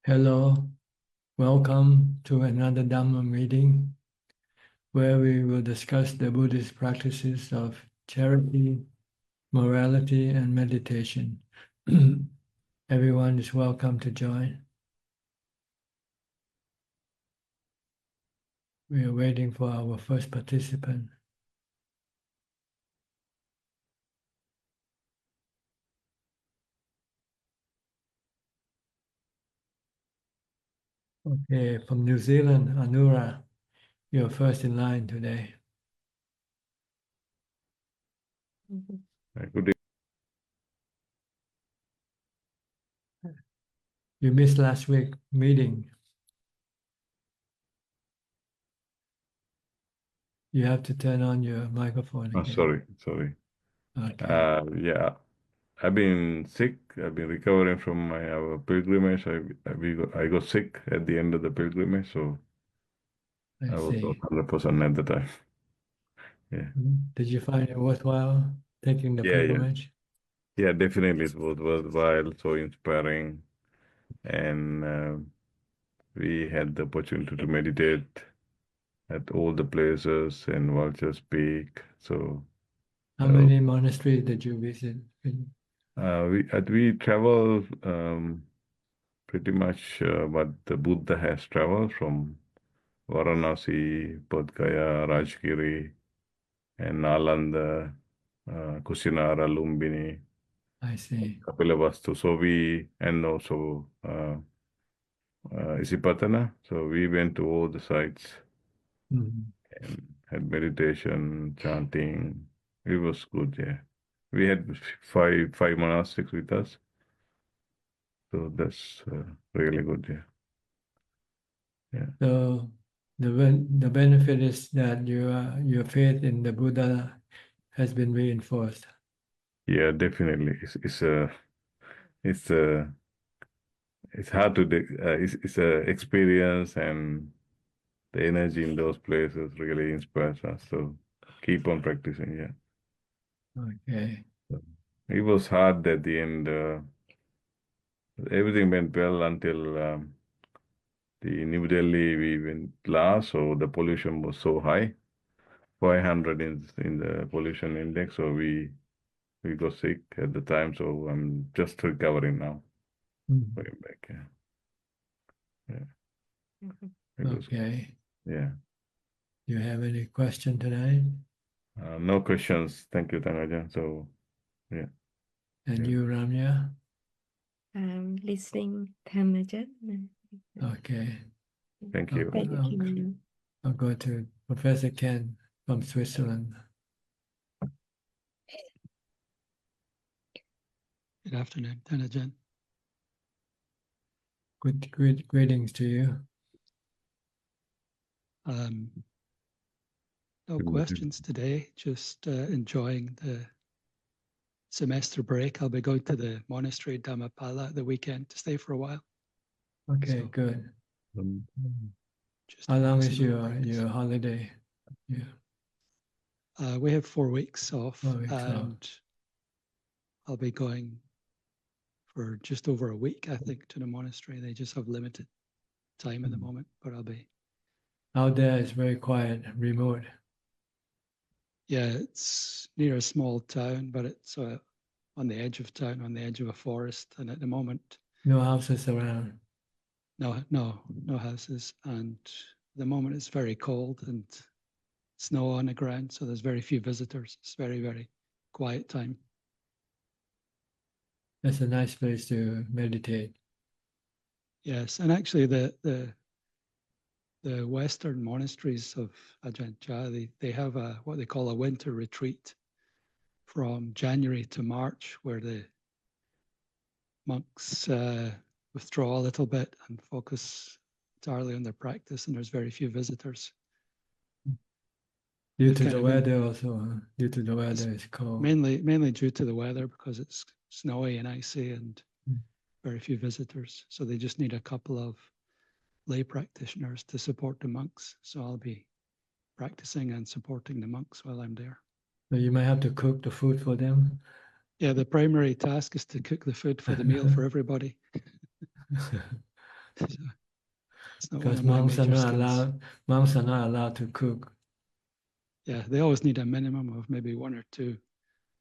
Hello, welcome to another Dhamma meeting where we will discuss the Buddhist practices of charity, morality, and meditation. Everyone is welcome to join. We are waiting for our first participant. Okay, from New Zealand, Anura, you're first in line today. Good You missed last week's meeting. You have to turn on your microphone Oh, again. sorry. Okay, Yeah, I've been sick. I've been recovering from our pilgrimage. I got sick at the end of the pilgrimage, so I I was not see. 100% at the time. Yeah, Did you find it worthwhile taking the yeah, yeah, pilgrimage? yeah. Definitely, it was worthwhile, so inspiring, and we had the opportunity to meditate at all the places and Vulture's Peak. So How uh, many monasteries did you visit? we travel pretty much what the Buddha has traveled from Varanasi, Bodh Gaya, Rajgiri, and Nalanda, Kusinara, Lumbini, I see. Kapilavastu. And also Isipatana. So we went to all the sites Mhm. and had meditation, chanting. It was good, yeah. We had five monastics with us. So that's really good, yeah. Yeah. So the benefit is that your faith in the Buddha has been reinforced. Yeah, definitely. It's a it's hard to it's a experience, and the energy in those places really inspires us. So keep on practicing. Yeah, Okay. so it was hard at the end. Everything went well until the New Delhi we went last. So the pollution was so high, 500 in the pollution index. So we got sick at the time. So I'm just recovering now. Mhm. Going back. Yeah, yeah. It was Okay. yeah. Do you have any question tonight? No questions. Thank you, Tangajan. So, yeah, And yeah. you, Ramya? Listening Dhamma. Okay. Thank I'll, you. Thank I'll, you. I'll go to Professor Ken from Switzerland. Good afternoon, Dhanajan. Greetings to you. No questions today, just enjoying the semester break. I'll be going to the monastery Dhammapala the weekend to stay for a while. Okay, So, good. just How long is focusing on practice. your holiday? Yeah. We have 4 weeks off, 4 weeks off. and I'll be going for just over a week, I think, to the monastery. They just have limited time at the moment, but I'll be. Out there is very quiet, remote. Yeah, it's near a small town, but it's on the edge of town, on the edge of a forest, and at the moment, No houses around. no houses, and at the moment it's very cold and snow on the ground, so there's very few visitors. It's very, very quiet time. That's a nice place to meditate. Yes, and actually the Western monasteries of Ajahn, they have what they call a winter retreat from January to March, where the monks withdraw a little bit and focus entirely on their practice, and there's very few visitors. Due to the weather also, huh? Due to the weather, it's cold. Mainly due to the weather, because it's snowy and icy and very few visitors. So they just need a couple of lay practitioners to support the monks. So I'll be practicing and supporting the monks while I'm there. So you might have to cook the food for them. Yeah, the primary task is to cook the food for the meal for everybody. So it's not one Because of my major skills. monks are not allowed to cook. Yeah, they always need a minimum of maybe 1 or 2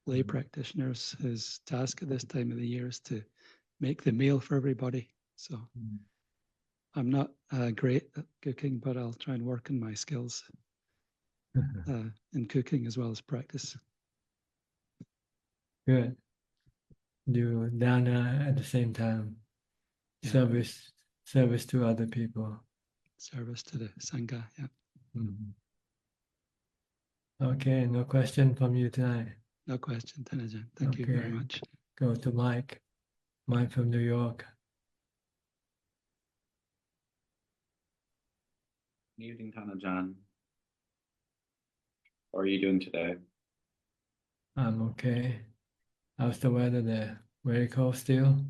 lay practitioners. His task at this time of the year is to make the meal for everybody. So I'm not great at cooking, but I'll try and work on my skills in cooking as well as practice. Good. Do dana at the same time. Yeah. Service to other people. Service to the Sangha, yeah. Mhm. Okay, no question from you tonight. No question, Ajahn. Thank you very much. Go to Mike. Mike from New York. Good evening, Ajahn. How are you doing today? I'm okay. How's the weather there? Very cold still?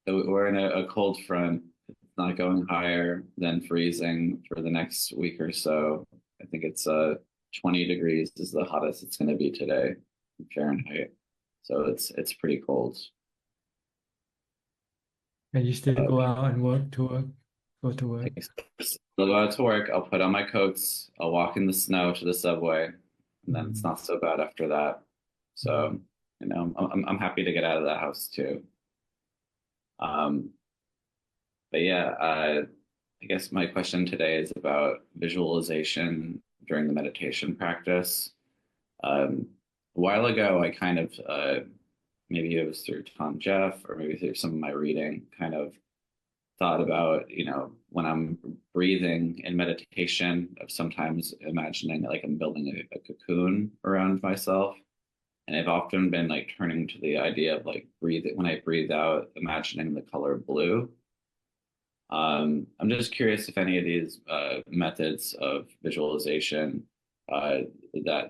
So we're in a cold front. It's not going higher than freezing for the next week or so. I think it's 20 degrees is the hottest it's going to be today in Fahrenheit. So it's pretty cold. And you still go out and go to work? I'll go out to work. I'll put on my coats. I'll walk in the snow to the subway, and then it's not so bad after that. So you know, I'm happy to get out of the house too. But yeah, I guess my question today is about visualization during the meditation practice. A while ago, I kind of maybe it was through Tom Jeff or maybe through some of my reading, kind of thought about, you know, when I'm breathing in meditation, of sometimes imagining like I'm building a cocoon around myself. And I've often been like turning to the idea of like when I breathe out, imagining the color blue. I'm just curious if any of these methods of visualization that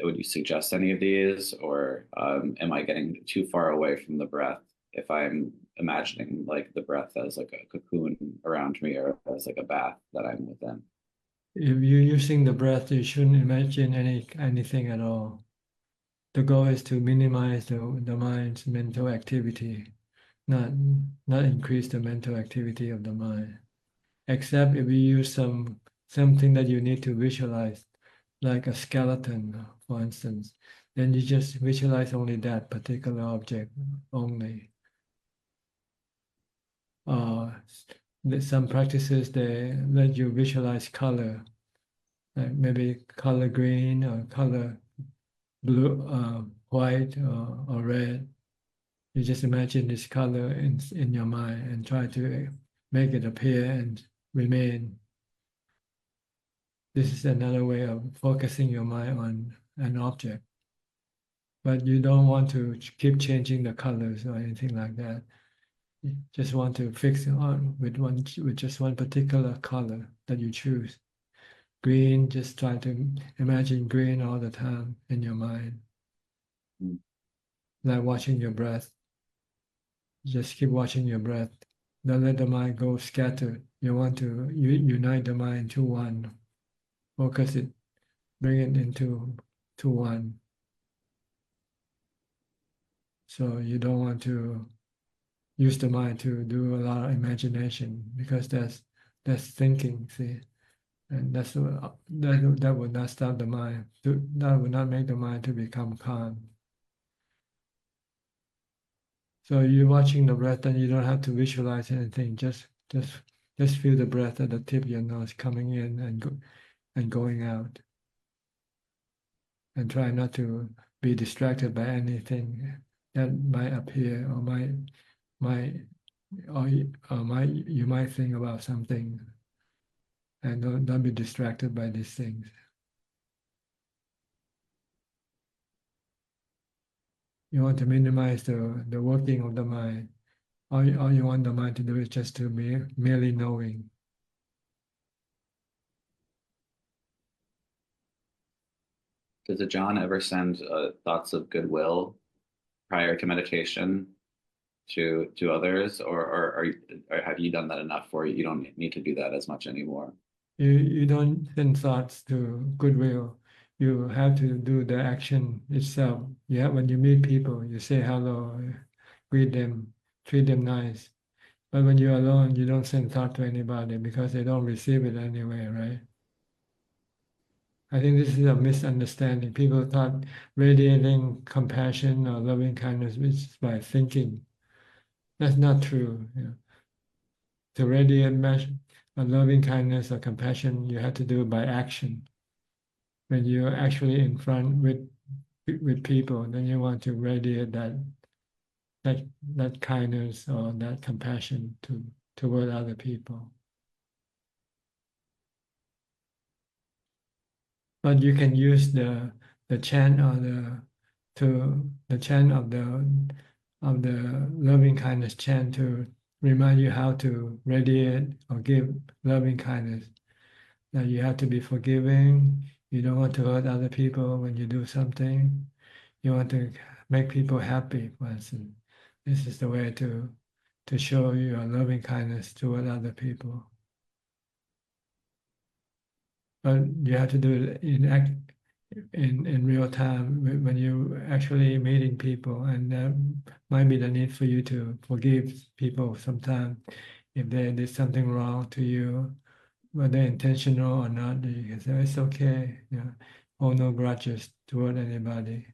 would you suggest any of these, or am I getting too far away from the breath if I'm imagining like the breath as like a cocoon around me or as like a bath that I'm within? If you're using the breath, you shouldn't imagine anything at all. The goal is to minimize the mind's mental activity, not increase the mental activity of the mind. Except if you use something that you need to visualize, like a skeleton, for instance, then you just visualize only that particular object only. Some practices, they let you visualize color, like maybe color green or color blue, white or red. You just imagine this color in your mind and try to make it appear and remain. This is another way of focusing your mind on an object. But you don't want to keep changing the colors or anything like that. You just want to fix it on with just one particular color that you choose. Green, just try to imagine green all the time in your mind. Like watching your breath. Just keep watching your breath. Don't let the mind go scattered. You want to unite the mind to one. Focus it, bring it into one. So you don't want to use the mind to do a lot of imagination, because that's thinking, see, and that would not stop the mind. That would not make the mind to become calm. So you're watching the breath, and you don't have to visualize anything. Just feel the breath at the tip of your nose coming in and going out, and try not to be distracted by anything that might appear or you might think about something, and don't be distracted by these things. You want to minimize the working of the mind. All you want the mind to do is just to be merely knowing. Does Ajahn ever send thoughts of goodwill prior to meditation to others, or have you done that enough where you don't need to do that as much anymore? You don't send thoughts to goodwill. You have to do the action itself. Yeah, when you meet people, you say hello, greet them, treat them nice. But when you're alone, you don't send thought to anybody because they don't receive it anyway, right? I think this is a misunderstanding. People thought radiating compassion or loving kindness is by thinking. That's not true. To radiate a loving kindness or compassion, you have to do it by action. When you're actually in front with people, then you want to radiate that kindness or that compassion toward other people. But you can use the chant or the chant of the loving kindness chant to remind you how to radiate or give loving kindness. That you have to be forgiving. You don't want to hurt other people when you do something. You want to make people happy, for instance. This is the way to show your loving kindness toward other people. But you have to do it in real time when you're actually meeting people, and there might be the need for you to forgive people sometimes if they did something wrong to you, whether intentional or not. You can say it's okay, hold no grudges toward anybody.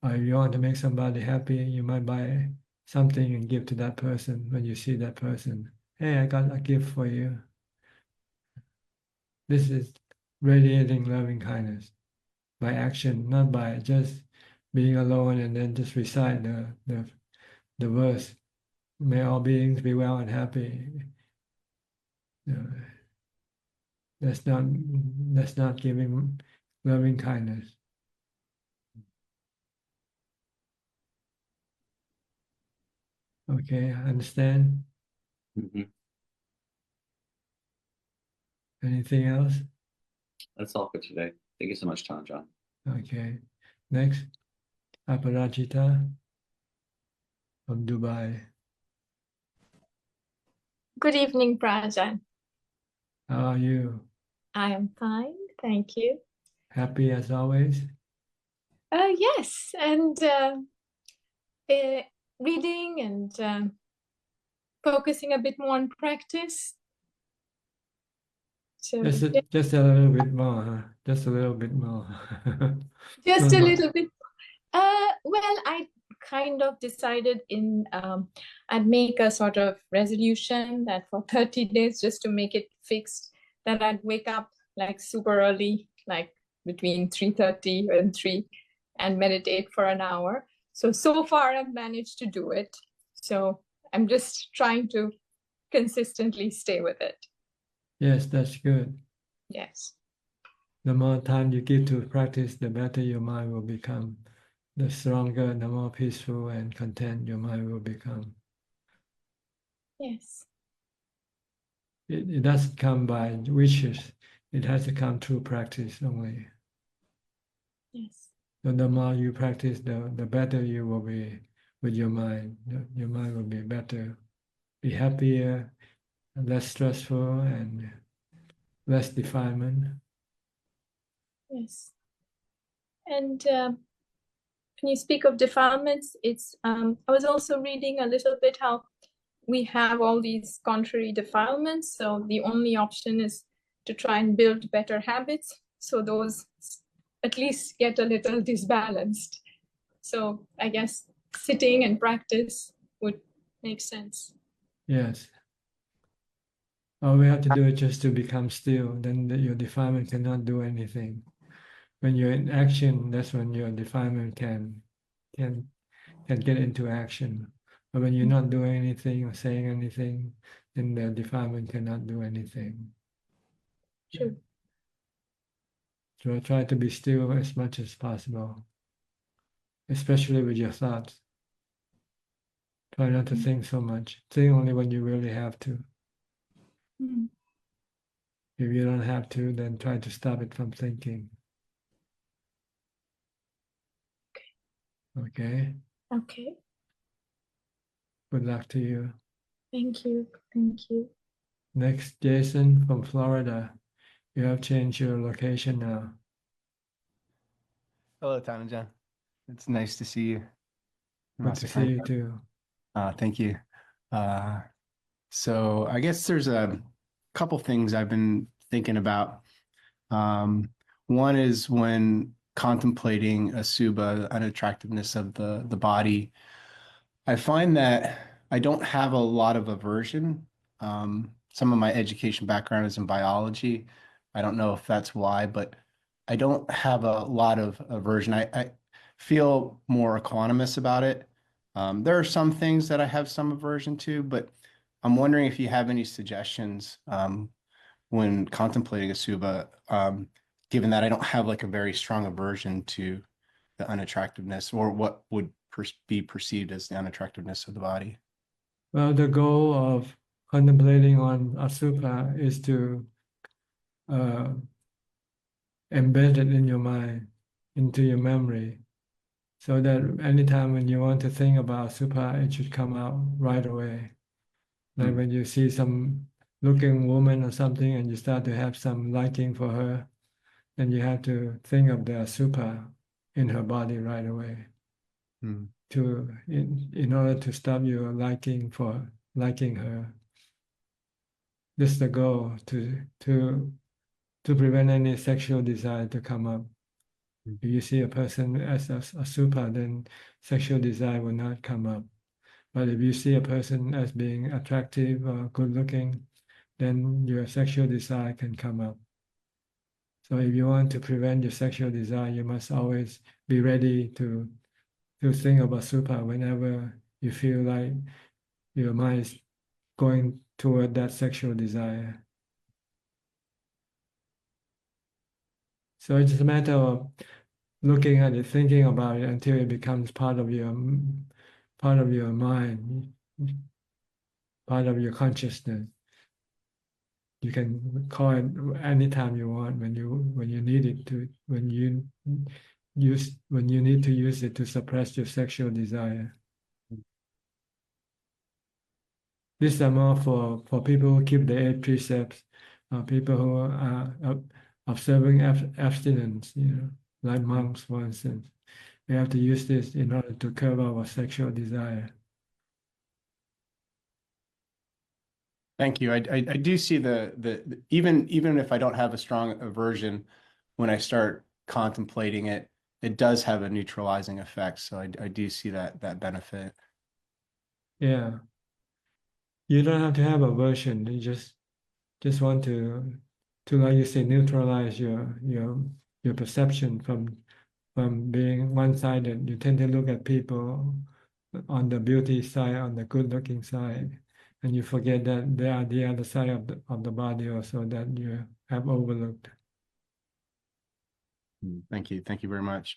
Or if you want to make somebody happy, you might buy something and give to that person when you see that person. Hey, I got a gift for you. This is radiating loving kindness by action, not by just being alone and then just recite the verse. May all beings be well and happy. That's not giving loving kindness. Okay, understand? Mm-hmm. Anything else? That's all for today. Thank you so much, John. Okay. Next, Aparajita from Dubai. Good evening, Prajan. How are you? I am fine, thank you. Happy as always? Yes, and reading and focusing a bit more on practice. So Just a little bit more, huh? Just a little bit more. just a little bit. Well, I kind of decided I'd make a sort of resolution that for 30 days, just to make it fixed, that I'd wake up like super early, like between 3:30 and 3, and meditate for an hour. So far I've managed to do it. So I'm just trying to consistently stay with it. Yes, that's good. Yes. The more time you give to practice, the better your mind will become. The stronger, the more peaceful and content your mind will become. Yes. It doesn't come by wishes. It has to come through practice only. Yes. So the more you practice, the better you will be with your mind. Your mind will be better, be happier, less stressful, and less defilement. Yes. And when you speak of defilements, it's I was also reading a little bit how we have all these contrary defilements. So the only option is to try and build better habits. So those at least get a little disbalanced. So I guess sitting and practice would make sense. Yes. All we have to do is just to become still. Then your defilement cannot do anything. When you're in action, that's when your defilement can get into action. But when you're not doing anything or saying anything, then the defilement cannot do anything. True. So try to be still as much as possible, especially with your thoughts. Try not to think so much. Think only when you really have to. Mm. If you don't have to, then try to stop it from thinking. Okay? Okay. Good luck to you. Thank you. Thank you. Next, Jason from Florida. You have changed your location now. Hello, Tanajan. It's nice to see you. Good to see you too. Thank you. So I guess there's a couple things I've been thinking about. One is when contemplating asubha, unattractiveness of the body, I find that I don't have a lot of aversion. Some of my education background is in biology. I don't know if that's why, but I don't have a lot of aversion. I feel more equanimous about it. There are some things that I have some aversion to, but I'm wondering if you have any suggestions when contemplating asubha, given that I don't have like a very strong aversion to the unattractiveness or what would be perceived as the unattractiveness of the body. Well, the goal of contemplating on asubha is to embed it in your mind, into your memory, so that anytime when you want to think about asubha, it should come out right away. Like when you see some looking woman or something and you start to have some liking for her, then you have to think of the asubha in her body right away. In order to stop your liking her. This is the goal to prevent any sexual desire to come up. If you see a person as a asubha, then sexual desire will not come up. But if you see a person as being attractive or good looking, then your sexual desire can come up. So if you want to prevent your sexual desire, you must always be ready to think of asubha whenever you feel like your mind is going toward that sexual desire. So it's just a matter of looking at it, thinking about it until it becomes part of your mind, part of your consciousness. You can call it anytime you want when you need it to when you need to use it to suppress your sexual desire. These are more for people who keep the 8 precepts, people who are observing abstinence, like monks, for instance. We have to use this in order to curb our sexual desire. Thank you. I do see the even if I don't have a strong aversion, when I start contemplating it, it does have a neutralizing effect. So I do see that benefit. Yeah. You don't have to have aversion. You just want to like you say, neutralize your perception from being one-sided. You tend to look at people on the beauty side, on the good-looking side, and you forget that they are the other side of the body also that you have overlooked. Thank you. Thank you very much.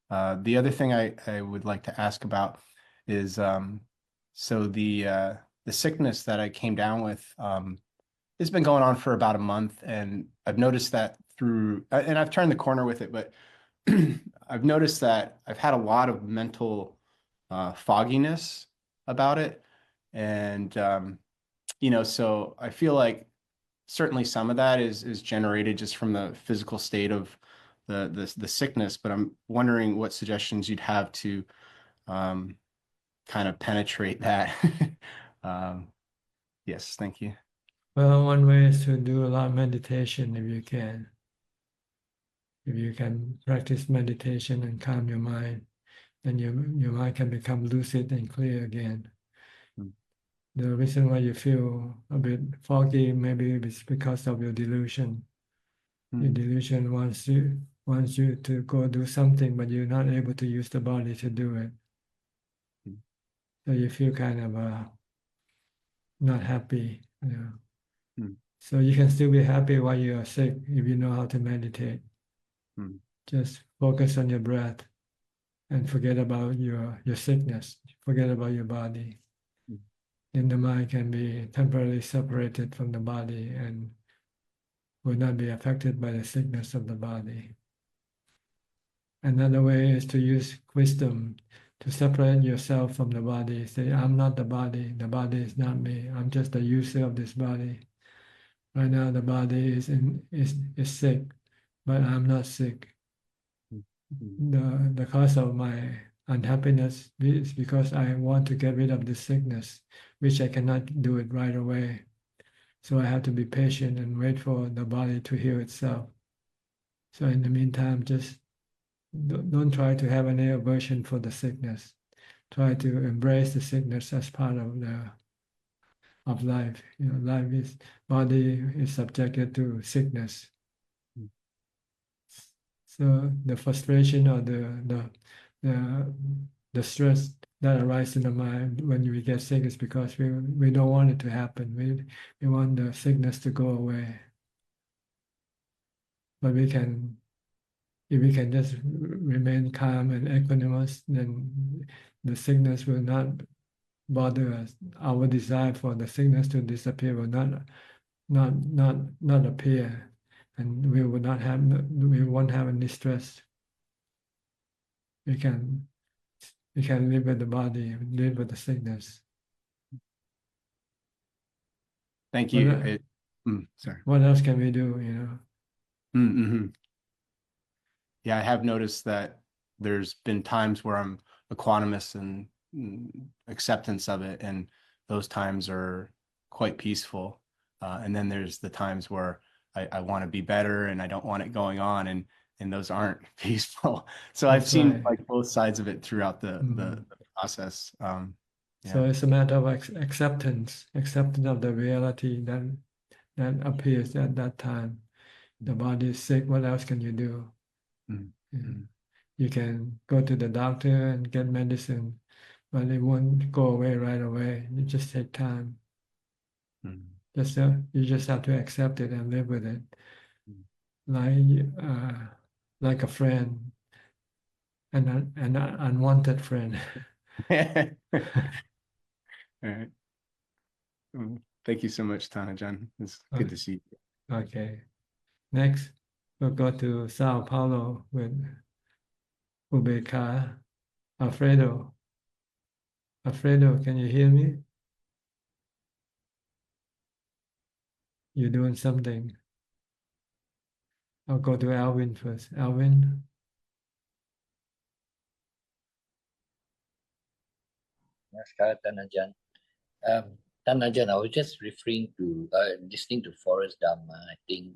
The other thing I would like to ask about is so the sickness that I came down with, it's been going on for about a month, and I've noticed that and I've turned the corner with it, but I've noticed that I've had a lot of mental fogginess about it. And, so I feel like certainly some of that is generated just from the physical state of the sickness, but I'm wondering what suggestions you'd have to kind of penetrate that. Yes, thank you. Well, one way is to do a lot of meditation if you can. If you can practice meditation and calm your mind, then your mind can become lucid and clear again. The reason why you feel a bit foggy, maybe it's because of your delusion. Your delusion wants you to go do something, but you're not able to use the body to do it. So you feel kind of not happy. So you can still be happy while you are sick if you know how to meditate. Just focus on your breath and forget about your sickness. Forget about your body. Then the mind can be temporarily separated from the body and will not be affected by the sickness of the body. Another way is to use wisdom to separate yourself from the body. Say, I'm not the body is not me. I'm just the user of this body. Right now the body is sick, but I'm not sick. The cause of my unhappiness is because I want to get rid of this sickness, which I cannot do it right away. So I have to be patient and wait for the body to heal itself. So in the meantime, just don't try to have any aversion for the sickness. Try to embrace the sickness as part of life. Life is body is subjected to sickness. So the frustration or the stress that arises in the mind when we get sick is because we don't want it to happen. We want the sickness to go away. But if we can just remain calm and equanimous, then the sickness will not bother us. Our desire for the sickness to disappear will not appear, and we won't have any stress. We can live with the body, live with the sickness. Thank you. Sorry. What else can we do? Mm-hmm. Yeah, I have noticed that there's been times where I'm equanimous and acceptance of it, and those times are quite peaceful. And then there's the times where I want to be better and I don't want it going on, and those aren't peaceful. So I've seen like both sides of it throughout the process. Yeah. So it's a matter of acceptance of the reality that appears at that time. The body is sick. What else can you do? You can go to the doctor and get medicine, but it won't go away right away. It just take time. You just have to accept it and live with it, like a friend, an unwanted friend. All right. Thank you so much, Ajahn. It's good to see you. Okay. Next, we'll go to Sao Paulo with Ubeka. Alfredo, can you hear me? You're doing something. I'll go to Alvin first. Alvin? Ajahn. Ajahn, I was just referring to listening to Forrest Dhamma. I think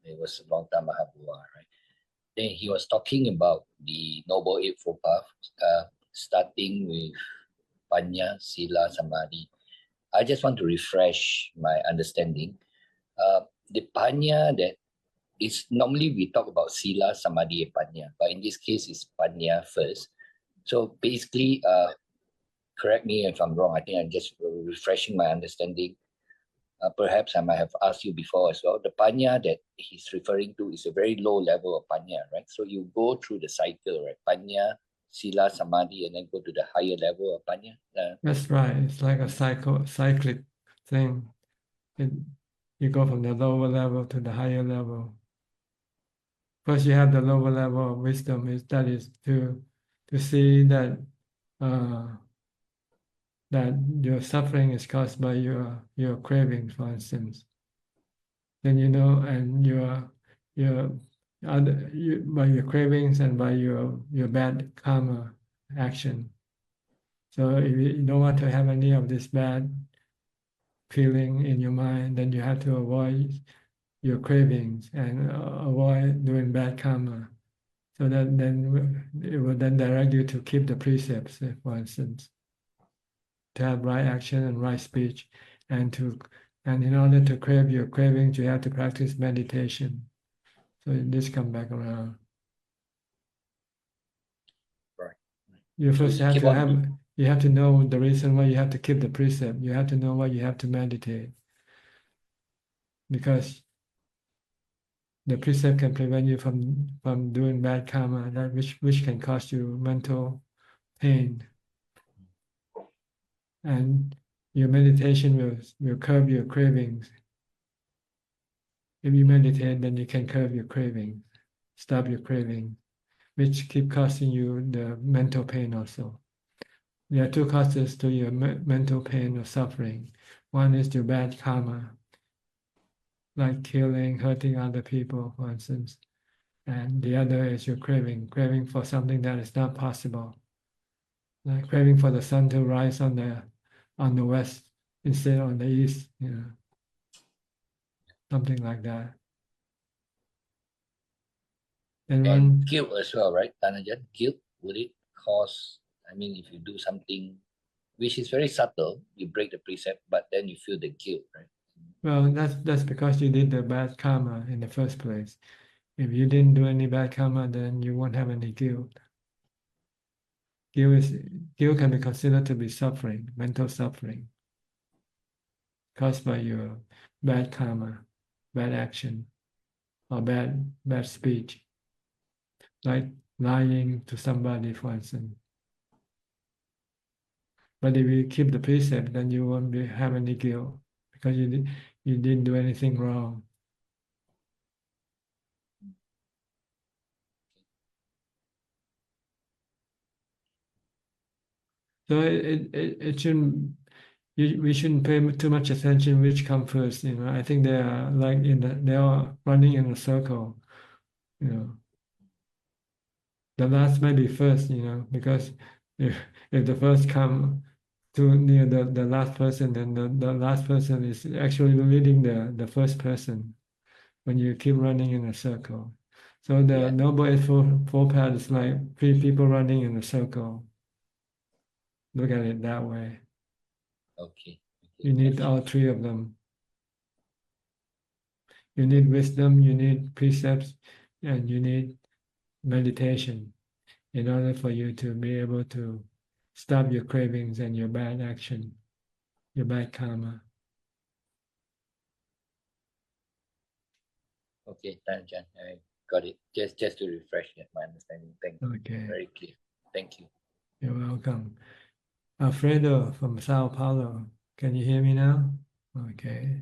it was a long time ago, right? Then he was talking about the Noble Eightfold Path, starting with Panya, Sila, Samadhi. I just want to refresh my understanding. The Panya that is normally we talk about Sila, Samadhi, and Panya, but in this case it's Panya first. So basically, correct me if I'm wrong. I think I'm just refreshing my understanding. Perhaps I might have asked you before as well. The Panya that he's referring to is a very low level of Panya, right? So you go through the cycle, right? Panya, Sila, Samadhi, and then go to the higher level of Panya. That's right. It's like a cyclic thing. You go from the lower level to the higher level. First, you have the lower level of wisdom. That is to see that that your suffering is caused by your cravings, for instance. Then and by your cravings and by your bad karma action. So if you don't want to have any of this bad feeling in your mind, then you have to avoid your cravings and avoid doing bad karma. So that then it will then direct you to keep the precepts, for instance, to have right action and right speech, and in order to crave your cravings, you have to practice meditation. So this come back around. Right. You first have to know the reason why you have to keep the precept. You have to know why you have to meditate, because the precept can prevent you from doing bad karma, which can cause you mental pain. And your meditation will curb your cravings. If you meditate, then you can curb your cravings, stop your craving, which keep causing you the mental pain also. There are two causes to your mental pain or suffering. One is your bad karma, like killing, hurting other people, for instance. And the other is your craving for something that is not possible. like craving for the sun to rise on the west instead on the east, something like that. And And guilt as well, right, Tanajan? Guilt, would it cause, I mean, if you do something which is very subtle, you break the precept, but then you feel the guilt, right? well, that's because you did the bad karma in the first place. If you didn't do any bad karma, then you won't have any guilt. Guilt can be considered to be suffering, mental suffering, caused by your bad karma, bad action, or bad speech, like lying to somebody, for instance. But if you keep the precept, then you won't have any guilt because you didn't do anything wrong. So it shouldn't. We shouldn't pay too much attention which comes first. I think they are like they are running in a circle. The last may be first. Because if the first come to near the last person, then the last person is actually leading the first person when you keep running in a circle. So the Noble Eightfold Path is like 3 people running in a circle. Look at it that way. Okay. You need all 3 of them. You need wisdom, you need precepts, and you need meditation in order for you to be able to stop your cravings and your bad action, your bad karma. Okay, Tanajan, I got it. Just to refresh my understanding. Thank you. Okay. Very clear. Thank you. You're welcome. Alfredo from Sao Paulo, can you hear me now? Okay.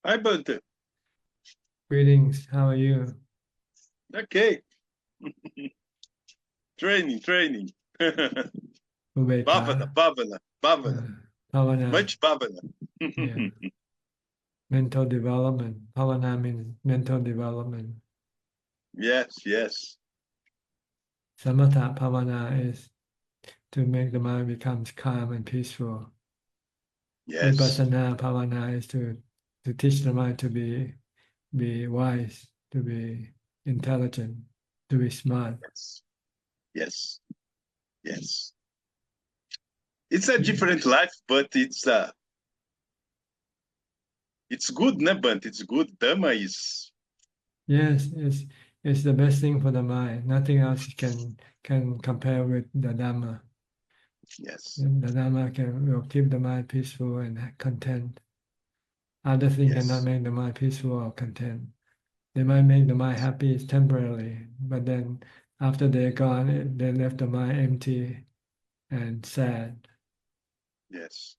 Hi, Bante. Greetings, how are you? Okay. Training. Ubeka. Bhavana. Bhavana. Much bhavana. Yeah. Mental development. Bhavana means mental development. Yes. Samatha bhavana is to make the mind becomes calm and peaceful. Yes. Vipassana bhavana is to teach the mind to be wise, to be intelligent, to be smart. Yes. It's a different life, but it's good, ne, Bante? It's good. Dhamma is. Yes, it's the best thing for the mind. Nothing else can compare with the Dhamma. Yes. The Dhamma will keep the mind peaceful and content. Other things cannot make the mind peaceful or content. They might make the mind happy temporarily, but then after they're gone, they left the mind empty and sad. Yes.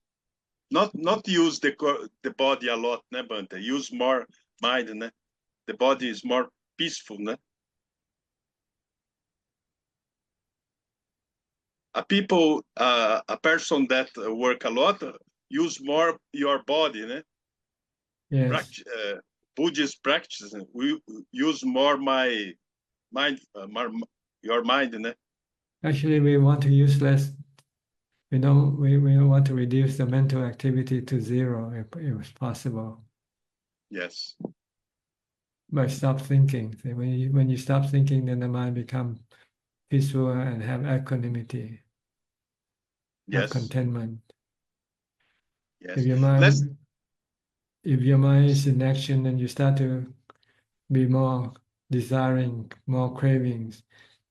Not use the body a lot, ne, Bante? Use more mind, ne? The body is more peaceful, ne? A person that work a lot use more your body, ne? Yes. Buddhist practice, we use more my mind, your mind, ne? Actually, we want to use less. We want to reduce the mental activity to 0 if possible. Yes. By stop thinking. So when you stop thinking, then the mind becomes peaceful and have equanimity. Have contentment. Yes. If your mind is in action and you start to be more desiring, more cravings,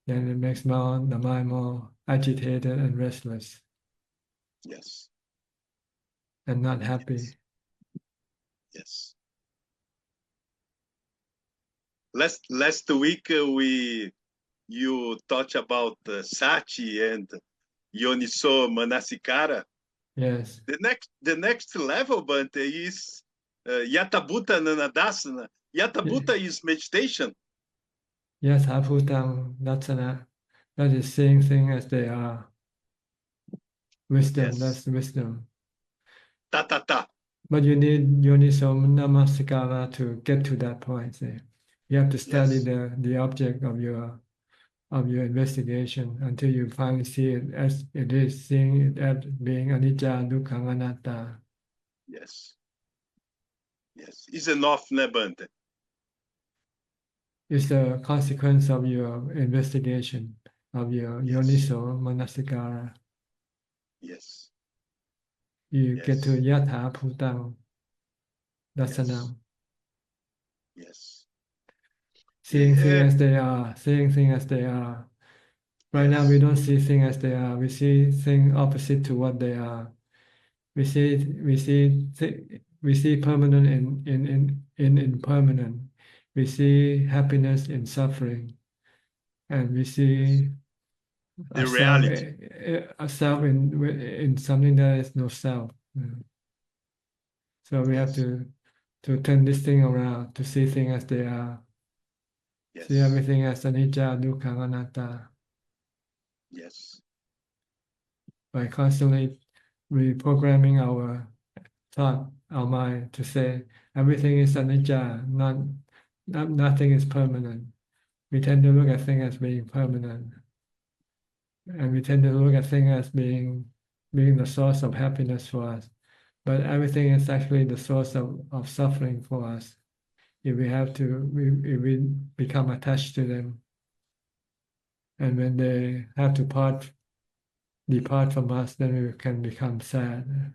then it makes the mind more agitated and restless. Yes. And not happy. Yes. Last week you talked about Sati and Yoniso Manasikara. Yes. The next level, Bante, is Yatabhuta Nanadasana. Yatabhuta is meditation. Yes, Bhutam Datsana. That is seeing things as they are. Wisdom, that's wisdom. Ta. But you need Yoniso Namaskara to get to that point. You have to study the object of your of your investigation until you finally see it as it is, seeing it as being anicca, dukkha, anatta. Yes. Yes. It's enough, né, Bante? It's the consequence of your investigation, of your Yes. yoniso manasikara. Yes. You Yes. get to yatha bhutang Yes. dasanam. Yes. Seeing things Yeah. as they are, seeing things as they are. Right now, we Yes. don't see things as they are. We see things opposite to what they are. We see permanent in impermanent. We see happiness in suffering, and we Yes. see The reality. a self in something that is no self. So we have Yes. to turn this thing around to see things as they are. See Yes. everything as anicca, dukkha, anatta. Yes. By constantly reprogramming our thought, our mind to say everything is anicca, nothing is permanent. We tend to look at things as being permanent, and we tend to look at things as being the source of happiness for us. But everything is actually the source of suffering for us if if we become attached to them. And when they have to depart from us, then we can become sad.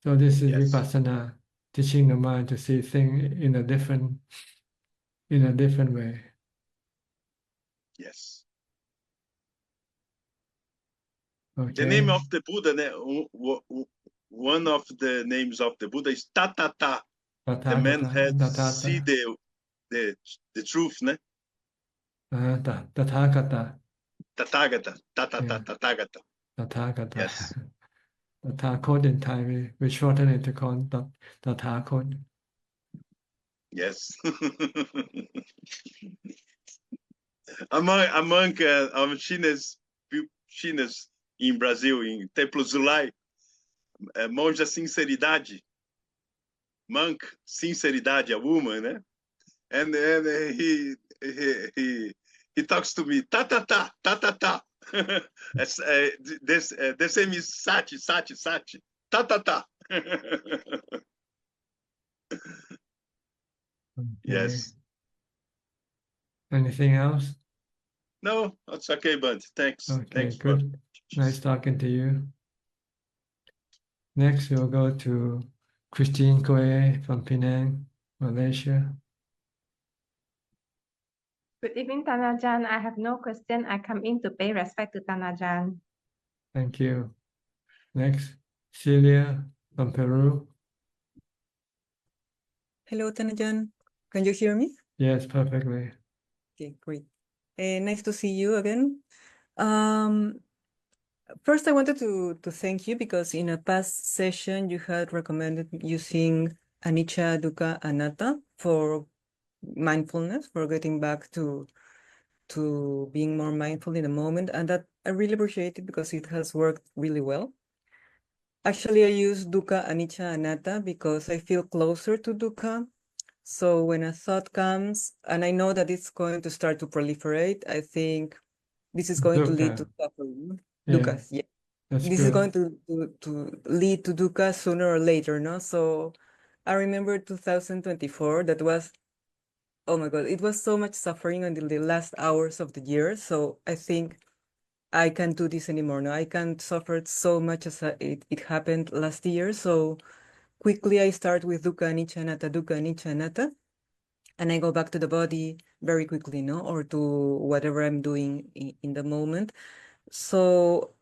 So this is Yes. vipassana, teaching the mind to see things in a different way. Yes. Okay. The name of the Buddha, one of the names of the Buddha is Tatata. The man had see the truth, ne? Tathagata. Tathagata. Tatata. Yeah. Tathagata. Tathagata. Yes. Tathakot in Thai, we shorten it to call Tathakot. Yes. among Chinas in Brazil, in Templo Zulai, monja sinceridade, monk sinceridade, a woman, né? And he talks to me, ta ta ta ta ta ta. The same is sati sati sati, ta ta ta. Yes. Anything else? No, that's okay, bud. Thanks. Okay, Thanks, good. Nice talking to you. Next, we'll go to Christine Koe from Penang, Malaysia. Good evening, Tanajan. I have no question. I come in to pay respect to Tanajan. Thank you. Next, Celia from Peru. Hello, Tanajan. Can you hear me? Yes, perfectly. Okay, great. Nice to see you again. First, I wanted to thank you because in a past session, you had recommended using anicca, dukkha, anatta for mindfulness, for getting back to being more mindful in the moment. And that I really appreciate it because it has worked really well. Actually, I use dukkha, anicca, anatta because I feel closer to dukkha. So when a thought comes, and I know that it's going to start to proliferate, I think this is going to lead to suffering. Yeah, Dukkha, yeah. that's This good. is going to lead to dukkha sooner or later, no? So I remember 2024, that was, oh my God, it was so much suffering until the last hours of the year. So I think I can't do this anymore. No, I can't suffer so much as it happened last year. So quickly I start with dukkha, anicca, anatta, dukkha, anicca, anatta. And I go back to the body very quickly, no? Or to whatever I'm doing in the moment. So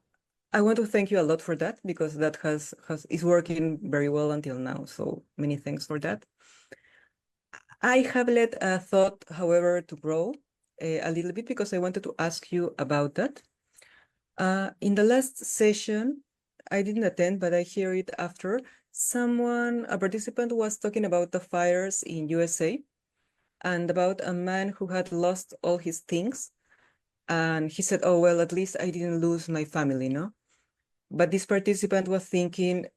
I want to thank you a lot for that because that is working very well until now. So many thanks for that. I have let a thought, however, to grow a little bit because I wanted to ask you about that. In the last session, I didn't attend, but I hear it after. A participant was talking about the fires in USA and about a man who had lost all his things. And he said, oh, well, at least I didn't lose my family, no? But this participant was thinking,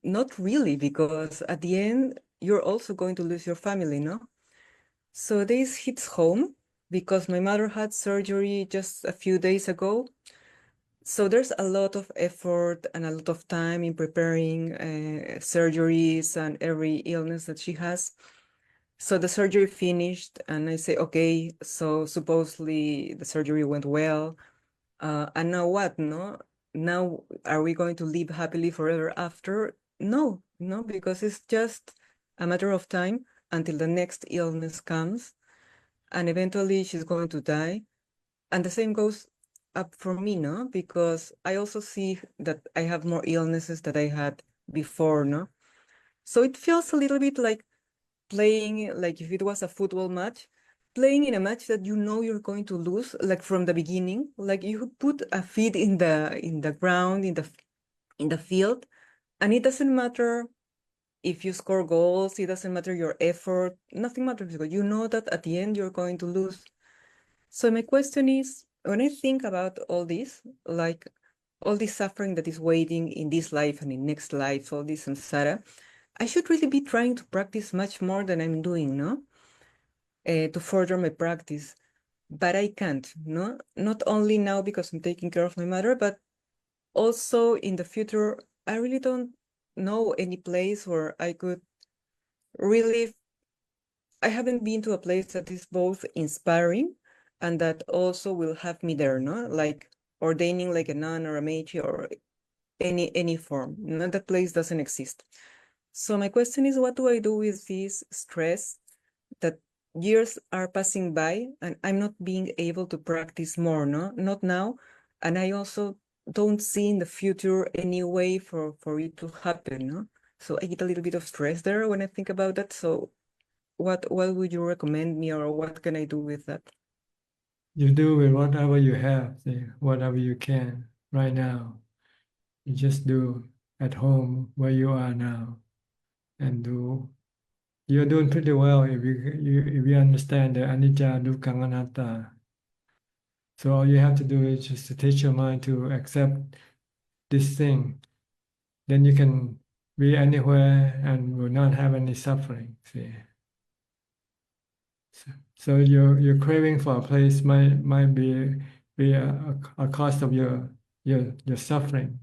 not really, because at the end, you're also going to lose your family, no? So this hits home because my mother had surgery just a few days ago. So there's a lot of effort and a lot of time in preparing surgeries and every illness that she has. So the surgery finished and I say, okay, so supposedly the surgery went well. And now what, no? Now, are we going to live happily forever after? No, because it's just a matter of time until the next illness comes. And eventually she's going to die. And the same goes up for me, no? Because I also see that I have more illnesses that I had before, no? So it feels a little bit like playing, like if it was a football match, playing in a match that you know you're going to lose, like from the beginning, like you put a feet in the ground, in the field, and it doesn't matter if you score goals, it doesn't matter your effort, nothing matters because you know that at the end you're going to lose. So my question is, when I think about all this, like all this suffering that is waiting in this life and in next life, all this samsara, I should really be trying to practice much more than I'm doing, no? To further my practice, but I can't, no? Not only now because I'm taking care of my mother, but also in the future, I really don't know any place where I could really, I haven't been to a place that is both inspiring and that also will have me there, no? Like ordaining like a nun or a mage or any form. No, that place doesn't exist. So my question is, what do I do with this stress that years are passing by and I'm not being able to practice more, no? Not now. And I also don't see in the future any way for it to happen, no? So I get a little bit of stress there when I think about that. So what would you recommend me or what can I do with that? You do with whatever you have, see, whatever you can right now. You just do at home where you are now, and do. You're doing pretty well if you understand the anicca, dukkha, anatta. So all you have to do is just to teach your mind to accept this thing. Then you can be anywhere and will not have any suffering. See. So your craving for a place might be a cause of your suffering,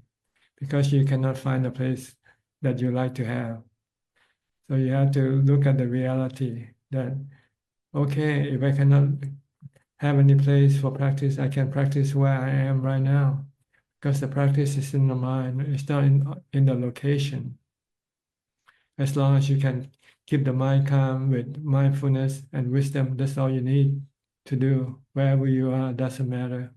because you cannot find a place that you like to have. So you have to look at the reality that, okay, if I cannot have any place for practice, I can practice where I am right now, because the practice is in the mind, it's not in the location. As long as you can keep the mind calm with mindfulness and wisdom, that's all you need to do. Wherever you are, doesn't matter.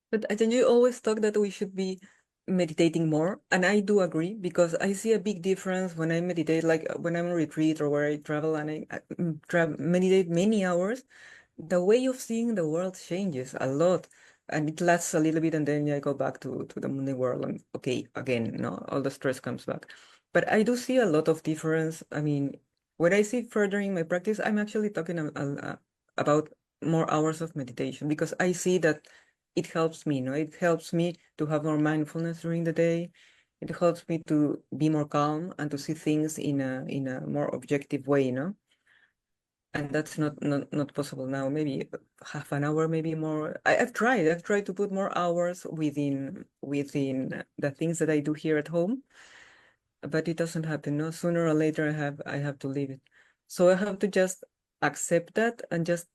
But I think you always talk that we should be meditating more, and I do agree because I see a big difference when I meditate, like when I'm on retreat or where I travel and I meditate many hours. The way of seeing the world changes a lot, and it lasts a little bit, and then I go back to the mundane world, and okay, again, all the stress comes back. But I do see a lot of difference. I mean, when I see furthering my practice, I'm actually talking about more hours of meditation because I see that it helps me, it helps me to have more mindfulness during the day. It helps me to be more calm and to see things in a more objective way, and that's not possible now. Maybe half an hour, maybe more. I've tried to put more hours within the things that I do here at home, but it doesn't happen. No, sooner or later I have to leave it. So I have to just accept that and just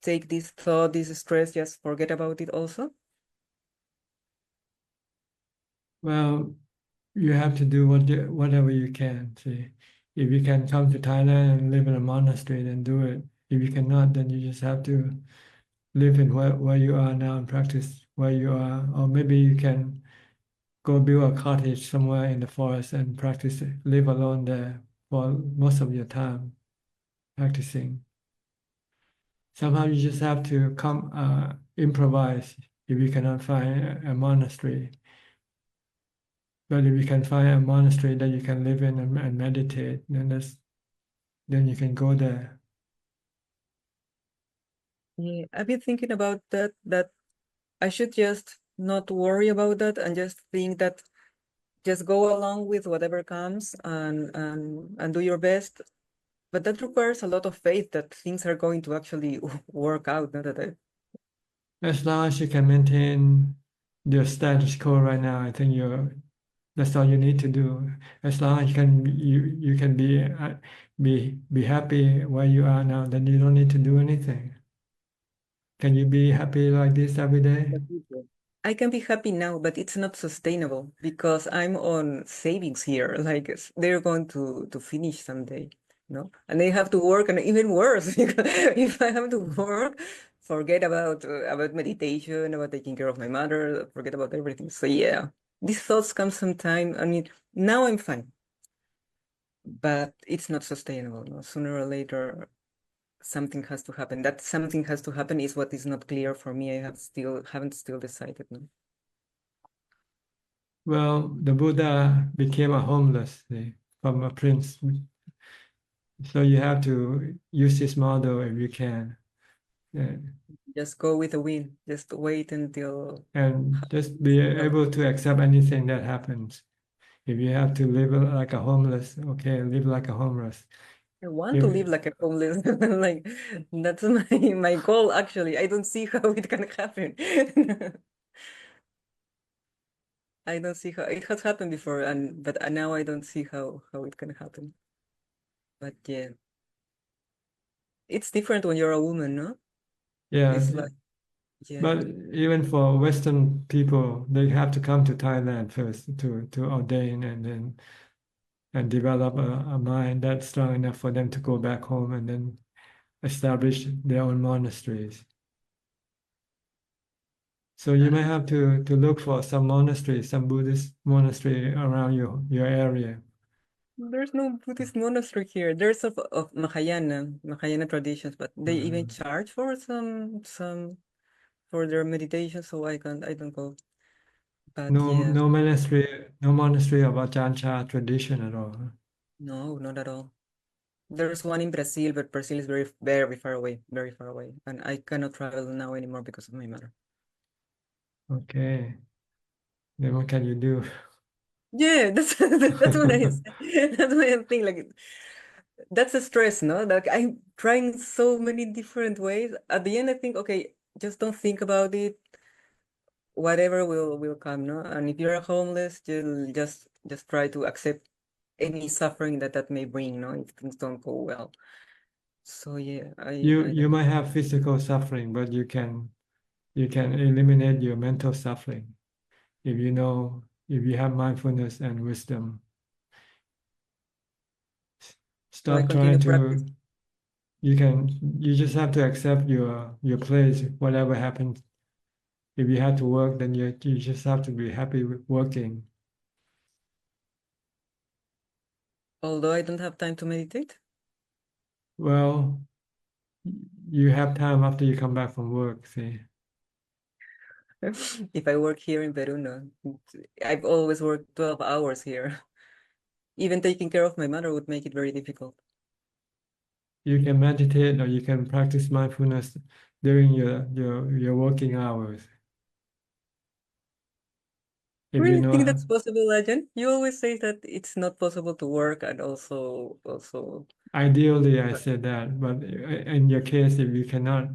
take this thought, this stress, just forget about it also. Well, you have to do whatever you can. See, if you can come to Thailand and live in a monastery, then do it. If you cannot, then you just have to live in where you are now and practice where you are. Or maybe you can go build a cottage somewhere in the forest and practice, live alone there for most of your time practicing. Somehow you just have to improvise if you cannot find a monastery. But if you can find a monastery that you can live in and meditate, then you can go there. Yeah, I've been thinking about that I should just not worry about that and just think that just go along with whatever comes and do your best. But that requires a lot of faith that things are going to actually work out. Not that As long as you can maintain your status quo right now, I think that's all you need to do. As long as you can be happy where you are now, then you don't need to do anything. Can you be happy like this every day? I can be happy now, but it's not sustainable because I'm on savings here. Like they're going to finish someday, no? And they have to work, and even worse, because if I have to work, forget about meditation, about taking care of my mother, forget about everything. So yeah, these thoughts come sometime. I mean, now I'm fine, but it's not sustainable. No? Sooner or later, something has to happen. That something has to happen is what is not clear for me. I haven't still decided. No? Well, the Buddha became a homeless from a prince. So you have to use this model if you can. Just go with the wind. Just wait until. And just be able to accept anything that happens. If you have to live like a homeless, okay, live like a homeless. I want to live like a homeless. Like that's my goal. Actually, I don't see how it can happen. I don't see how it has happened before, but now I don't see how it can happen. But yeah, it's different when you're a woman, no? Yeah. It's like, yeah. But even for Western people, they have to come to Thailand first to ordain and develop a mind that's strong enough for them to go back home and then establish their own monasteries. So you may have to look for some monastery, some Buddhist monastery around your area. There's no Buddhist monastery here. There's of Mahayana traditions, but they even charge for some for their meditation, so I don't go. But yeah. No monastery of Ajahn tradition at all. No, not at all. There's one in Brazil, but Brazil is very, very far away, and I cannot travel now anymore because of my mother. Okay. Then what can you do? Yeah, that's what I say. That's what I think. Like that's a stress, no? Like I'm trying so many different ways. At the end, I think, okay, just don't think about it. Whatever will come, no? And if you're homeless, you'll just try to accept any suffering that may bring, no? If things don't go well. So yeah, You might have physical suffering, but you can eliminate your mental suffering if you have mindfulness and wisdom. Stop trying to. You just have to accept your place, whatever happens. If you have to work, then you just have to be happy with working. Although I don't have time to meditate. Well, you have time after you come back from work, see. If I work here in Peru, no. I've always worked 12 hours here. Even taking care of my mother would make it very difficult. You can meditate or you can practice mindfulness during your working hours. If really think that's possible, Ajahn? You always say that it's not possible to work and also. Ideally, I said that, but in your case, if you cannot,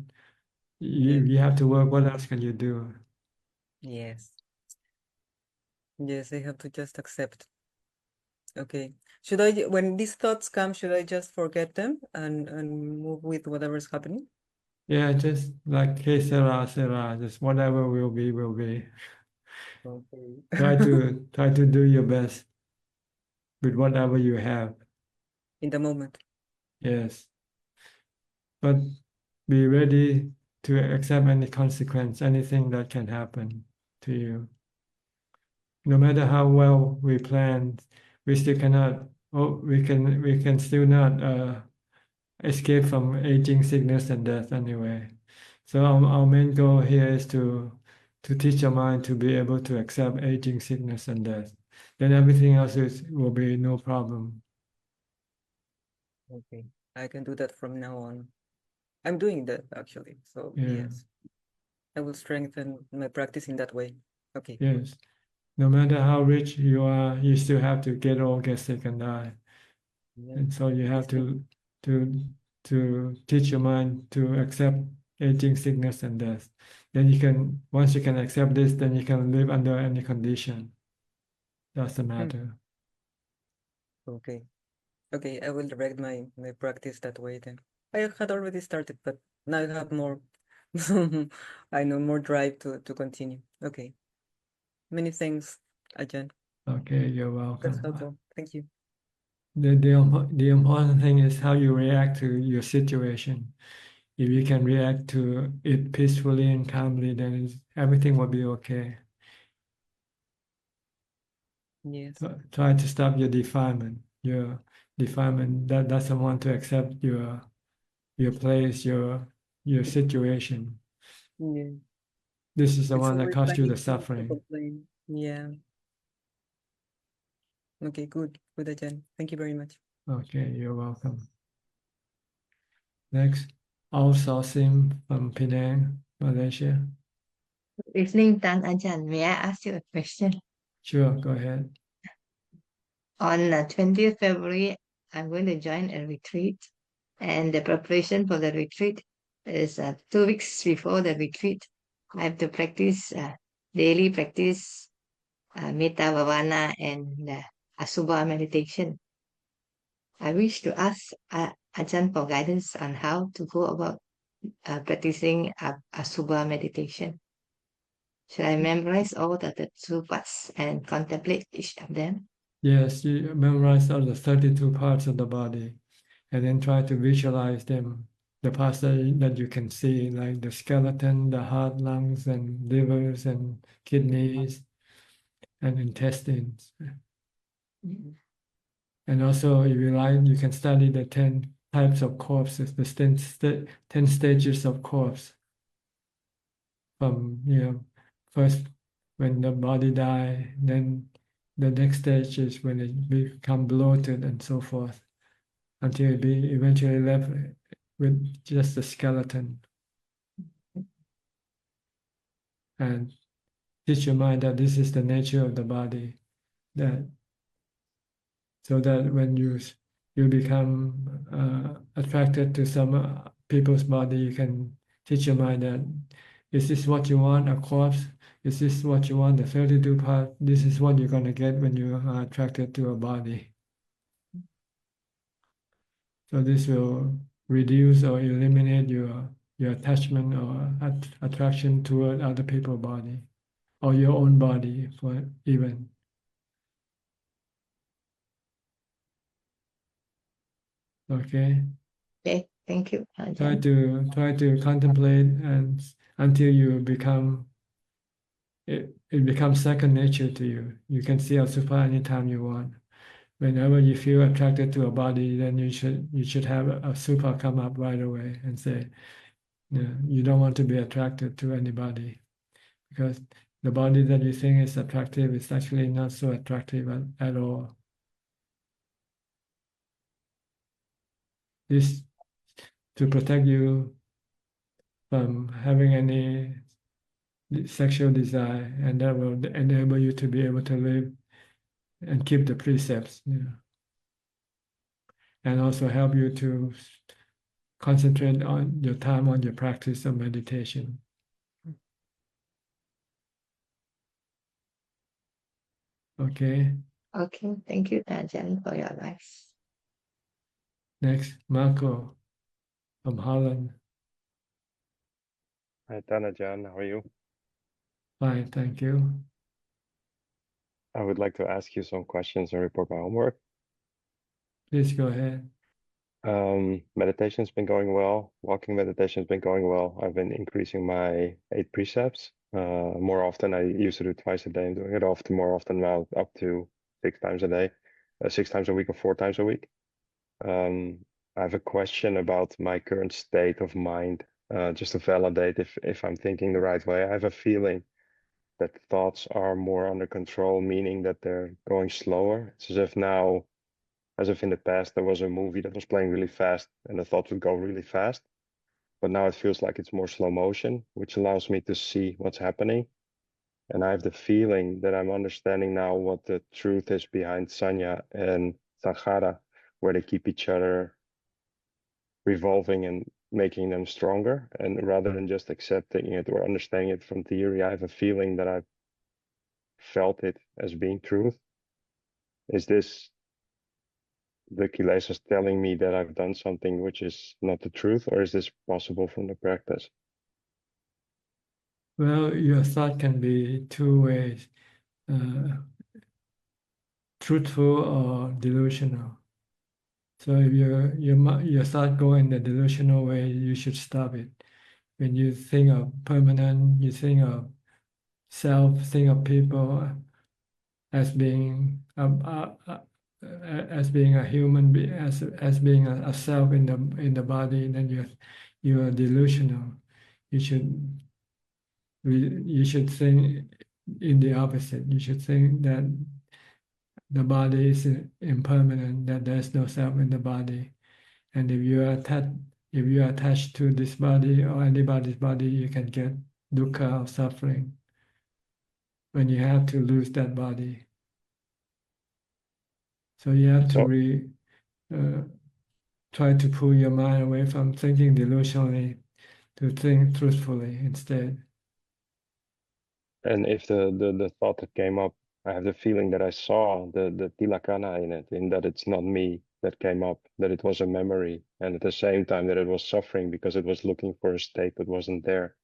you have to work. What else can you do? Yes. Yes, I have to just accept. Okay. Should I, when these thoughts come, should I just forget them and move with whatever's happening? Yeah, just like que sera, sera, just whatever will be, will be. Okay. Try to do your best with whatever you have. In the moment. Yes. But be ready to accept any consequence, anything that can happen to you. No matter how well we plan, we still cannot. We can still not escape from aging, sickness, and death anyway. So our main goal here is to teach your mind to be able to accept aging, sickness, and death. Then everything else will be no problem. Okay, I can do that from now on. I'm doing that actually. So yes, I will strengthen my practice in that way. Okay. Yes. No matter how rich you are, you still have to get old, get sick, and die. Yeah. And so you have to to teach your mind to accept aging, sickness, and death. Then you can, once you can accept this, then you can live under any condition. That's the matter. Okay. Okay, I will direct my practice that way then. I had already started, but now I have more I know more drive to continue. Okay. Many thanks, Ajahn. Okay, you're That's welcome. helpful. Thank you. The important thing is how you react to your situation. If you can react to it peacefully and calmly, then everything will be okay. Yes. Try to stop your defilement. Your defilement that doesn't want to accept your place, your situation. Yeah. This is the It's one that always caused you trying the to suffering. complain. Yeah. Okay, good. Good, Ajahn. Thank you very much. Okay, you're welcome. Next, Al Sosim from Penang, Malaysia. Evening, Tan Ajahn. May I ask you a question? Sure, go ahead. On 20th February, I'm going to join a retreat, and the preparation for the retreat is 2 weeks before the retreat. I have to practice daily practice Metta Bhavana and Asubha meditation. I wish to ask Ajahn for guidance on how to go about practicing Asubha meditation. Should I memorize all the two parts and contemplate each of them? Yes, you memorize all the 32 parts of the body and then try to visualize them, the parts that you can see, like the skeleton, the heart, lungs, and livers, and kidneys, and intestines. And also, if you like, you can study the 10 types of corpses, the 10 stages of corpse. From, first when the body die, then the next stage is when it become bloated and so forth, until it be eventually left with just the skeleton. And teach your mind that this is the nature of the body, that so that when you become attracted to some people's body, you can teach your mind that is this what you want, a corpse? Is this what you want, the 32 part? This is what you're going to get when you are attracted to a body. So this will reduce or eliminate your attachment or attraction toward other people's body or your own body for even. Okay. Okay, thank you, Try Ajahn. to contemplate and until you become it becomes second nature to you. You can see Asubha anytime you want. Whenever you feel attracted to a body, then you should have a Asubha come up right away and say, you don't want to be attracted to anybody, because the body that you think is attractive is actually not so attractive at all. This to protect you from having any sexual desire, and that will enable you to be able to live and keep the precepts, and also help you to concentrate on your time on your practice of meditation. Okay. Okay, thank you, Ajahn, for your advice. Next, Marco from Holland. Hi, Ajahn. How are you? Fine, thank you. I would like to ask you some questions and report my homework. Please go ahead. Meditation's been going well. Walking meditation's been going well. I've been increasing my 8 precepts more often. I used to do twice a day. I'm doing it more often now, up to 6 times a day, 6 times a week or 4 times a week. I have a question about my current state of mind, just to validate if I'm thinking the right way. I have a feeling that thoughts are more under control, meaning that they're going slower. It's as if now, as if in the past, there was a movie that was playing really fast and the thoughts would go really fast. But now it feels like it's more slow motion, which allows me to see what's happening. And I have the feeling that I'm understanding now what the truth is behind Sanya and Sankhara, where they keep each other revolving and making them stronger. And rather than just accepting it or understanding it from theory, I have a feeling that I've felt it as being truth. Is this the kilesas telling me that I've done something which is not the truth, or is this possible from the practice? Well, your thought can be two ways, truthful or delusional. So if your thought go in the delusional way, you should stop it. When you think of permanent, you think of self, think of people as being as being a human being, as being a self in the body, then you are delusional. You should think in the opposite. You should think that the body is impermanent, that there's no self in the body, and if you are attached to this body or anybody's body, you can get dukkha or suffering when you have to lose that body. So you have to try to pull your mind away from thinking delusionally to think truthfully instead. And if the thought that came up, I have the feeling that I saw the tilakana in it, in that it's not me that came up, that it was a memory, and at the same time that it was suffering because it was looking for a state that wasn't there,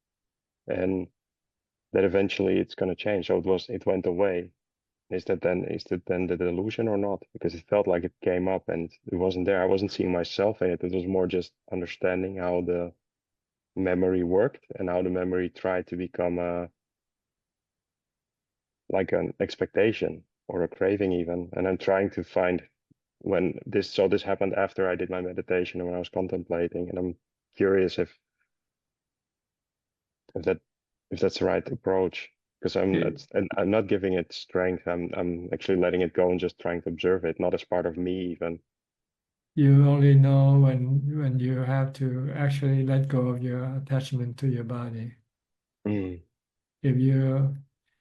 and that eventually it's going to change. So it went away. Is that then the delusion or not? Because it felt like it came up and it wasn't there. I wasn't seeing myself in it. It was more just understanding how the memory worked and how the memory tried to become like an expectation or a craving even. And I'm trying to find when this happened after I did my meditation and when I was contemplating, and I'm curious if that's the right approach, because I'm not giving it strength. I'm actually letting it go and just trying to observe it, not as part of me even. You only know when you have to actually let go of your attachment to your body. If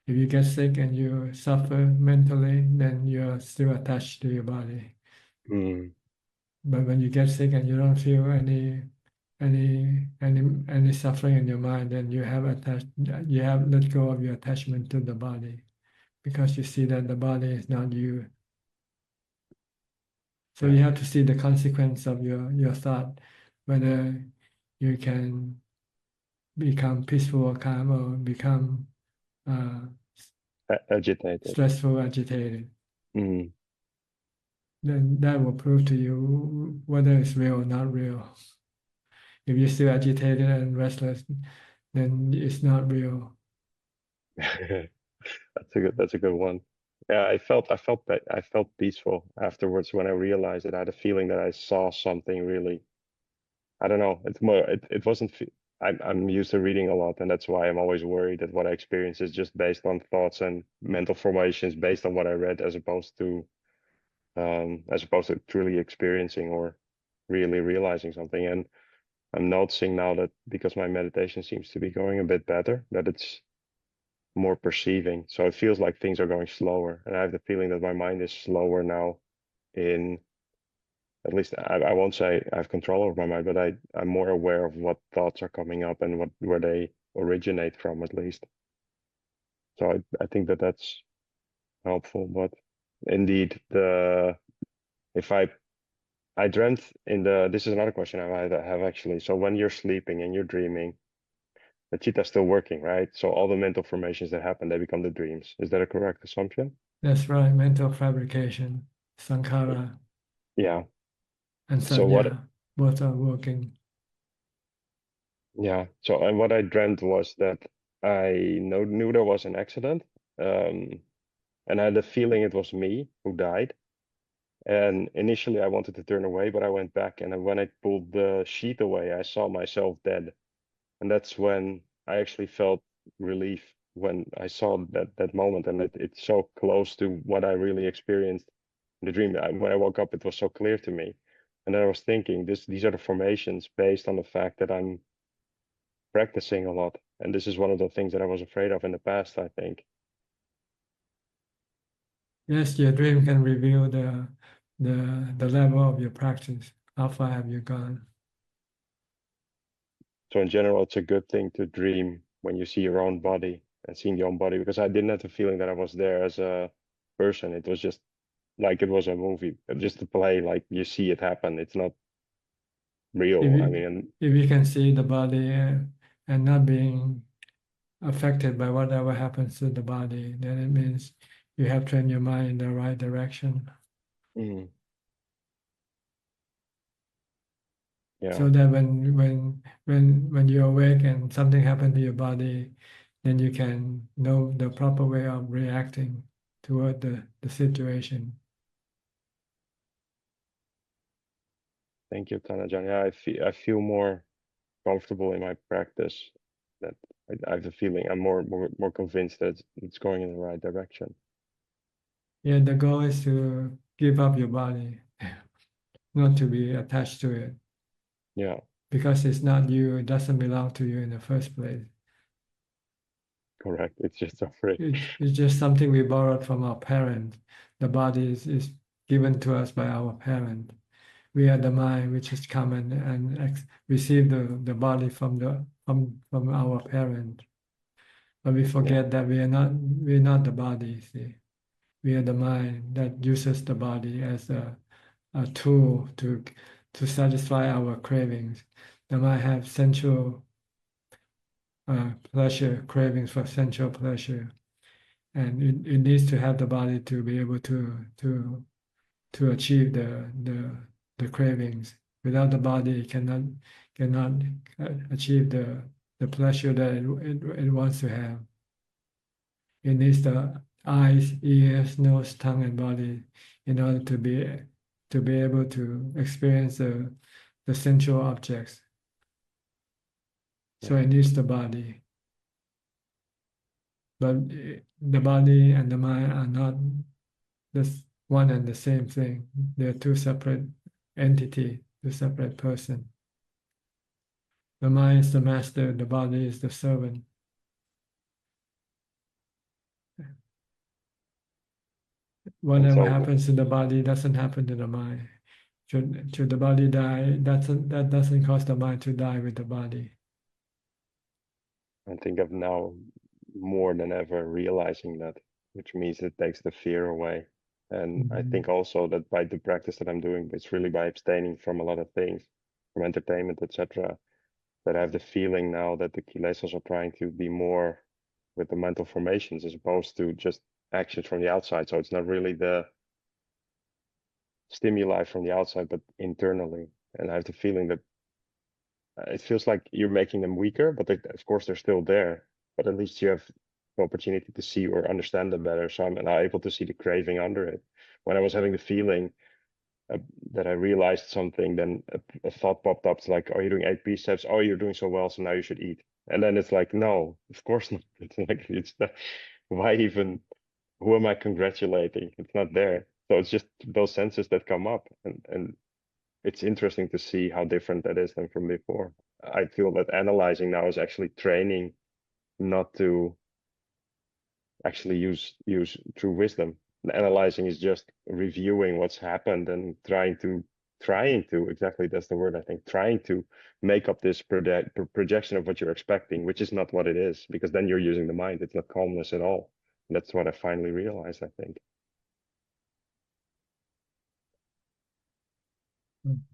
you get sick and you suffer mentally, then you're still attached to your body. But when you get sick and you don't feel any suffering in your mind, then you have let go of your attachment to the body, because you see that the body is not you. So you have to see the consequence of your thought, whether you can become peaceful or calm, or become agitated, stressful, agitated. Then that will prove to you whether it's real or not real. If you're still agitated and restless, then it's not real. That's a good one. Yeah, I felt peaceful afterwards when I realized that I had a feeling that I saw something really. I don't know. It's more. It wasn't. I'm used to reading a lot, and that's why I'm always worried that what I experience is just based on thoughts and mental formations based on what I read, as opposed to truly experiencing or really realizing something. And I'm noticing now that because my meditation seems to be going a bit better, that it's more perceiving. So it feels like things are going slower, and I have the feeling that my mind is slower now. At least I won't say I have control over my mind, but I'm more aware of what thoughts are coming up and where they originate from, at least. So I think that's helpful. But indeed, if I dreamt this is another question I have actually. So when you're sleeping and you're dreaming, the chitta is still working, right? So all the mental formations that happen, they become the dreams. Is that a correct assumption? That's right. Mental fabrication, sankhara. Yeah. And so what? Both are working. Yeah. So and what I dreamt was that I knew there was an accident, and I had the feeling it was me who died. And initially I wanted to turn away, but I went back, and when I pulled the sheet away, I saw myself dead. And that's when I actually felt relief when I saw that moment, and it's so close to what I really experienced in the dream. When I woke up, it was so clear to me. And then I was thinking, these are the formations based on the fact that I'm practicing a lot. And this is one of the things that I was afraid of in the past, I think. Yes, your dream can reveal the level of your practice. How far have you gone? So in general, it's a good thing to dream when you see your own body and seeing your own body, because I didn't have the feeling that I was there as a person. It was just like it was a movie, just to play, like you see it happen. It's not real. I mean, if you can see the body and not being affected by whatever happens to the body, then it means you have trained your mind in the right direction. mm, yeah, So that when you awake and something happened to your body, then you can know the proper way of reacting toward the situation. thank you, Tanajan. Yeah, I feel more comfortable in my practice. That I have the feeling I'm more convinced that it's going in the right direction. Yeah, the goal is to give up your body, not to be attached to it. Yeah, Because it's not you, it doesn't belong to you in the first place. correct. It's just suffering. It's just something we borrowed from our parent. The body is given to us by our parent. We are the mind which has come and received the body from our parent. But we forget that we're not the body, see. We are the mind that uses the body as a tool to satisfy our cravings. The mind have sensual pleasure, cravings for sensual pleasure, and it needs to have the body to be able to achieve the cravings. Without the body, it cannot achieve the pleasure that it wants to have. It needs the eyes, ears, nose, tongue, and body in order to be able to experience the sensual objects. So it needs the body. But the body and the mind are not this one and the same thing. They're two separate entities, two separate persons. The mind is the master, the body is the servant. Whatever happens to the body doesn't happen to the mind. Should the body die, that doesn't cause the mind to die with the body. I think I'm now more than ever realizing that, which means it takes the fear away. And I think also that by the practice that I'm doing, it's really by abstaining from a lot of things, from entertainment, etc., that I have the feeling now that the kilesas are trying to be more with the mental formations as opposed to just actions from the outside. So it's not really the stimuli from the outside, but internally. And I have the feeling that it feels like you're making them weaker, but of course they're still there. But at least you have the opportunity to see or understand them better. So I'm now able to see the craving under it. When I was having the feeling that I realized something, then a thought popped up. It's like, oh, you're doing 8 precepts. Oh, you're doing so well, so now you should eat. And then it's like, no, of course not. It's like, why even, who am I congratulating? It's not there. So it's just those senses that come up. And it's interesting to see how different that is than from before. I feel that analyzing now is actually training not to actually use true wisdom. Analyzing is just reviewing what's happened and trying to exactly, that's the word, I think, trying to make up this projection of what you're expecting, which is not what it is, because then you're using the mind. It's not calmness at all. And that's what I finally realized, I think.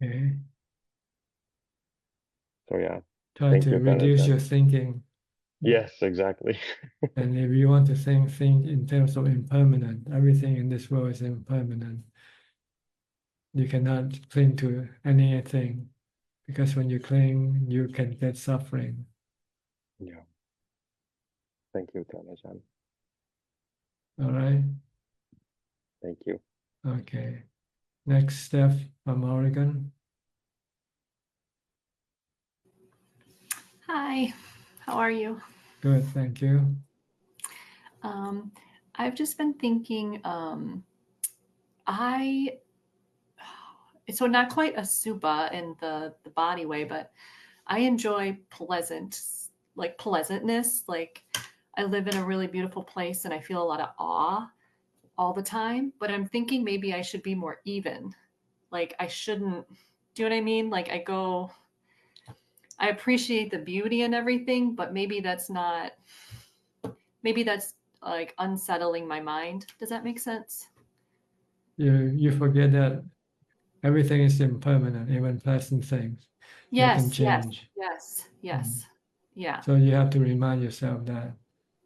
Okay. So yeah. Try to reduce your thinking. Yes, exactly. And if you want to think in terms of impermanent, everything in this world is impermanent. You cannot cling to anything, because when you cling, you can get suffering. Yeah. Thank you, Ajahn. All right. Thank you. Okay. Next, Steph from Oregon. Hi, how are you? Good, thank you. I've just been thinking, so not quite a supa in the body way, but I enjoy pleasantness. Like I live in a really beautiful place and I feel a lot of awe all the time, but I'm thinking maybe I should be more even. Like I shouldn't, do you know what I mean? Like I go, I appreciate the beauty and everything, but maybe that's like unsettling my mind. Does that make sense? You forget that everything is impermanent, even pleasant things. They can Yes, yes, change. yes, yes. Yeah, So you have to remind yourself that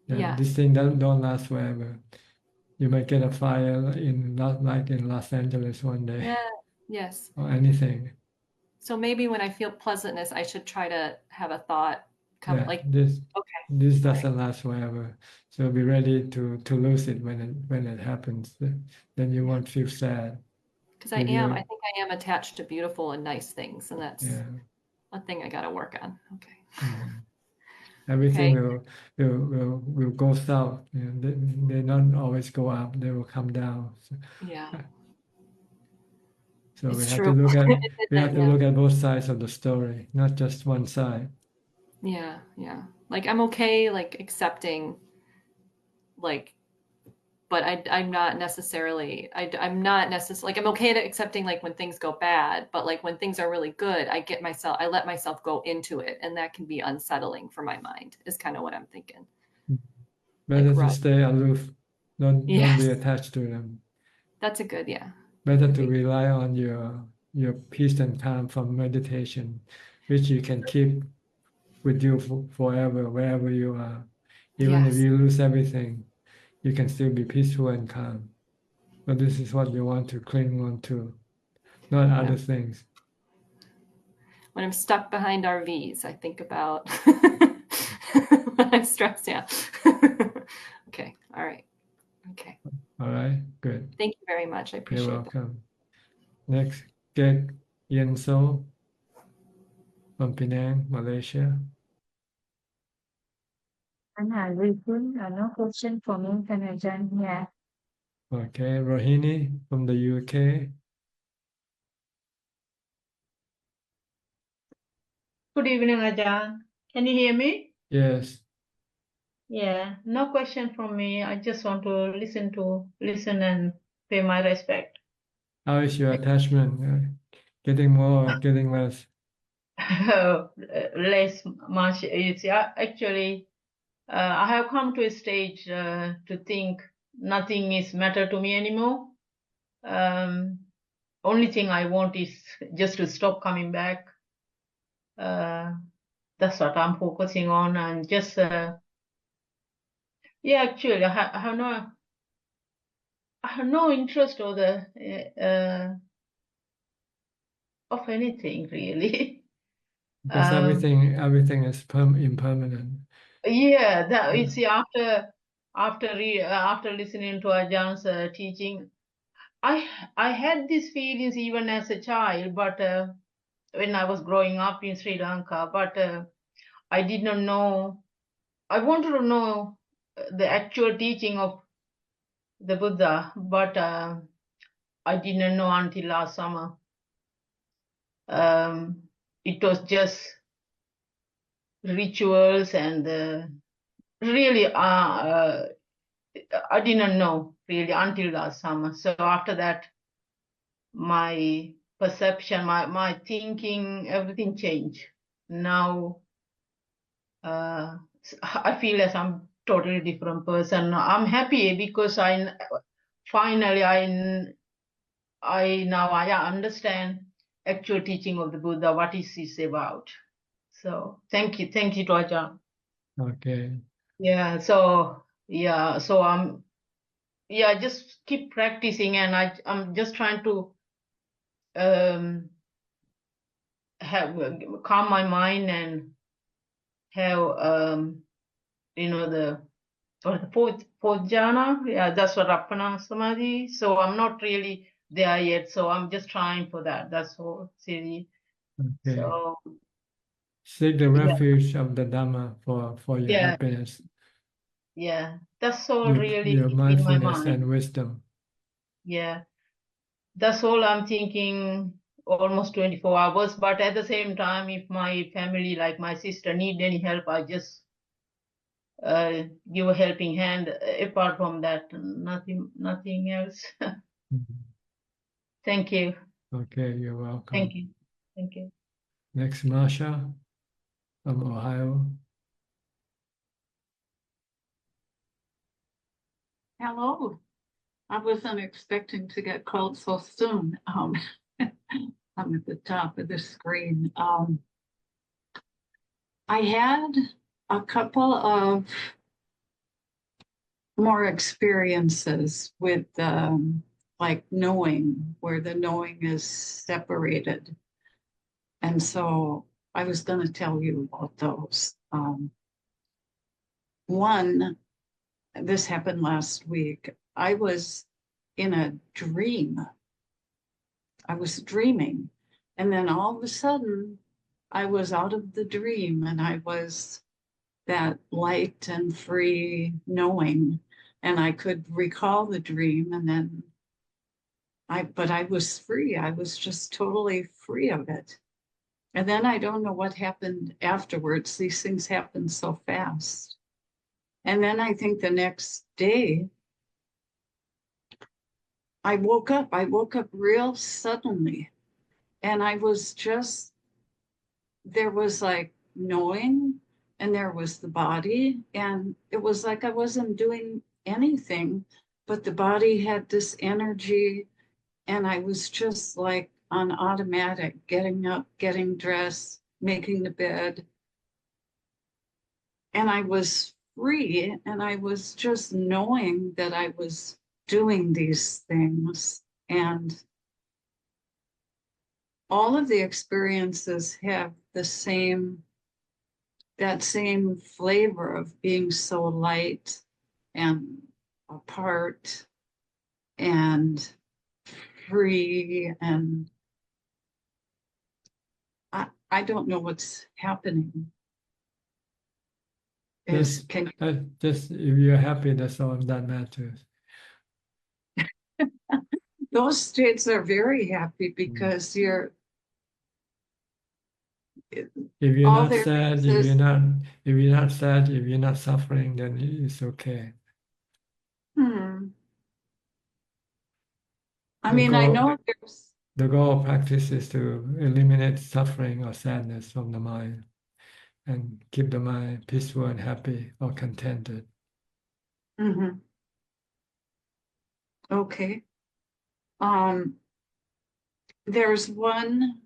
yes. this thing don't last forever. You might get a fire like in Los Angeles one day, Yeah, yes. or anything. So maybe when I feel pleasantness, I should try to have a thought come Yeah, like, this okay, doesn't last forever. So be ready to lose it when it happens. Then you won't feel sad. because I think I am attached to beautiful and nice things, and that's a thing I got to work on. Okay. Everything will go south. You know, they don't always go up. They will come down. So, Yeah. So It's we have true. to look at look at both sides of the story, not just one side. Yeah, yeah. Like I'm okay, like accepting, like, but I'm not necessarily. I'm not necessarily like I'm okay at accepting like when things go bad, but like when things are really good, I let myself go into it, and that can be unsettling for my mind. Is kind of what I'm thinking. Better to stay aloof. Don't be attached to them. That's a good, yeah. Better to rely on your peace and calm from meditation, which you can keep with you forever, wherever you are. Even if you lose everything, you can still be peaceful and calm. But this is what you want to cling on to, not other things. When I'm stuck behind RVs, I think about when I'm stressed out. Okay, all right. Okay. All right, good. Thank you very much. I appreciate You're welcome. Next, Gek Yen So from Penang, Malaysia. No question for me, can I join here? Okay, Rohini from the UK. Good evening, Ajahn. Can you hear me? Yes. Yeah, no question from me. I just want to listen and pay my respect. How is your attachment? Getting more or getting less? Less much. It's actually, I have come to a stage to think nothing is matter to me anymore. Only thing I want is just to stop coming back. That's what I'm focusing on, and just actually, I have no interest or of anything really. Because everything is impermanent. Yeah, that you see after listening to Ajahn teaching, I had these feelings even as a child, but when I was growing up in Sri Lanka, but I did not know. I wanted to know the actual teaching of the Buddha, but I didn't know until last summer. It was just rituals and really I didn't know really until last summer. So after that, my perception, my thinking, everything changed. Now I feel as I'm totally different person. I'm happy because finally I understand actual teaching of the Buddha, what is this about. So thank you to Ajahn. Okay. Yeah, so I'm just keep practicing, and I'm just trying to have calm my mind and have the fourth jhana. Yeah, that's what Appana Samadhi. So I'm not really there yet, so I'm just trying for that. That's all, Siri. Okay. So seek the refuge of the Dhamma for your happiness. Yeah, that's all really your in my mindfulness mind. and wisdom. Yeah, that's all I'm thinking almost 24 hours. But at the same time, if my family, like my sister, need any help, I just give a helping hand. Apart from that, nothing else. Thank you. Okay, you're welcome. Thank you. Next, Masha. from Ohio. Hello. I wasn't expecting to get called so soon. I'm at the top of the screen. I had a couple of more experiences with like knowing, where the knowing is separated. And so I was going to tell you about those. One, this happened last week. I was in a dream. I was dreaming. And then all of a sudden, I was out of the dream and I was that light and free knowing. And I could recall the dream and then but I was free. I was just totally free of it. And then I don't know what happened afterwards. These things happen so fast. And then I think the next day, I woke up real suddenly. And I was just, there was like knowing, and there was the body. And it was like I wasn't doing anything, but the body had this energy. And I was just like on automatic, getting up, getting dressed, making the bed. And I was free, and I was just knowing that I was doing these things. And all of the experiences have that same flavor of being so light and apart and free, and I don't know what's happening. Just if you're happy, that's all that matters. Those states are very happy because you're. If you're not sad, if you're not sad, if you're not suffering, then it's okay. I mean, I know there's. The goal of practice is to eliminate suffering or sadness from the mind and keep the mind peaceful and happy or contented. Okay. There's one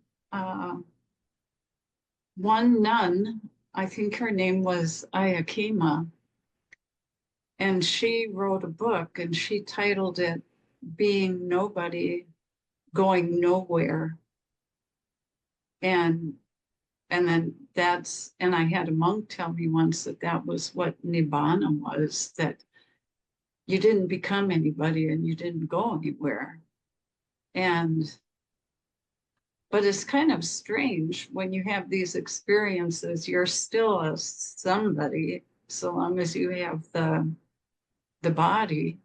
nun, I think her name was Ayakima, and she wrote a book and she titled it Being Nobody, Going Nowhere. And then and I had a monk tell me once that was what Nibbana was, that you didn't become anybody and you didn't go anywhere. But it's kind of strange when you have these experiences, you're still a somebody so long as you have the body,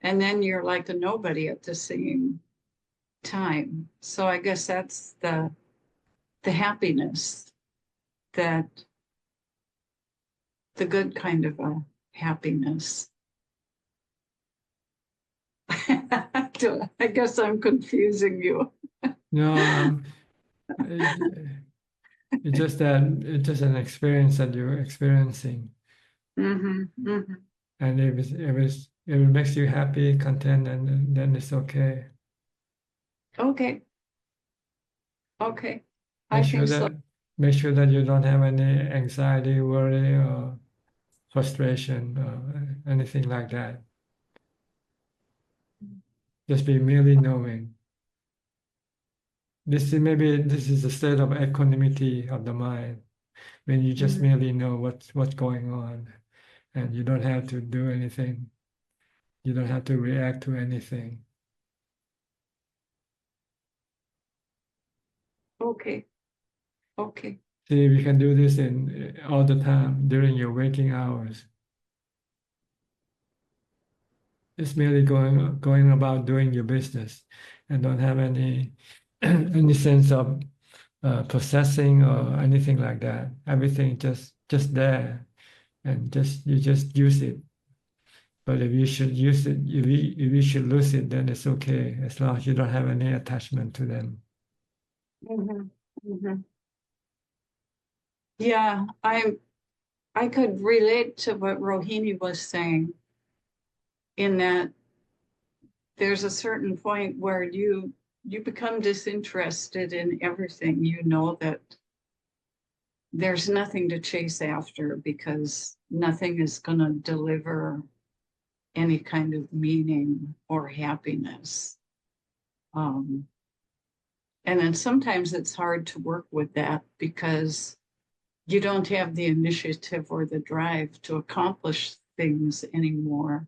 and then you're like a nobody at the same time. So I guess that's the happiness, that the good kind of a happiness. I guess I'm confusing you. No, it's just an experience that you're experiencing. And if it makes you happy, content, and then it's okay. Okay. I think so. Make sure that you don't have any anxiety, worry, or frustration, or anything like that. Just be merely knowing. This is a state of equanimity of the mind, when you just merely know what's going on, and you don't have to do anything. You don't have to react to anything. Okay. See, we can do this all the time during your waking hours. It's merely going about doing your business, and don't have any sense of possessing or anything like that. Everything just there, and you just use it. But if you should use it, if you should lose it, then it's okay, as long as you don't have any attachment to them. Yeah, I could relate to what Rohini was saying in that there's a certain point where you become disinterested in everything. You know that there's nothing to chase after because nothing is going to deliver any kind of meaning or happiness. And then sometimes it's hard to work with that because you don't have the initiative or the drive to accomplish things anymore.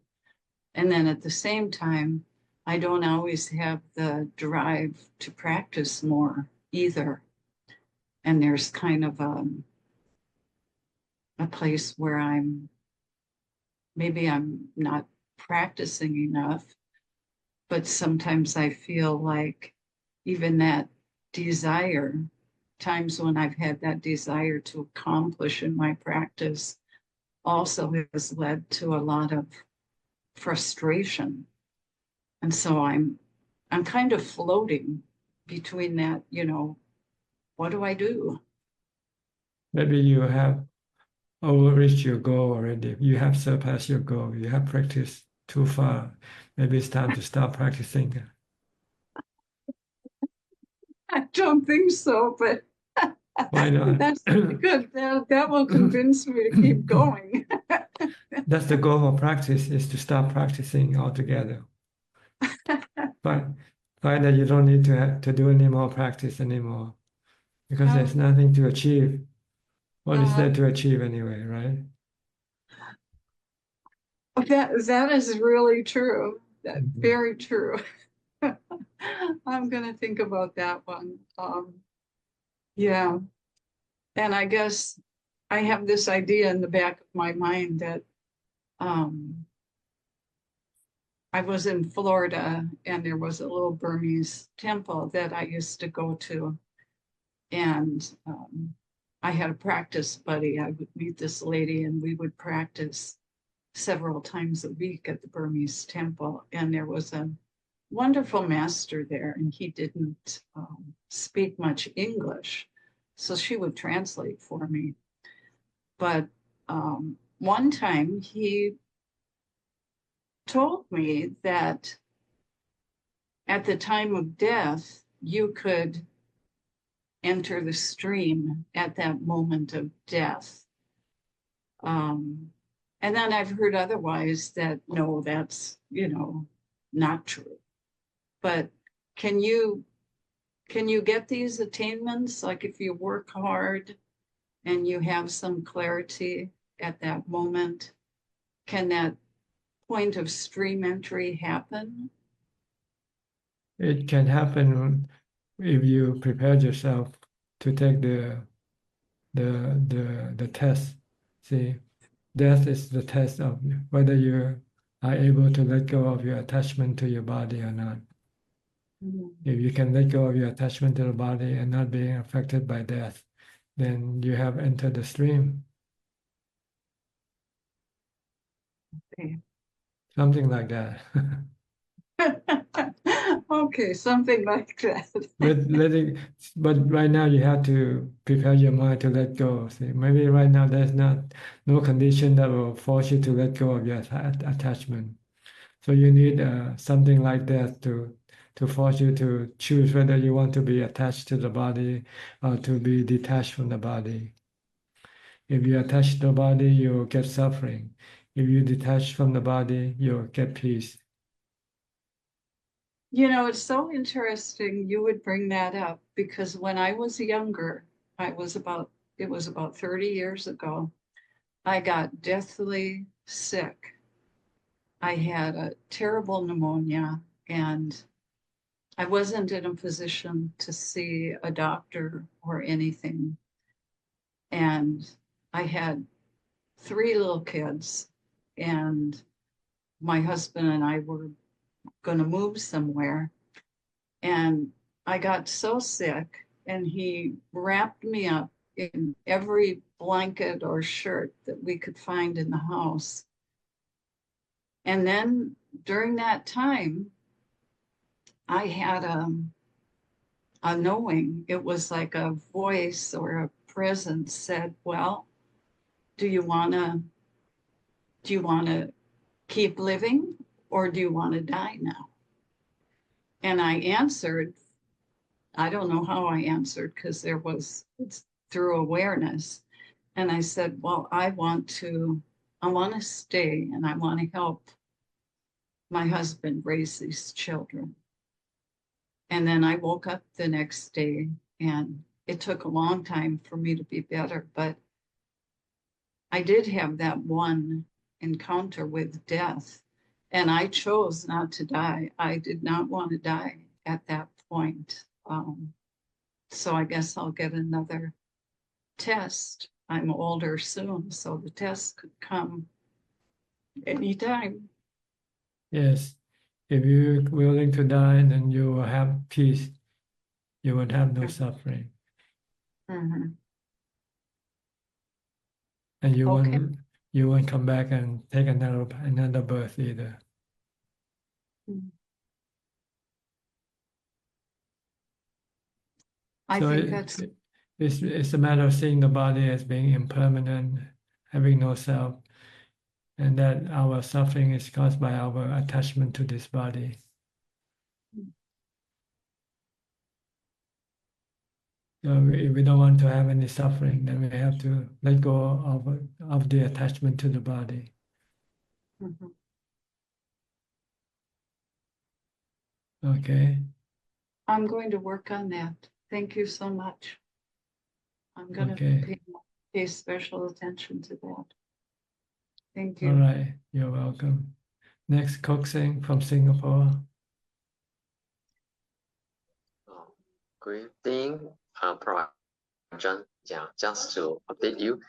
And then at the same time, I don't always have the drive to practice more either. And there's kind of a place where maybe I'm not practicing enough, but sometimes I feel like even that desire, times when I've had that desire to accomplish in my practice, also has led to a lot of frustration. And so I'm kind of floating between that, what do I do? Maybe you have overreached your goal already. You have surpassed your goal. You have practiced too far. Maybe it's time to stop practicing. I don't think so, but why not? That's good. That will convince me to keep going. That's the goal of practice, is to stop practicing altogether. But find that you don't need to do any more practice anymore, because there's nothing to achieve. What is there to achieve anyway, right? That is really true. That's very true. I'm going to think about that one. Yeah. And I guess I have this idea in the back of my mind that I was in Florida and there was a little Burmese temple that I used to go to. And I had a practice buddy. I would meet this lady and we would practice several times a week at the Burmese temple. And there was a wonderful master there and he didn't speak much English. So she would translate for me. But one time he told me that at the time of death, you could enter the stream at that moment of death. And then I've heard otherwise that, no, that's, not true. But can you get these attainments? Like if you work hard and you have some clarity at that moment, can that point of stream entry happen? It can happen if you prepare yourself to take the test. See, death is the test of whether you are able to let go of your attachment to your body or not. If you can let go of your attachment to the body and not being affected by death, then you have entered the stream. Okay. Something like that. Okay, something like that. But right now you have to prepare your mind to let go. See, maybe right now there's no condition that will force you to let go of your attachment. So you need something like that to force you to choose whether you want to be attached to the body or to be detached from the body. If you attach to the body, you'll get suffering. If you detach from the body, you'll get peace. It's so interesting you would bring that up because when I was younger, it was about 30 years ago, I got deathly sick. I had a terrible pneumonia and I wasn't in a position to see a doctor or anything. And I had 3 little kids and my husband and I were going to move somewhere. And I got so sick and he wrapped me up in every blanket or shirt that we could find in the house. And then during that time, I had a knowing. It was like a voice or a presence said, well, do you want to keep living, or do you want to die now? And I answered, I don't know how I answered, because it's through awareness. And I said, well, I want to stay, and I want to help my husband raise these children. And then I woke up the next day, and it took a long time for me to be better, but I did have that one encounter with death, and I chose not to die. I did not want to die at that point. So I guess I'll get another test. I'm older soon, so the test could come anytime. Yes. If you're willing to die, then you will have peace. You would have no suffering. Mm-hmm. And you Okay. won't come back and take another birth either. I So think that's it's a matter of seeing the body as being impermanent, having no self, and that our suffering is caused by our attachment to this body. So if we don't want to have any suffering, then we have to let go of the attachment to the body. Mhm. Okay. I'm going to work on that. Thank you so much. I'm going Okay. to pay special attention to that. Thank you. All right. You're welcome. Next, Koksing from Singapore. Good evening, Ajahn. Yeah, just to update you,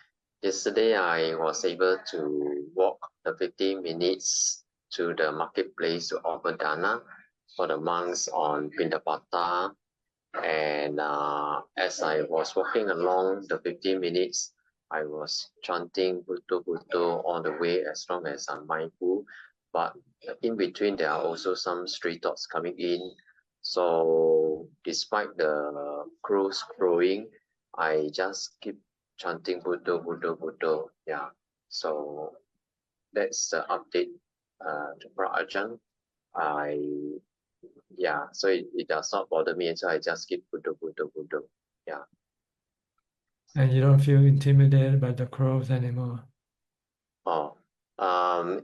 yesterday I was able to walk the 15 minutes to the marketplace to offer dana for the monks on Pindapata. And as I was walking along the 15 minutes, I was chanting Buddha Buddha all the way as long as I'm mindful. But in between, there are also some stray thoughts coming in. So despite the crows crowing, I just keep chanting Buddha Buddha Buddha. Yeah. So that's the update to Ajahn. So it does not bother me, and so I just keep Buddha Buddha Buddha. Yeah. And you don't feel intimidated by the crows anymore.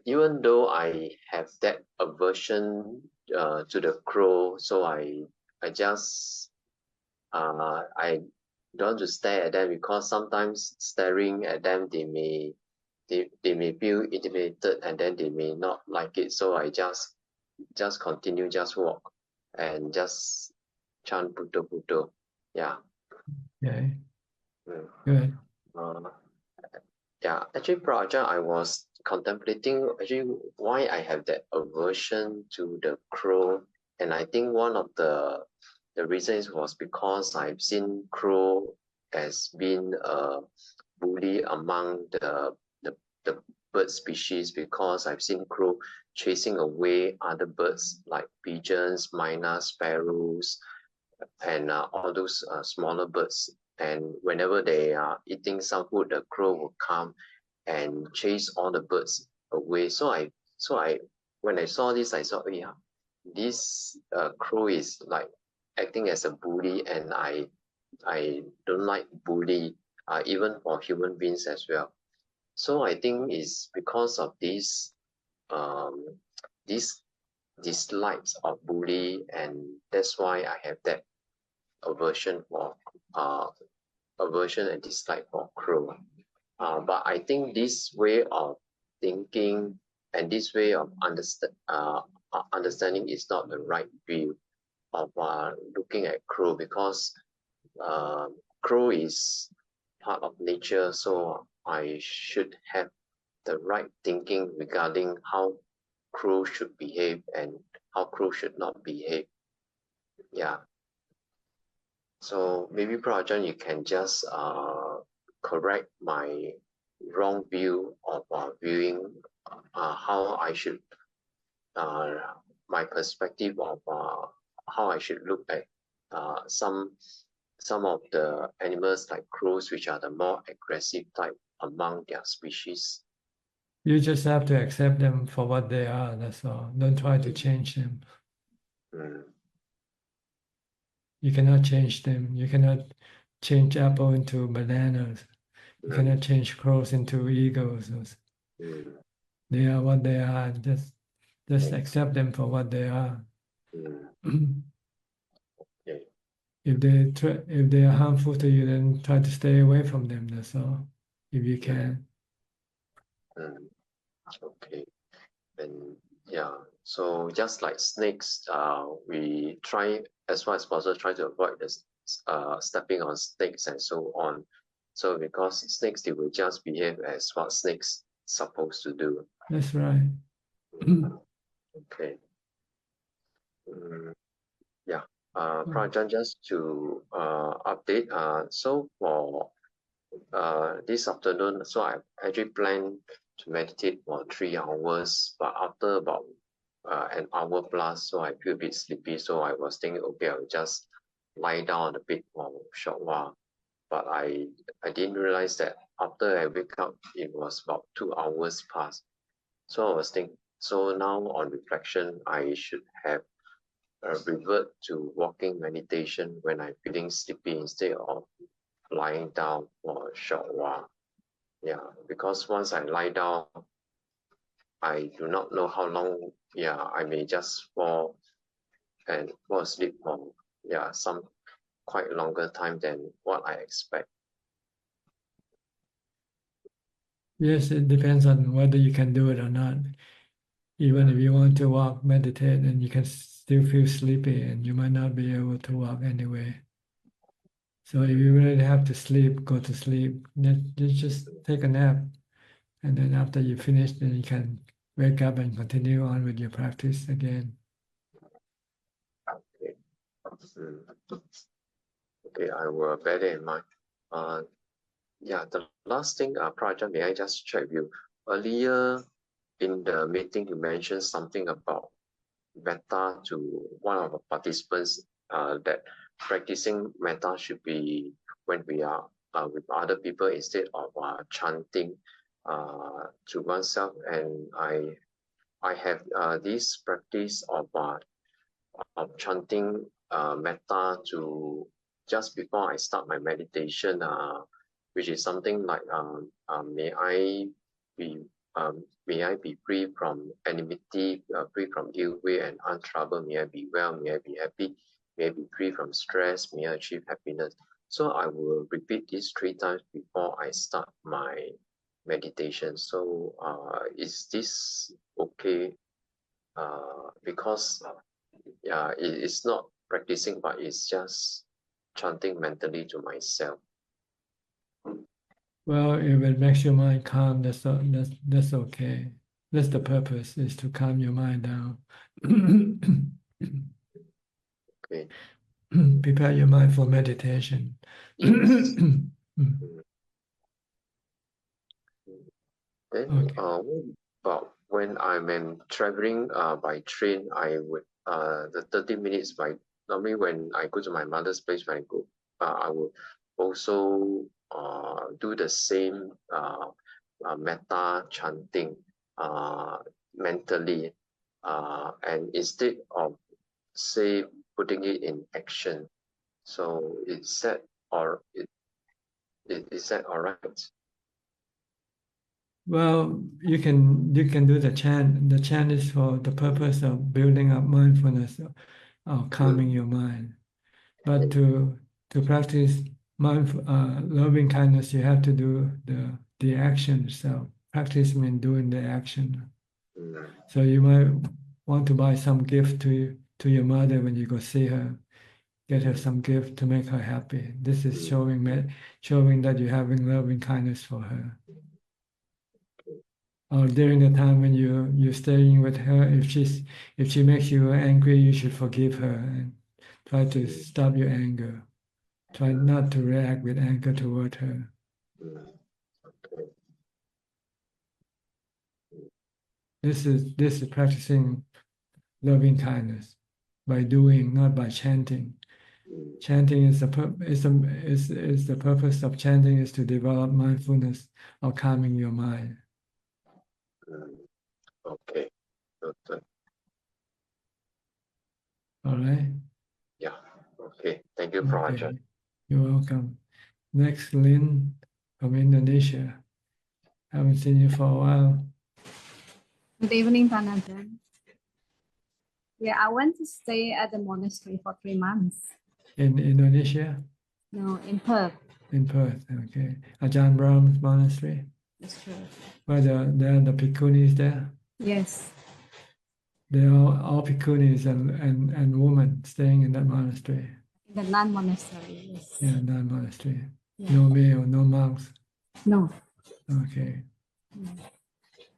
Even though I have that aversion to the crow, so I just I don't want to stare at them, because sometimes staring at them they may feel intimidated, and then they may not like it. So I just continue, just walk and just chant Buddha Buddha. Yeah. Okay. Good. Yeah, actually, Praja, I was contemplating actually why I have that aversion to the crow, and I think one of the reasons was because I've seen crow as being a bully among the bird species, because I've seen crow chasing away other birds like pigeons, myna, sparrows, and all those smaller birds. And whenever they are eating some food, the crow will come and chase all the birds away. So I when I saw this, I thought, yeah, this crow is like acting as a bully, and I don't like bully, even for human beings as well. So I think it's because of this dislikes of bully, and that's why I have that aversion and dislike for crow. But I think this way of thinking and this way of understanding is not the right view of looking at crow, because crow is part of nature, so I should have the right thinking regarding how crow should behave and how crow should not behave. Yeah. So maybe Prajan, you can just correct my wrong view of viewing how I should my perspective of how I should look at some some of the animals like crows, which are the more aggressive type among their species? You just have to accept them for what they are, that's all. Don't try to change them. Mm. You cannot change them. You cannot change apple into bananas. You cannot change crows into eagles. Mm. They are what they are. Just accept them for what they are. Mm. Okay. If they are harmful to you, then try to stay away from them. That's all, if you can. Mm. Okay. And yeah, so just like snakes, we try as far as possible try to avoid this stepping on snakes and so on. So because snakes, they will just behave as what snakes supposed to do. That's right. Okay. Yeah. Prajan, just to update. So for this afternoon, so I actually planned to meditate for 3 hours, but after about an hour plus, so I feel a bit sleepy. So I was thinking, okay, I'll just lie down on the bed for a short while. But I didn't realize that after I wake up, it was about 2 hours past. So I was thinking, so now on reflection, I should have revert to walking meditation when I'm feeling sleepy instead of lying down for a short while. Yeah, because once I lie down, I do not know how long, I may just fall asleep for, some quite longer time than what I expect. Yes, it depends on whether you can do it or not. Even if you want to walk, meditate, and you can still feel sleepy, and you might not be able to walk anyway. So if you really have to sleep, go to sleep. You just take a nap, and then after you finish, then you can wake up and continue on with your practice again. Okay. Okay, I will bear that in mind. The last thing, Prajan, may I just check with you? Earlier in the meeting, you mentioned something about metta to one of the participants, that practicing metta should be when we are with other people instead of chanting to oneself. And I have this practice of chanting metta to just before I start my meditation, which is something like may I be free from enmity, free from ill will and untroubled. May I be well. May I be happy. May I be free from stress. May I achieve happiness. So I will repeat this 3 times before I start my meditation. So is this okay? Because it's not practicing, but it's just chanting mentally to myself. Well, if it makes your mind calm, that's okay. That's the purpose, is to calm your mind down. Okay. Prepare your mind for meditation. Yes. Then, Okay. but when I'm traveling by train, I would the 30 minutes by normally when I go to my mother's place, when I go, I would also do the same metta chanting mentally, and instead of say putting it in action. So is that all right? Well, you can do the chant. The chant is for the purpose of building up mindfulness, or calming your mind. But to practice loving kindness, you have to do the action itself. Practice means doing the action. So you might want to buy some gift to your mother when you go see her. Get her some gift to make her happy. This is showing that you're having loving kindness for her. Or during the time when you're staying with her, if she makes you angry, you should forgive her and try to stop your anger. Try not to react with anger toward her. This is practicing loving kindness by doing, not by chanting. Chanting is the purpose of chanting is to develop mindfulness or calming your mind. Okay. Good. All right. Yeah. Okay. Thank you, Prajna. Okay. You're welcome. Next, Lynn from Indonesia. Haven't seen you for a while. Good evening, Ajahn. Yeah, I went to stay at the monastery for 3 months. In Indonesia? No, in Perth. In Perth, okay. Ajahn Brahm's monastery? That's true. Where there are the bhikkhunis there? Yes. They are all bhikkhunis and women staying in that monastery. The nun monastery, yes. Yeah, nun monastery. Yeah. No male, no monks? No. Okay.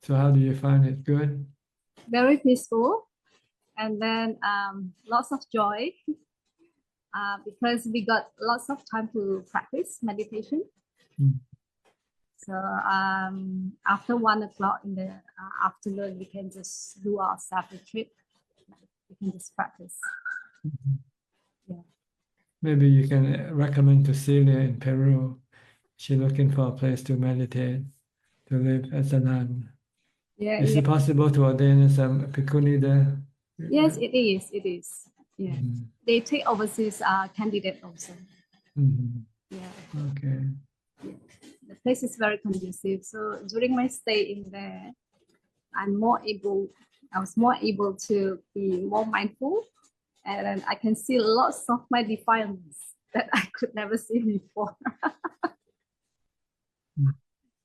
So how do you find it? Good? Very peaceful. And then lots of joy because we got lots of time to practice meditation. So after 1 o'clock in the afternoon, we can just do our self-retreat. We can just practice. Yeah. Maybe you can recommend to Celia in Peru. She's looking for a place to meditate, to live as a nun. Yeah. Is it possible to ordain as a bhikkhuni there? Yes, it is. It is. Yeah. They take overseas candidate also. Yeah. Okay. Yeah. The place is very conducive. So during my stay in there, I was more able to be more mindful, and I can see lots of my defilements that I could never see before.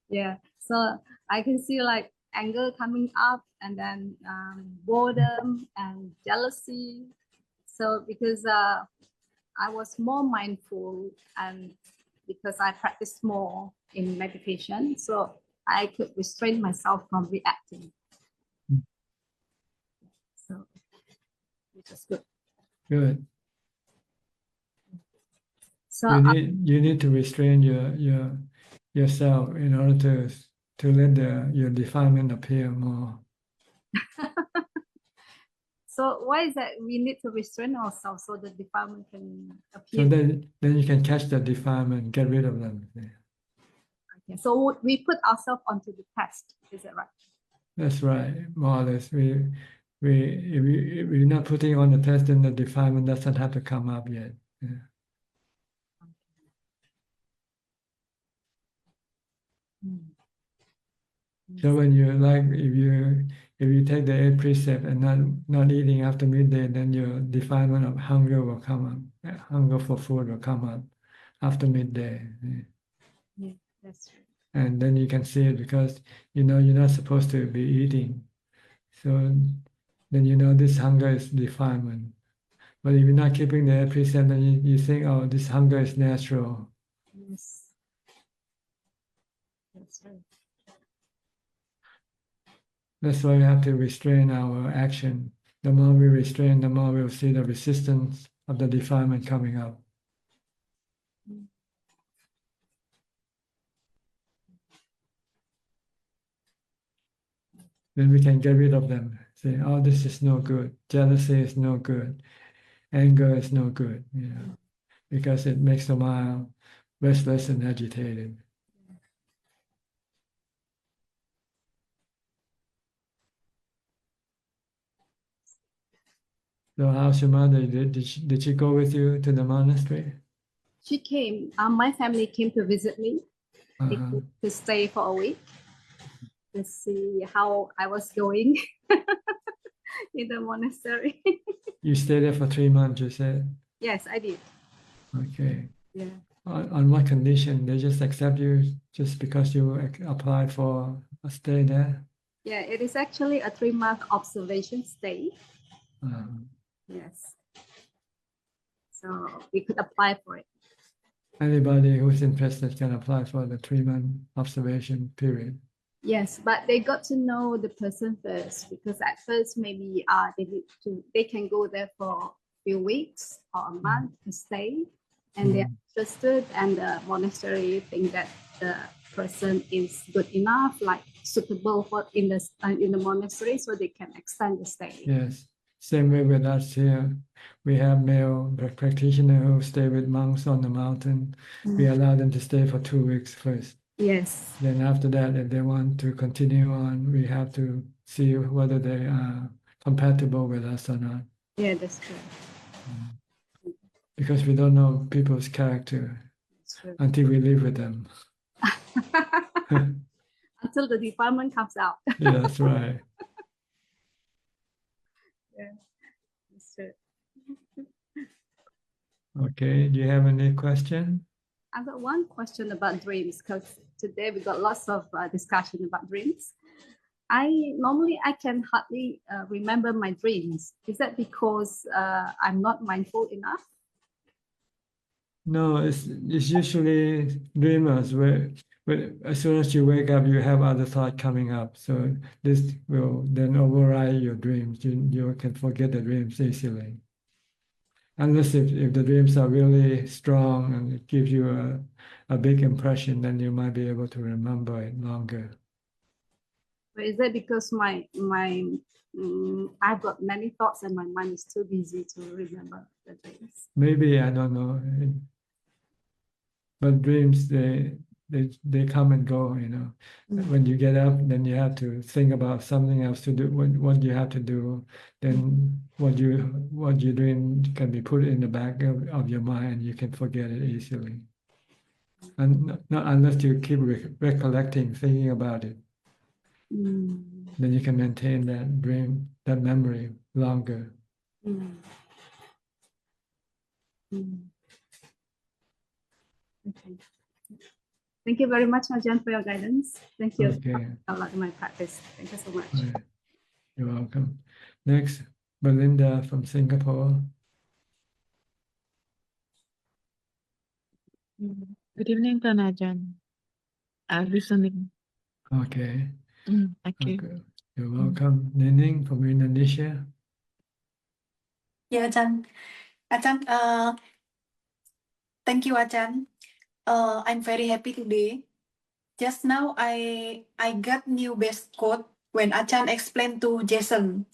Yeah. So I can see like anger coming up, and then boredom and jealousy. So because I was more mindful, and because I practiced more in meditation, so I could restrain myself from reacting. So which is good. Good. So you need to restrain yourself in order to let your defilement appear more. So why is that we need to restrain ourselves so the defilement can appear? So then you can catch the defilement, get rid of them. Okay. So we put ourselves onto the test. Is that right? That's right, more or less. If we're not putting on the test, then the defilement doesn't have to come up yet. Yeah. So when you if you take the 8 precept and not eating after midday, then your defilement of hunger will come up. Hunger for food will come up after midday. Yeah, that's true. And then you can see it because you're not supposed to be eating. So then this hunger is defilement. But if you're not keeping the 8 precept, then you think, oh, this hunger is natural. Yes. That's right. That's why we have to restrain our action. The more we restrain, the more we'll see the resistance of the defilement coming up. Then we can get rid of them. Say, oh, this is no good. Jealousy is no good. Anger is no good. Because it makes the mind restless and agitated. So how's your mother? Did she go with you to the monastery? She came. My family came to visit me. They came to stay for a week to see how I was going in the monastery. You stayed there for 3 months, you said? Yes, I did. Okay. Yeah. On what condition? They just accept you just because you applied for a stay there? Yeah, it is actually a 3-month observation stay. Yes. So we could apply for it. Anybody who's interested can apply for the 3-month observation period. Yes, but they got to know the person first, because at first maybe they can go there for a few weeks or a month to stay, and they're interested, and the monastery think that the person is good enough, like suitable for in the monastery, so they can extend the stay. Yes. Same way with us here. We have male practitioners who stay with monks on the mountain. We allow them to stay for 2 weeks first. Yes. Then after that, if they want to continue on, we have to see whether they are compatible with us or not. Yeah, that's true. Because we don't know people's character That's true. until we live with them. Until the department comes out. Yeah, that's right. Yeah, that's true. Okay, do you have any question? I've got one question about dreams because today we got lots of discussion about dreams. I can hardly remember my dreams. Is that because I'm not mindful enough? No, it's usually dreamers where as soon as you wake up, you have other thoughts coming up. So this will then override your dreams. You can forget the dreams easily. Unless if the dreams are really strong and it gives you a big impression, then you might be able to remember it longer. But is that because I've got many thoughts and my mind is too busy to remember the dreams? Maybe, I don't know. But dreams, they come and go, you know. When you get up, then you have to think about something else to do, what you have to do. Then what you're doing can be put in the back of your mind, you can forget it easily. And not unless you keep recollecting, thinking about it. Then you can maintain that dream, that memory longer. Okay. Thank you very much, Ajahn, for your guidance. Thank you. Okay. A lot in my practice. Thank you so much. Right. You're welcome. Next, Belinda from Singapore. Good evening, Ajahn. I'm listening. Okay. Thank you. Okay. You're welcome. Nining from Indonesia. Yeah, Ajahn. Ajahn, thank you, Ajahn. I'm very happy today. Just now, I got new best quote when Ajahn explained to Jason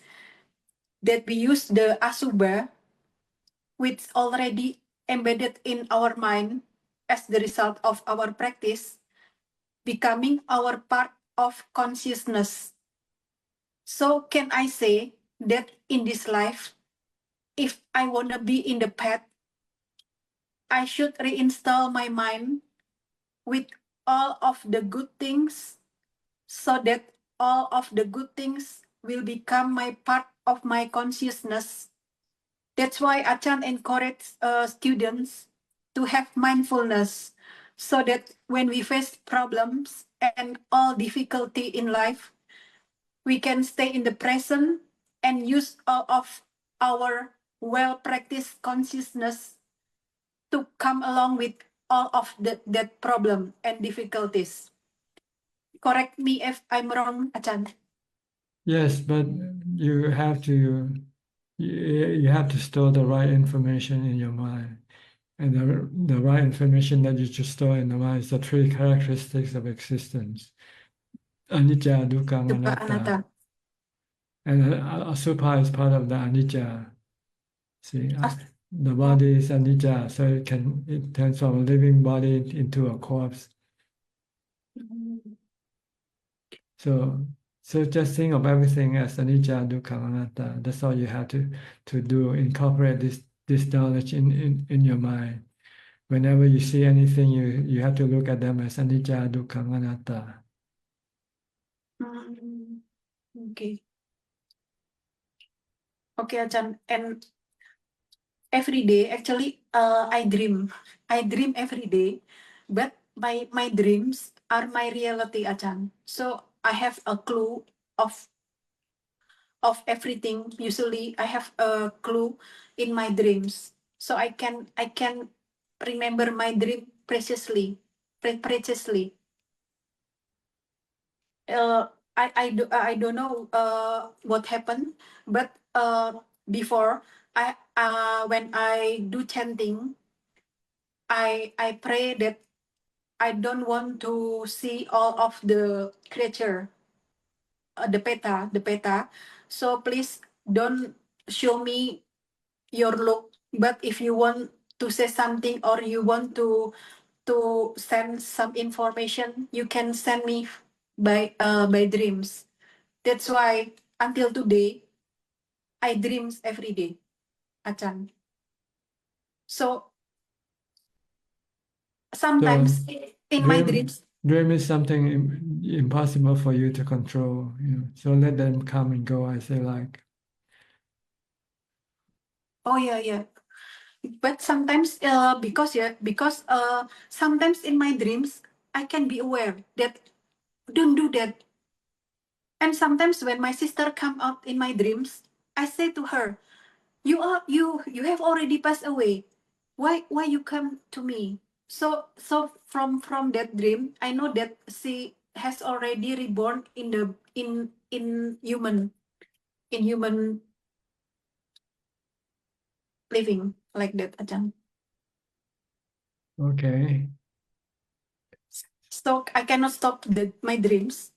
that we use the Asubha, which already embedded in our mind as the result of our practice, becoming our part of consciousness. So can I say that in this life, if I want to be in the path, I should reinstall my mind with all of the good things so that all of the good things will become my part of my consciousness. That's why Ajahn encourages students to have mindfulness so that when we face problems and all difficulty in life, we can stay in the present and use all of our well-practiced consciousness to come along with all of that problem and difficulties. Correct me if I'm wrong, Ajahn. Yes, but you have to store the right information in your mind. And the right information that you should store in the mind is the three characteristics of existence. Anicca, dukkha, anatta. And asubha is part of the anicca. See, the body is anicca, so it turns from a living body into a corpse. So just think of everything as anicca, dukkha, anatta. That's all you have to do. Incorporate this knowledge in your mind. Whenever you see anything, you have to look at them as anicca, dukkha, anatta. Okay. Okay, Ajahn. And every day, actually, I dream. I dream every day, but my dreams are my reality, Ajahn. So I have a clue of everything. Usually, I have a clue in my dreams, so I can remember my dream preciously. I don't know what happened, but before when I do chanting, I pray that I don't want to see all of the creature, the peta. So please don't show me your look. But if you want to say something or you want to send some information, you can send me by dreams. That's why until today, I dreams every day, Ajahn. So sometimes in my dreams, Dream is something impossible for you to control. So let them come and go as they like. oh yeah. But sometimes because sometimes in my dreams I can be aware that don't do that. And sometimes when my sister come out in my dreams, I say to her, you have already passed away. Why you come to me? So from that dream, I know that she has already reborn in human living like that, Ajahn. Okay. So I cannot stop my dreams.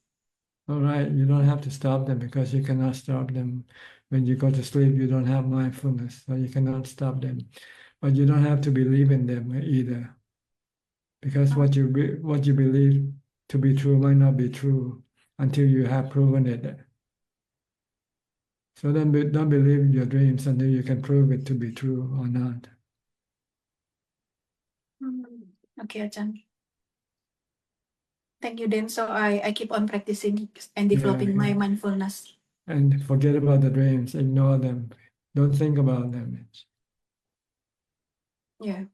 All right. You don't have to stop them because you cannot stop them. When you go to sleep, you don't have mindfulness, so you cannot stop them. But you don't have to believe in them either, because what you believe to be true might not be true until you have proven it. So don't believe your dreams until you can prove it to be true or not. Okay, Ajahn. Thank you, then. So I keep on practicing and developing my mindfulness. And forget about the dreams, ignore them. Don't think about them. Yeah.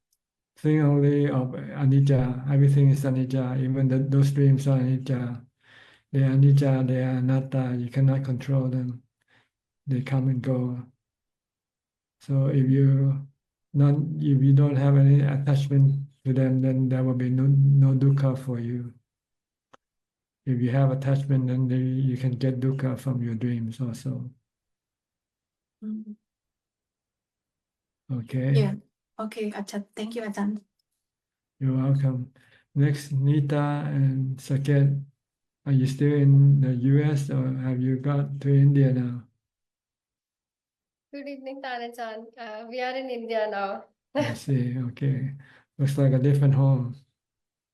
Think only of anicca. Everything is anicca. Even those dreams are anicca. They are anicca, they are anatta. You cannot control them. They come and go. So if you don't have any attachment to them, then there will be no dukkha for you. If you have attachment, then you can get dukkha from your dreams also. Okay. Yeah. Okay, Ajahn. Thank you, Ajahn. You're welcome. Next, Nita and Saket. Are you still in the US or have you got to India now? Good evening, Tanajan. We are in India now. I see. Okay. Looks like a different home.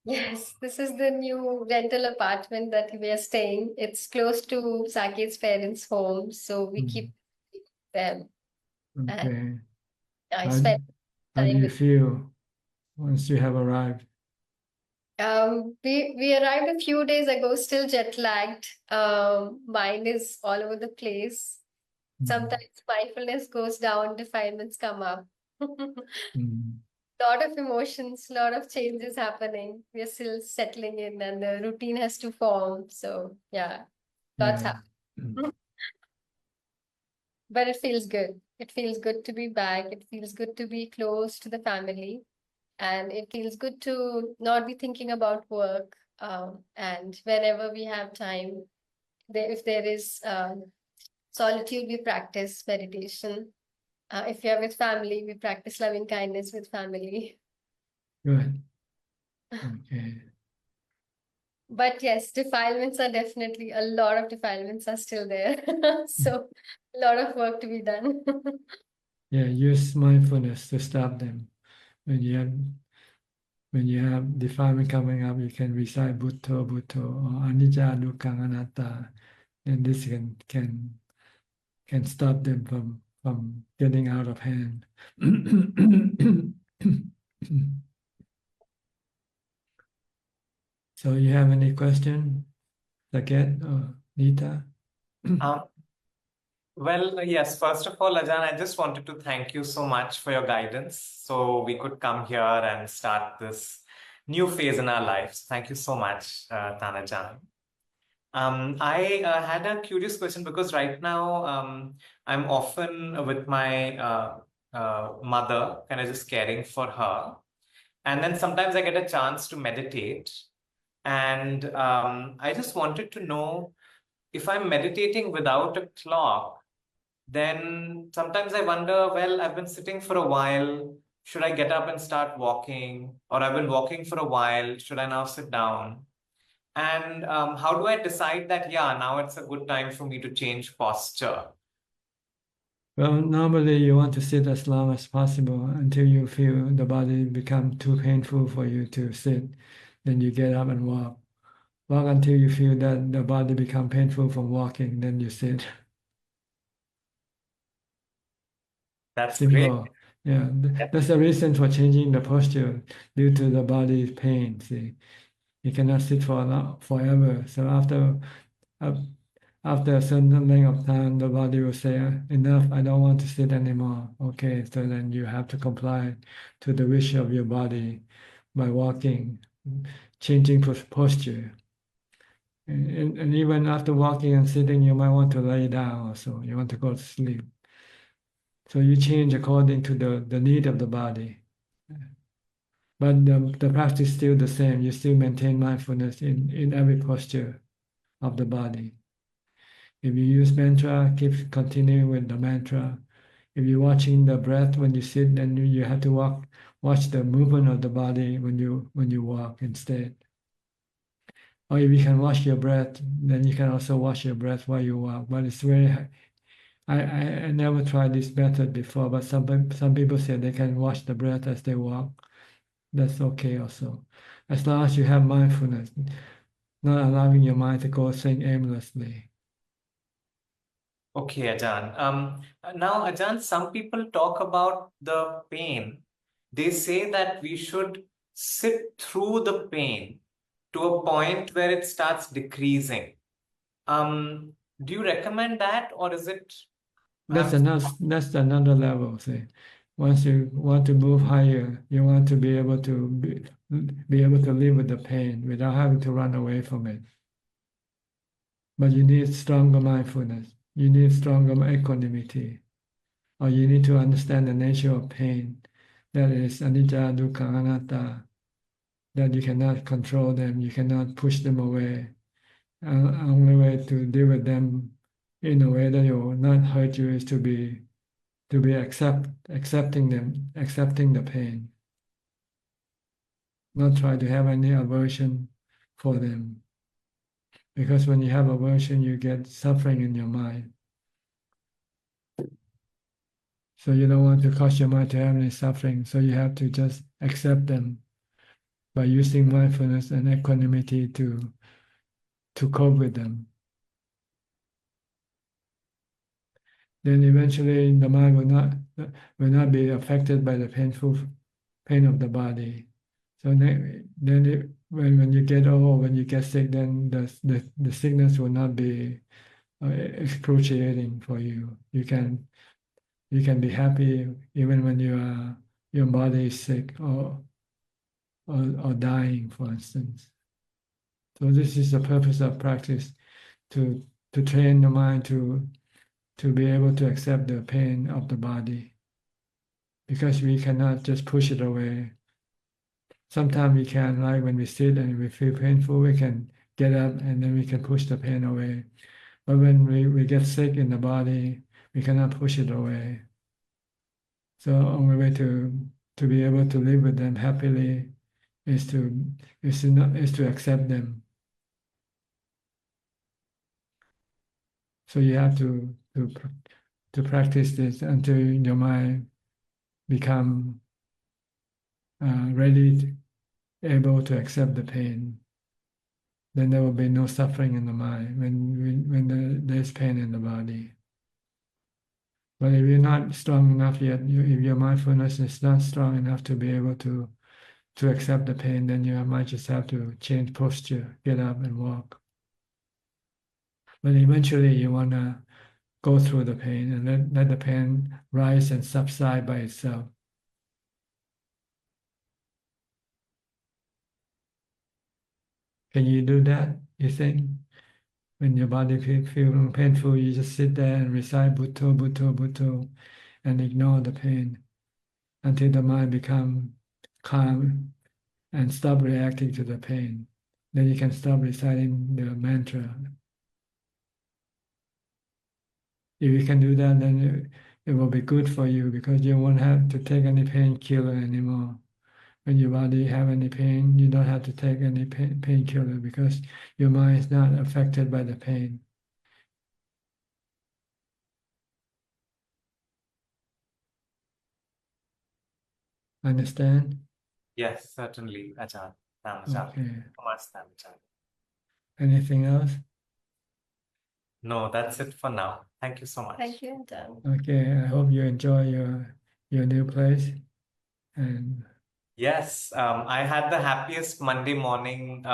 Yes, this is the new rental apartment that we are staying. It's close to Saket's parents' home, so we keep them. And Okay. I How spent do time you with. feel once you have arrived? We arrived a few days ago, still jet lagged. Mind is all over the place. Sometimes mindfulness goes down, defilements come up. Lot of emotions, lot of changes happening. We're still settling in, and the routine has to form. So yeah, lots happening. But it feels good. It feels good to be back. It feels good to be close to the family, and it feels good to not be thinking about work. And whenever we have time, if there is solitude, we practice meditation. If you're with family, we practice loving kindness with family. Good. Okay. But yes, defilements are definitely, a lot of defilements are still there. So a lot of work to be done. Yeah, use mindfulness to stop them. When you have defilement coming up, you can recite Bhutto, Bhutto, or Anicca, Dukkha, Anatta, and this can stop them from getting out of hand. So you have any question, Saket or Nita? Well, yes, first of all, Ajahn, I just wanted to thank you so much for your guidance. So we could come here and start this new phase in our lives. Thank you so much, Tanajan. I had a curious question because right now I'm often with my mother, kind of just caring for her. And then sometimes I get a chance to meditate. And I just wanted to know, if I'm meditating without a clock, then sometimes I wonder, well, I've been sitting for a while. Should I get up and start walking? Or I've been walking for a while. Should I now sit down? And how do I decide that, yeah, now it's a good time for me to change posture? Well, normally you want to sit as long as possible until you feel the body become too painful for you to sit. Then you get up and walk. Walk until you feel that the body become painful from walking, then you sit. That's Simple. great. Yeah, that's the reason for changing the posture due to the body's pain. See, you cannot sit forever. So after a certain length of time, the body will say, enough, I don't want to sit anymore. Okay, so then you have to comply to the wish of your body by walking, changing posture. And even after walking and sitting, you might want to lay down also. You want to go to sleep. So you change according to the need of the body. But the practice is still the same. You still maintain mindfulness in every posture of the body. If you use mantra, keep continuing with the mantra. If you're watching the breath when you sit, then you have to watch the movement of the body when you walk instead. Or if you can watch your breath, then you can also watch your breath while you walk. But it's very I never tried this method before, but some people say they can watch the breath as they walk. That's okay also, as long as you have mindfulness, not allowing your mind to go think aimlessly. Okay, Ajahn. Now, Ajahn, some people talk about the pain. They say that we should sit through the pain to a point where it starts decreasing. Do you recommend that, or is it? That's another level. Say, once you want to move higher, you want to be able to be able to live with the pain without having to run away from it. But you need stronger mindfulness. You need stronger equanimity, or you need to understand the nature of pain. That is anicca, dukkha, anatta. That you cannot control them, you cannot push them away. Only way to deal with them in a way that will not hurt you is to be accepting them, accepting the pain. Not try to have any aversion for them. Because when you have aversion, you get suffering in your mind. So you don't want to cause your mind to have any suffering. So you have to just accept them by using mindfulness and equanimity to cope with them. Then eventually the mind will not be affected by the pain of the body. So then when you get old, when you get sick, then the sickness will not be excruciating for you. You can be happy even when your body is sick or dying, for instance. So this is the purpose of practice, to train the mind to be able to accept the pain of the body, because we cannot just push it away. Sometimes we can, like when we sit and we feel painful, we can get up and then we can push the pain away. But when we get sick in the body, we cannot push it away. So only way to be able to live with them happily is to accept them. So you have to practice this until your mind become ready, able to accept the pain. Then there will be no suffering in the mind when there's pain in the body. But if you're not strong enough yet, if your mindfulness is not strong enough to be able to accept the pain, then you might just have to change posture, get up and walk. But eventually you want to go through the pain and let the pain rise and subside by itself. Can you do that, you think? When your body feels painful, you just sit there and recite Bhutto, Bhutto, Bhutto, and ignore the pain until the mind becomes calm and stop reacting to the pain. Then you can stop reciting the mantra. If you can do that, then it will be good for you, because you won't have to take any painkiller anymore. When your body have any pain, you don't have to take any painkiller, because your mind is not affected by the pain. Understand? Yes, certainly, Ajahn. Dhamma. Okay. Namaste, Ajahn. Anything else? No, that's it for now. Thank you so much. Thank you, Ajahn. Okay, I hope you enjoy your new place. And Yes, I had the happiest Monday morning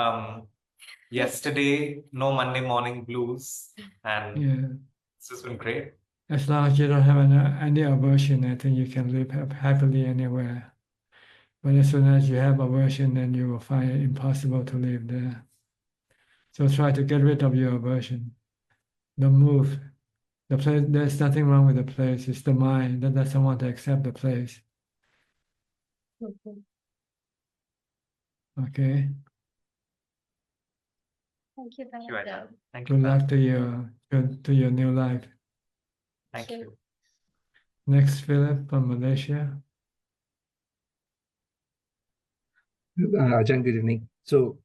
yesterday. No Monday morning blues, and yeah, this has been great. as long as you don't have any aversion, I think you can live happily anywhere. But as soon as you have aversion, then you will find it impossible to live there. So try to get rid of your aversion. Don't move. The place, there's nothing wrong with the place. It's the mind that doesn't want to accept the place. Mhm. Okay. Thank you, Thank you, Ajahn. Ajahn. Thank you, Good Dhamma. luck to your new life. Thank you. Next, Philip from Malaysia. Ajahn, good evening. So,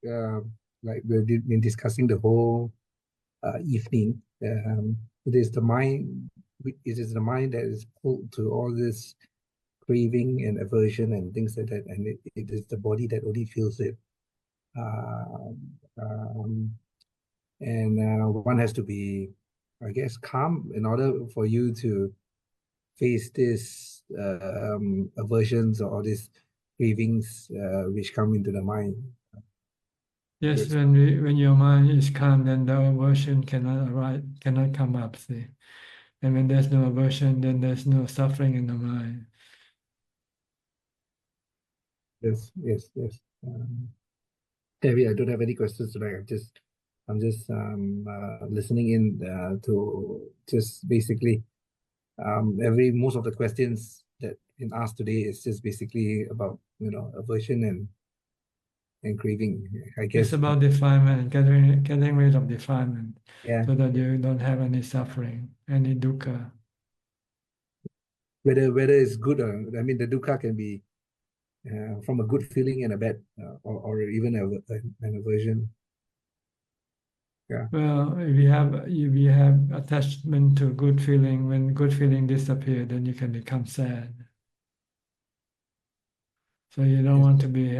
like we've been discussing the whole evening, it is the mind. It is the mind that is pulled to all this craving and aversion and things like that, and it is the body that only feels it. One has to be, I guess, calm in order for you to face this aversions or all these cravings which come into the mind. Yes, when your mind is calm, then the aversion cannot arise, cannot come up. See, and when there's no aversion, then there's no suffering in the mind. Yes. Debbie, I don't have any questions tonight. I'm just listening in to just basically most of the questions that been asked today is just basically about aversion and craving. I guess It's about defilement, getting rid of defilement, yeah. so that you don't have any suffering, any dukkha. Whether it's good or I mean the dukkha can be from a good feeling and a bad or even an aversion. Yeah. Well, if you have attachment to good feeling, when good feeling disappear, then you can become sad. So you don't want to be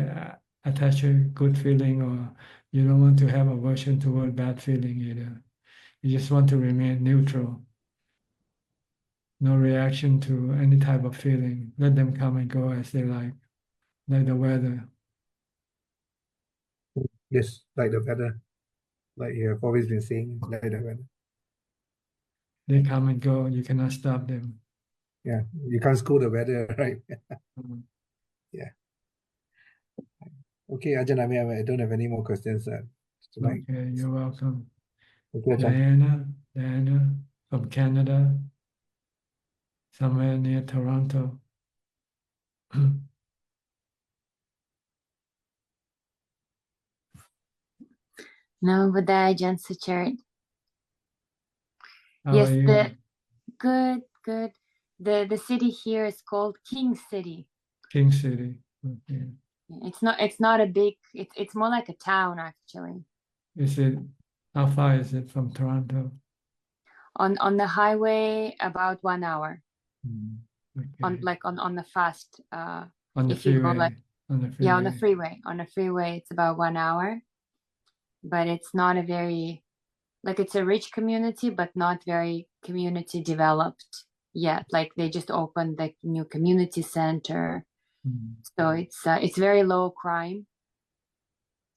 attached to good feeling, or you don't want to have aversion toward bad feeling either. You just want to remain neutral. No reaction to any type of feeling. Let them come and go as they like the weather. Yes, like the weather. Like you have always been saying, like the weather. They come and go, you cannot stop them. Yeah, you can't scold the weather, right? Yeah. Okay, Ajahn, I don't have any more questions tonight. Okay, you're welcome. Okay, Ajahn. Diana from Canada, somewhere near Toronto. No, but Ajahn Suchart. How Yes, are you? good. The city here is called King City. King City. Okay. It's not a big. It's more like a town actually. How far is it from Toronto? On the highway, about 1 hour. Okay. On the fast. On the if you go freeway. On the freeway. Yeah, on the freeway. On the freeway, it's about 1 hour. But it's not a very, it's a rich community, but not very community developed yet. Like they just opened the new community center. So it's very low crime.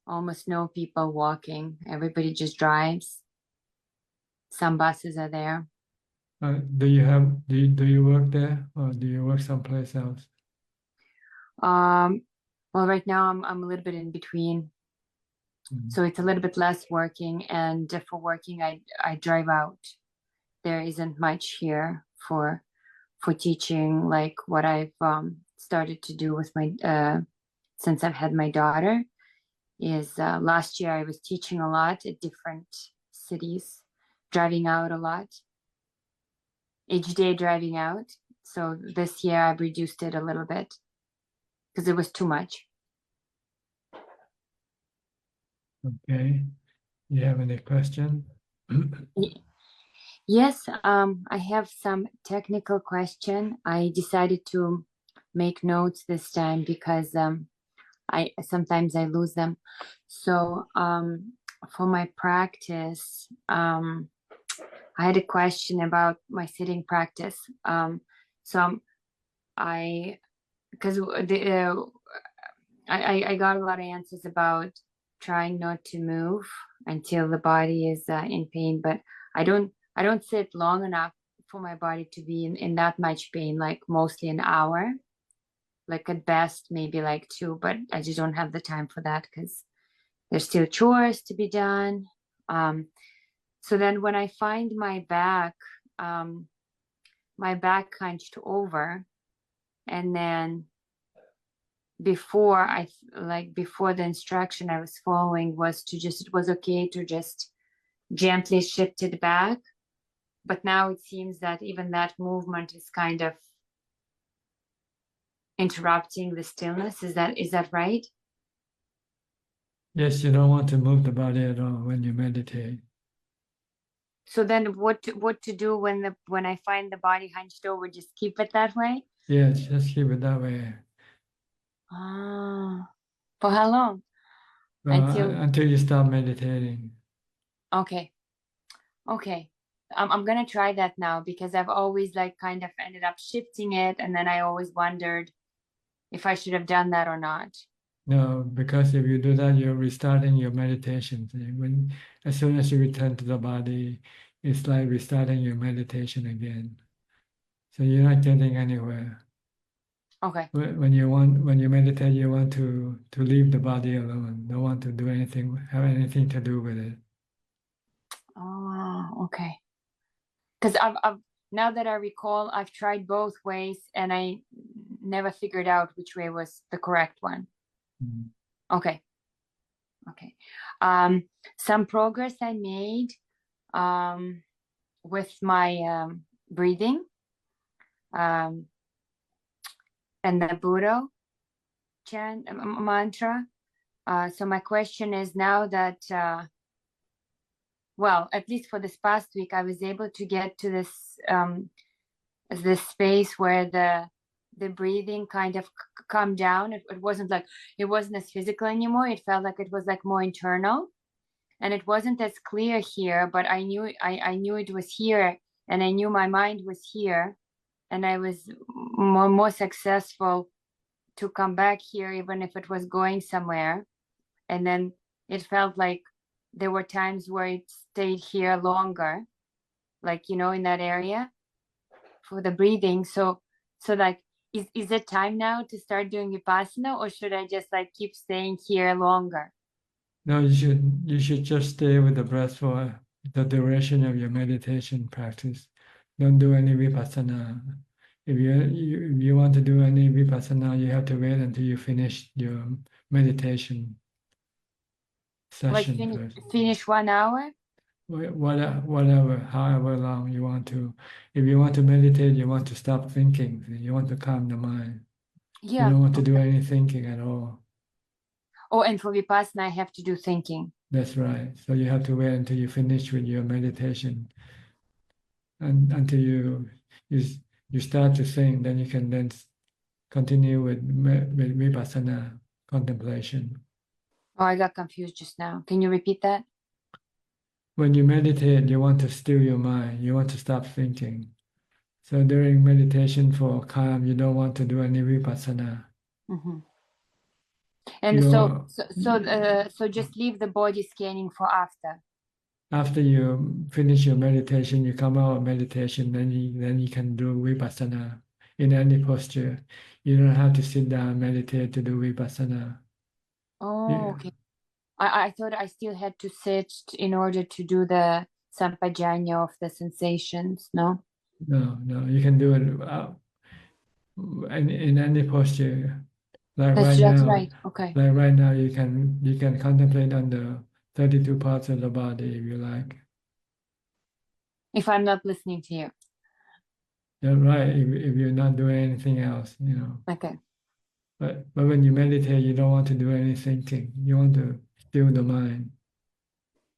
Almost no people walking. Everybody just drives. Some buses are there. Do you work there, or do you work someplace else? Well, right now I'm a little bit in between. So it's a little bit less working, and for working I drive out. There isn't much here for teaching, like what I've started to do with my since I've had my daughter is last year I was teaching a lot at different cities, driving out a lot, each day driving out. So this year I've reduced it a little bit because it was too much. Okay. You have any question? Yes, I have some technical question. I decided to make notes this time because I sometimes I lose them. So for my practice, I had a question about my sitting practice. So because I got a lot of answers about trying not to move until the body is in pain, but I don't sit long enough for my body to be in that much pain, like mostly an hour, like at best maybe like 2, but I just don't have the time for that because there's still chores to be done. So then when I find my back hunched over, and then before the instruction I was following was it was okay to just gently shift it back. But now it seems that even that movement is kind of interrupting the stillness. Is that right? Yes, you don't want to move the body at all when you meditate. So then what to do when I find the body hunched over? Just keep it that way? Yes, just keep it that way. For how long? Until you stop meditating. Okay. I'm gonna try that now because I've always like kind of ended up shifting it, and then I always wondered if I should have done that or not. No, because if you do that, you're restarting your meditation. As soon as you return to the body, it's like restarting your meditation again. So you're not getting anywhere. Okay. When you meditate, you want to leave the body alone. Don't want to do anything, have anything to do with it. Oh, okay. Because I've now that I recall, I've tried both ways and I never figured out which way was the correct one. Mm-hmm. Okay. Some progress I made with my breathing and the Buddha chant mantra. So my question is now that well, at least for this past week, I was able to get to this space where the breathing kind of calmed down. It wasn't as physical anymore. It felt like it was like more internal, and it wasn't as clear here. But I knew it was here, and I knew my mind was here, and I was more successful to come back here, even if it was going somewhere. And then it felt like there were times where it stayed here longer, like, in that area for the breathing. So like, is it time now to start doing Vipassana, or should I just like keep staying here longer? No, you should just stay with the breath for the duration of your meditation practice. Don't do any Vipassana. If you want to do any Vipassana, you have to wait until you finish your meditation session. Like finish 1 hour? Whatever, however long you want to. If you want to meditate, you want to stop thinking. You want to calm the mind. Yeah. You don't want to do any thinking at all. Oh, and for Vipassana, I have to do thinking. That's right. So you have to wait until you finish with your meditation, and until you start to think, then you can then continue with Vipassana contemplation. Oh, I got confused just now. Can you repeat that? When you meditate, you want to still your mind. You want to stop thinking. So during meditation for calm, you don't want to do any Vipassana. Mm-hmm. And so just leave the body scanning for after. After you finish your meditation, you come out of meditation, then you can do Vipassana in any posture. You don't have to sit down and meditate to do Vipassana. Oh, yeah. Okay. I thought I still had to sit in order to do the sampajanya of the sensations, no? No, you can do it in any posture. Like That's right just now, right. Okay. Like right now, you can contemplate on the 32 parts of the body if you like. If I'm not listening to you. Yeah, right. If you're not doing anything else, Okay. But when you meditate, you don't want to do any thinking. You want to still the mind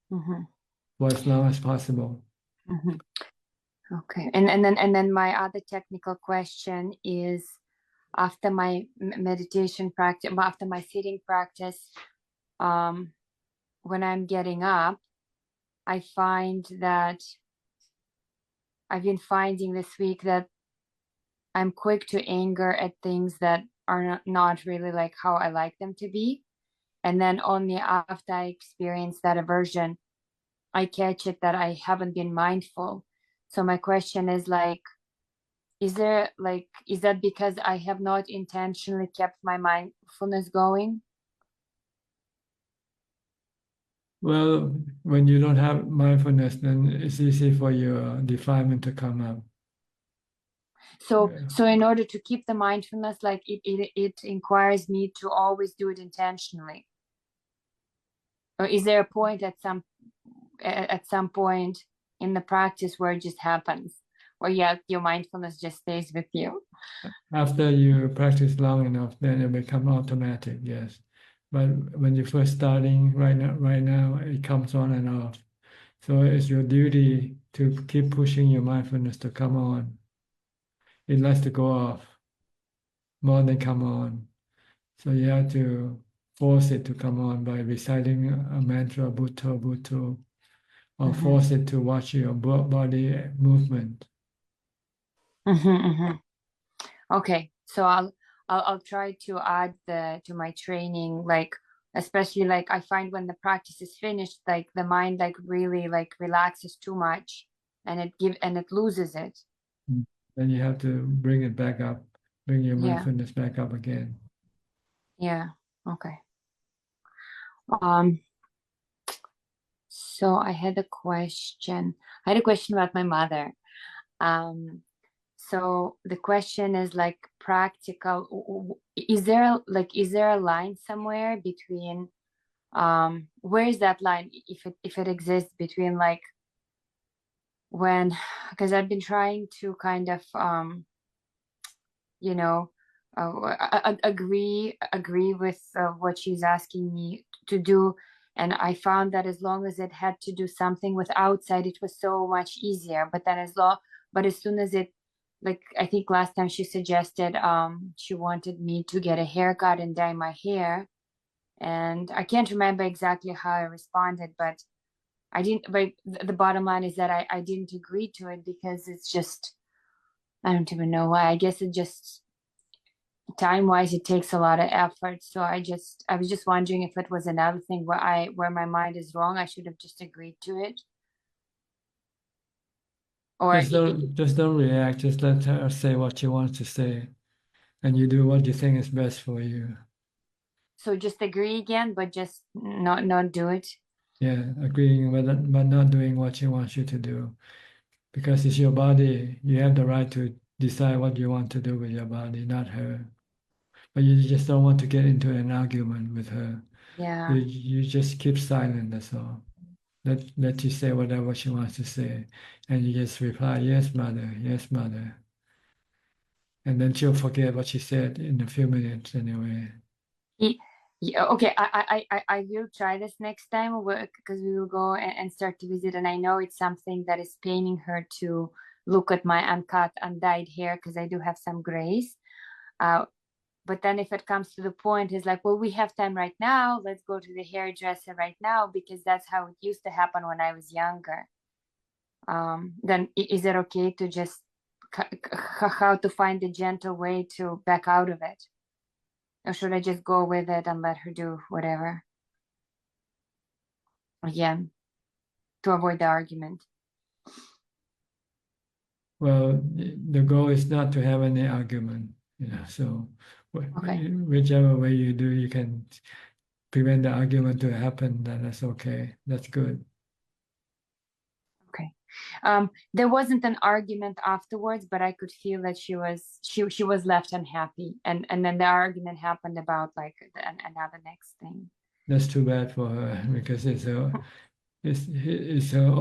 for as long as possible. Okay. And then my other technical question is, after my meditation practice, after my sitting practice, when I'm getting up, I find that I've been finding this week that I'm quick to anger at things that are not really like how I like them to be. And then only after I experience that aversion, I catch it that I haven't been mindful. So my question is like, is that because I have not intentionally kept my mindfulness going? Well, when you don't have mindfulness, then it's easy for your defilement to come up. So in order to keep the mindfulness, like it requires me to always do it intentionally. Or is there a point at some point in the practice where it just happens? Or your mindfulness just stays with you? After you practice long enough, then it becomes automatic, yes. But when you're first starting, right now, it comes on and off. So it's your duty to keep pushing your mindfulness to come on. It likes to go off more than come on. So you have to force it to come on by reciting a mantra, Bhutto, Bhutto, or force it to watch your body movement. Okay, so I'll try to add to my training, like especially like I find when the practice is finished, like the mind like really like relaxes too much, and it loses it. Then you have to bring it back up, bring your Yeah. mindfulness back up again. Yeah. Okay. So I had a question. I had a question about my mother. So the question is like practical. Is there a line somewhere between where is that line if it exists between like when, because I've been trying to kind of agree with what she's asking me to do, and I found that as long as it had to do something with outside, it was so much easier. But then as soon as it, like I think last time she suggested she wanted me to get a haircut and dye my hair, and I can't remember exactly how I responded, but I didn't. But the bottom line is that I didn't agree to it because it's just, I don't even know why. I guess it just time-wise it takes a lot of effort. So I was just wondering if it was another thing where my mind is wrong. I should have just agreed to it. Or just don't react. Just let her say what she wants to say, and you do what you think is best for you. So just agree again, but just not do it. Yeah, agreeing but not doing what she wants you to do, because it's your body. You have the right to decide what you want to do with your body, not her. But you just don't want to get into an argument with her. Yeah. You just keep silent. That's all. Let you say whatever she wants to say, and you just reply, "Yes, mother. Yes, mother." And then she'll forget what she said in a few minutes anyway. Yeah, okay, I will try this next time because we will go and start to visit, and I know it's something that is paining her to look at my uncut, undyed hair because I do have some grays. But then if it comes to the point, it's like, well, we have time right now. Let's go to the hairdresser right now because that's how it used to happen when I was younger. Then is it okay to just how to find a gentle way to back out of it? Or should I just go with it and let her do whatever? Again, to avoid the argument. Well, the goal is not to have any argument, so whichever way you do, you can prevent the argument to happen, then that's okay. That's good. Okay. There wasn't an argument afterwards, but I could feel that she was left unhappy, and then the argument happened about like another next thing. That's too bad for her because it's her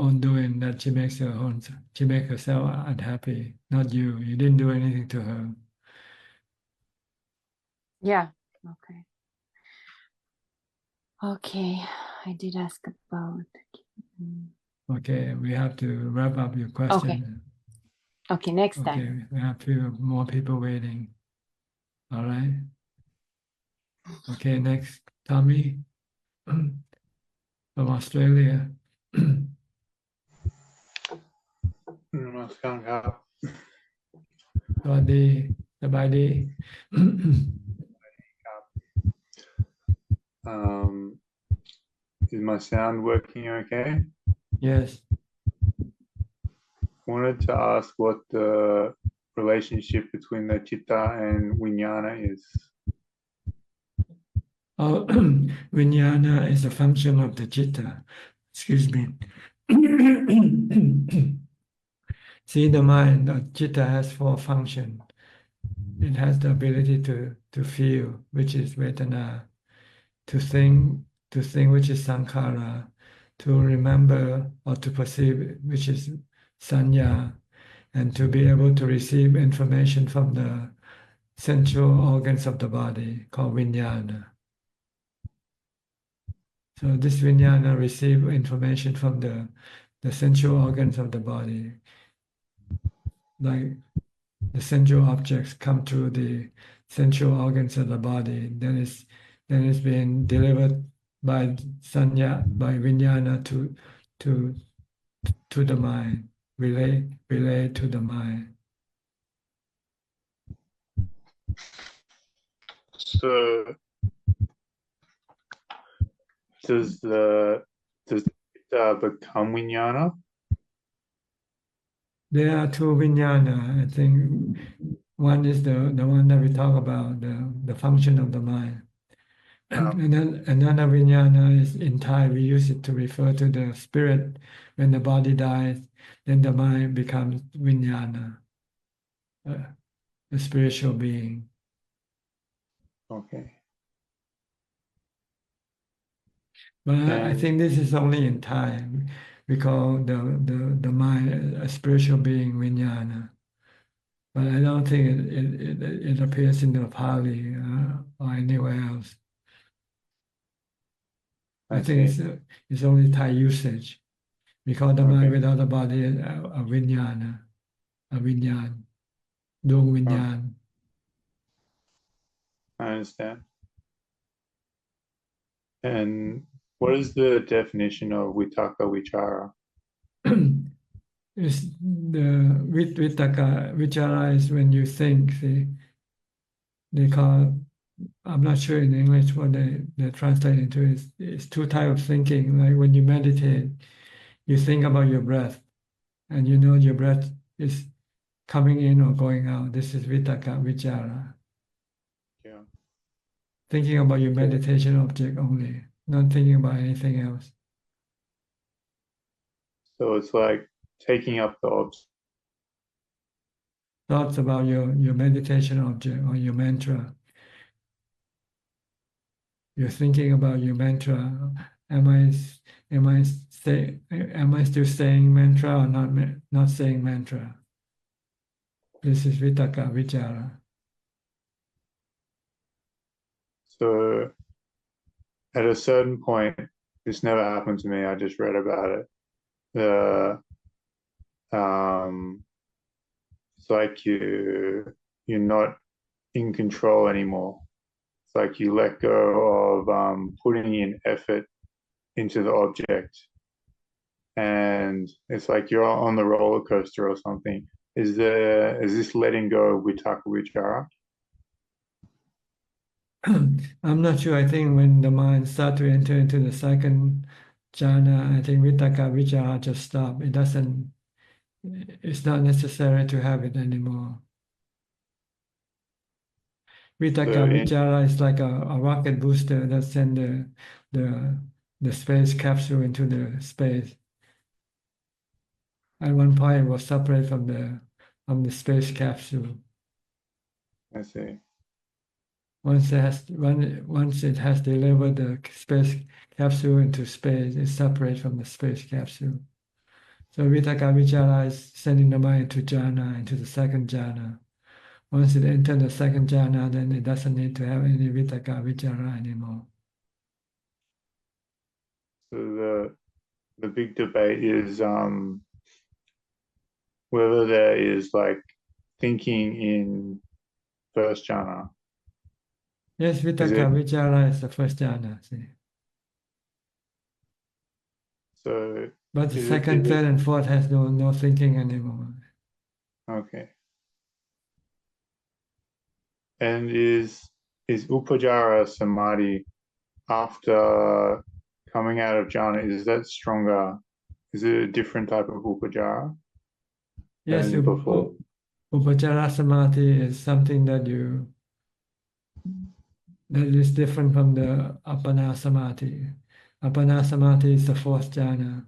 own doing that she makes herself unhappy, not you. You didn't do anything to her. Yeah. Okay. Okay. I did ask about. Okay, we have to wrap up your question. Okay, next time. Okay, we have a few more people waiting. All right. Okay, next, Tommy from Australia. นมัสการครับ สวัสดีสบายดี Is my sound working okay? Yes. Wanted to ask what the relationship between the chitta and vijnana is. Oh, vijnana is a function of the chitta. Excuse me. See the mind, the chitta has 4 functions. It has the ability to feel, which is vedana, to think, which is sankhara, to remember or to perceive, which is sanya, and to be able to receive information from the central organs of the body called vijnana. So this vijnana receive information from the central organs of the body, like the central objects come through the central organs of the body, then it's being delivered by sanya, by vijnana to the mind, relay to the mind. So does the chitta become vijnana? There are 2 vijnana. I think one is the one that we talk about, the function of the mind. And then another vijnana is in Thai, we use it to refer to the spirit. When the body dies, then the mind becomes vijnana, a spiritual being. Okay. But I think this is only in Thai. We call the mind a spiritual being, vijnana. But I don't think it appears in the Pali or anywhere else. I think it's only Thai usage. We call the mind without a body a vijnana, a vinyan, dung vinyan. I understand. And what is the definition of vitaka vichara? It's the vitaka vichara is when you think. See, they call. I'm not sure in English what they translate into. It's 2 types of thinking. Like when you meditate, you think about your breath, and you know your breath is coming in or going out. This is vitaka vichara. Yeah. Thinking about your meditation object only, not thinking about anything else. So it's like taking up the Thoughts about your meditation object or your mantra. You're thinking about your mantra. Am I still saying mantra or not saying mantra? This is vitaka vichara. So at a certain point, this never happened to me, I just read about it. It's like you're not in control anymore. It's like you let go of putting in effort into the object. And it's like you're on the roller coaster or something. Is this letting go of vitaka vichara? I'm not sure. I think when the mind starts to enter into the second jhana, I think vitaka vichara just stop. It's not necessary to have it anymore. Vitaka vichara is like a rocket booster that sends the space capsule into the space. At one point, it was separate from the space capsule. I see. Once it has delivered the space capsule into space, it's separate from the space capsule. So vitaka vichara is sending the mind to jhana, into the second jhana. Once it enters the second jhana, then it doesn't need to have any vitaka vichara anymore. So the big debate is whether there is like thinking in first jhana Yes, Vitakka Vichara is the first jhana. See? So, But the is second, it, third, and fourth has no thinking anymore. okay. And is Upajara Samadhi after coming out of jhana, is that stronger? Is it a different type of Upajara Yes, than before? Upajara Samadhi is something that is different from the Appana Samadhi. Appana Samadhi is the fourth jhana.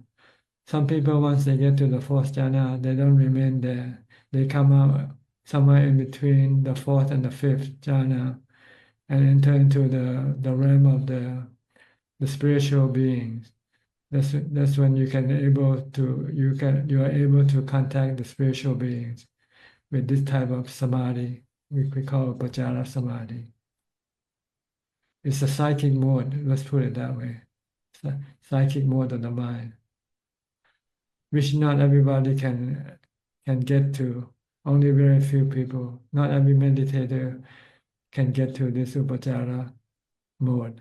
Some people, once they get to the fourth jhana, they don't remain there. They come out somewhere in between the fourth and the fifth jhana and enter into the realm of the spiritual beings. That's when you are able to contact the spiritual beings with this type of samadhi, we call Upajara Samadhi. It's a psychic mode, let's put it that way. Psychic mode of the mind, which not everybody can get to. Only very few people, not every meditator can get to this Upajara mode,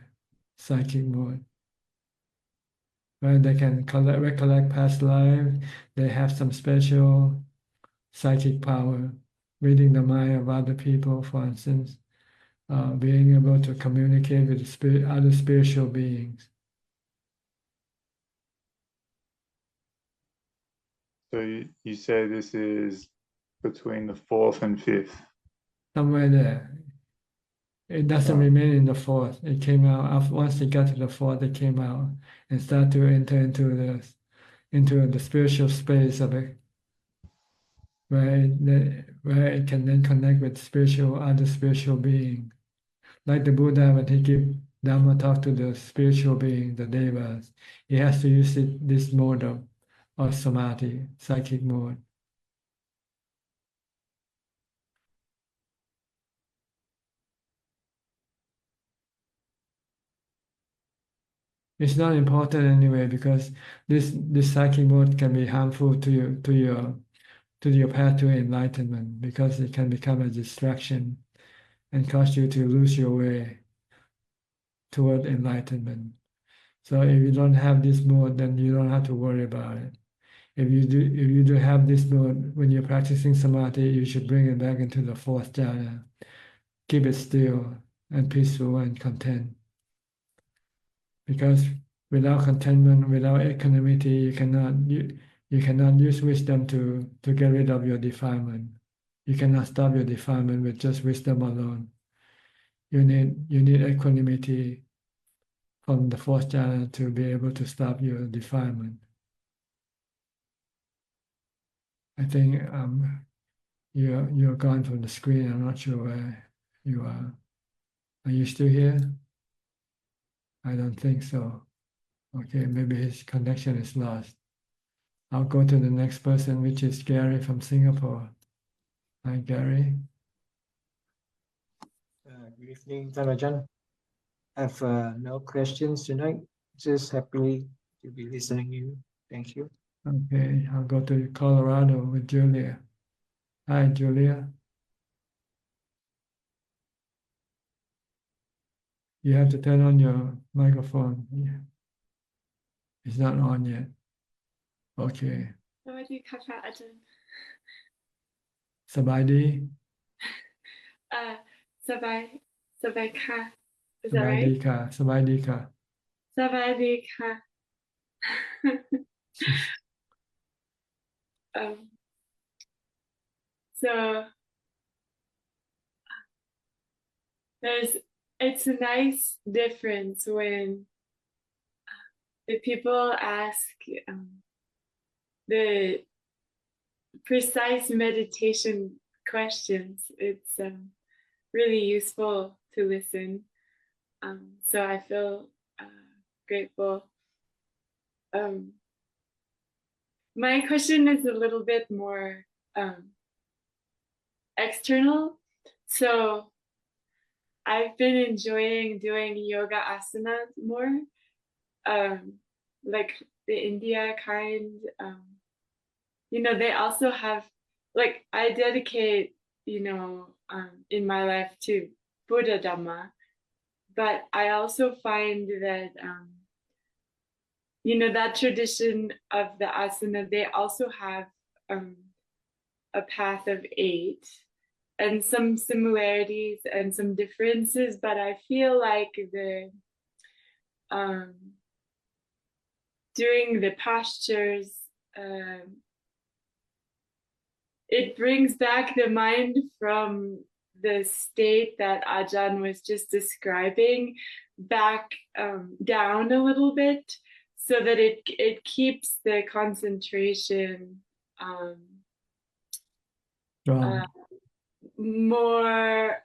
psychic mode, where they can recollect past life. They have some special psychic power, reading the mind of other people, for instance, being able to communicate with other spiritual beings. So you say this is between the fourth and fifth? Somewhere there. It doesn't remain in the fourth. It came out once it got to the fourth. It came out and started to enter into the spiritual space of it, where it can then connect with other spiritual beings. Like the Buddha, when he give Dhamma talk to the spiritual being, the devas, he has to use this mode of samadhi, psychic mode. It's not important anyway, because this psychic mode can be harmful to your path to enlightenment, because it can become a distraction and cause you to lose your way toward enlightenment. So if you don't have this mode, then you don't have to worry about it. If you do have this mode, when you're practicing samadhi, you should bring it back into the fourth jhana. Keep it still and peaceful and content. Because without contentment, without equanimity, you cannot use wisdom to get rid of your defilement. You cannot stop your defilement with just wisdom alone. You need equanimity from the fourth jhana to be able to stop your defilement. I think you're gone from the screen. I'm not sure where you are. Are you still here? I don't think so. Okay, maybe his connection is lost. I'll go to the next person, which is Gary from Singapore. Hi, Gary. Good evening, Ajahn. I have no questions tonight. Just happy to be listening to you. Thank you. Okay, I'll go to Colorado with Julia. Hi, Julia. You have to turn on your microphone. Yeah. It's not on yet. Okay. สวัสดีค่ะพระอาจารย์ สบายดี สบายค่ะ Is ส that บาย right? ดีค่ะ สบายดีค่ะ สบายดีค่ะ So it's a nice difference when the people ask the precise meditation questions. It's really useful to listen. So I feel grateful. My question is a little bit more external. So I've been enjoying doing yoga asanas more, like the India kind. They also have, like, I dedicate, in my life to Buddha Dhamma, but I also find that that tradition of the asana, they also have a path of 8 and some similarities and some differences, but I feel like during the postures, it brings back the mind from the state that Ajahn was just describing back down a little bit, so that it keeps the concentration more,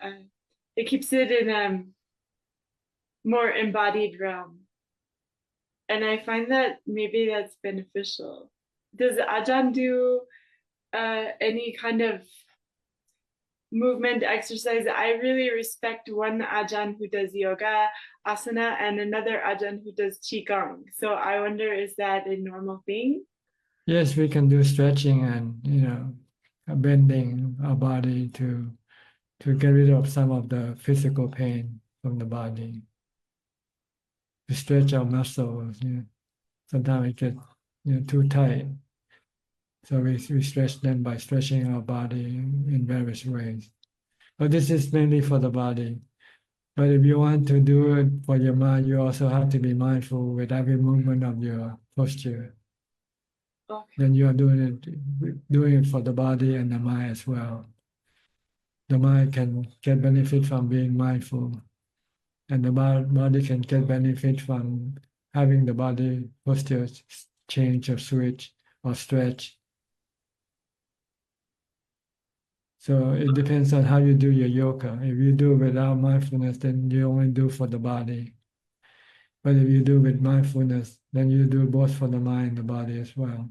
it keeps it in a more embodied realm. And I find that maybe that's beneficial. Does Ajahn do any kind of movement exercise? I really respect one Ajahn who does yoga, asana, and another Ajahn who does qigong. So I wonder, is that a normal thing? Yes, we can do stretching and bending our body to get rid of some of the physical pain from the body. To stretch our muscles. Sometimes it gets too tight. So we stretch them by stretching our body in various ways. But this is mainly for the body. But if you want to do it for your mind, you also have to be mindful with every movement of your posture. Okay. Then you are doing it for the body and the mind as well. The mind can get benefit from being mindful, and the body can get benefit from having the body posture change or switch or stretch. So it depends on how you do your yoga. If you do without mindfulness, then you only do for the body. But if you do with mindfulness, then you do both for the mind and the body as well.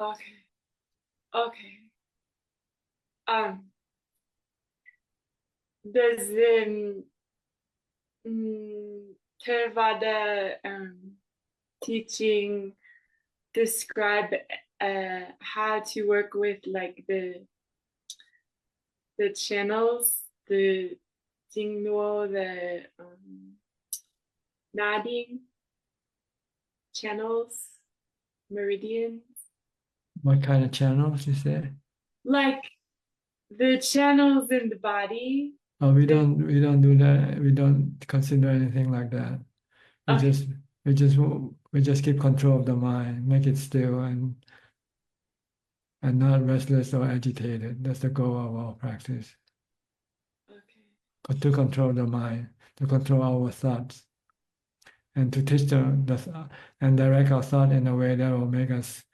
Okay. Does Theravada teaching describe how to work with like the channels, the Jingnuo, the Nading channels, meridians? What kind of channels you say? Like the channels in the body. Oh, we don't do that. We don't consider anything like that. We just keep control of the mind, make it still and not restless or agitated. That's the goal of our practice. But to control the mind, to control our thoughts, and to teach and direct our thought in a way that will make us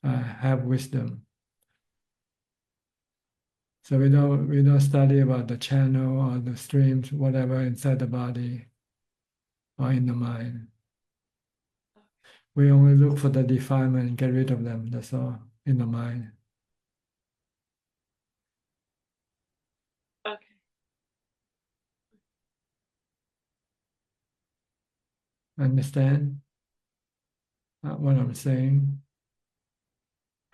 have wisdom. So we don't study about the channel or the streams, whatever inside the body or in the mind. We only look for the defilement and get rid of them. That's all in the mind. Okay. Understand what I'm saying?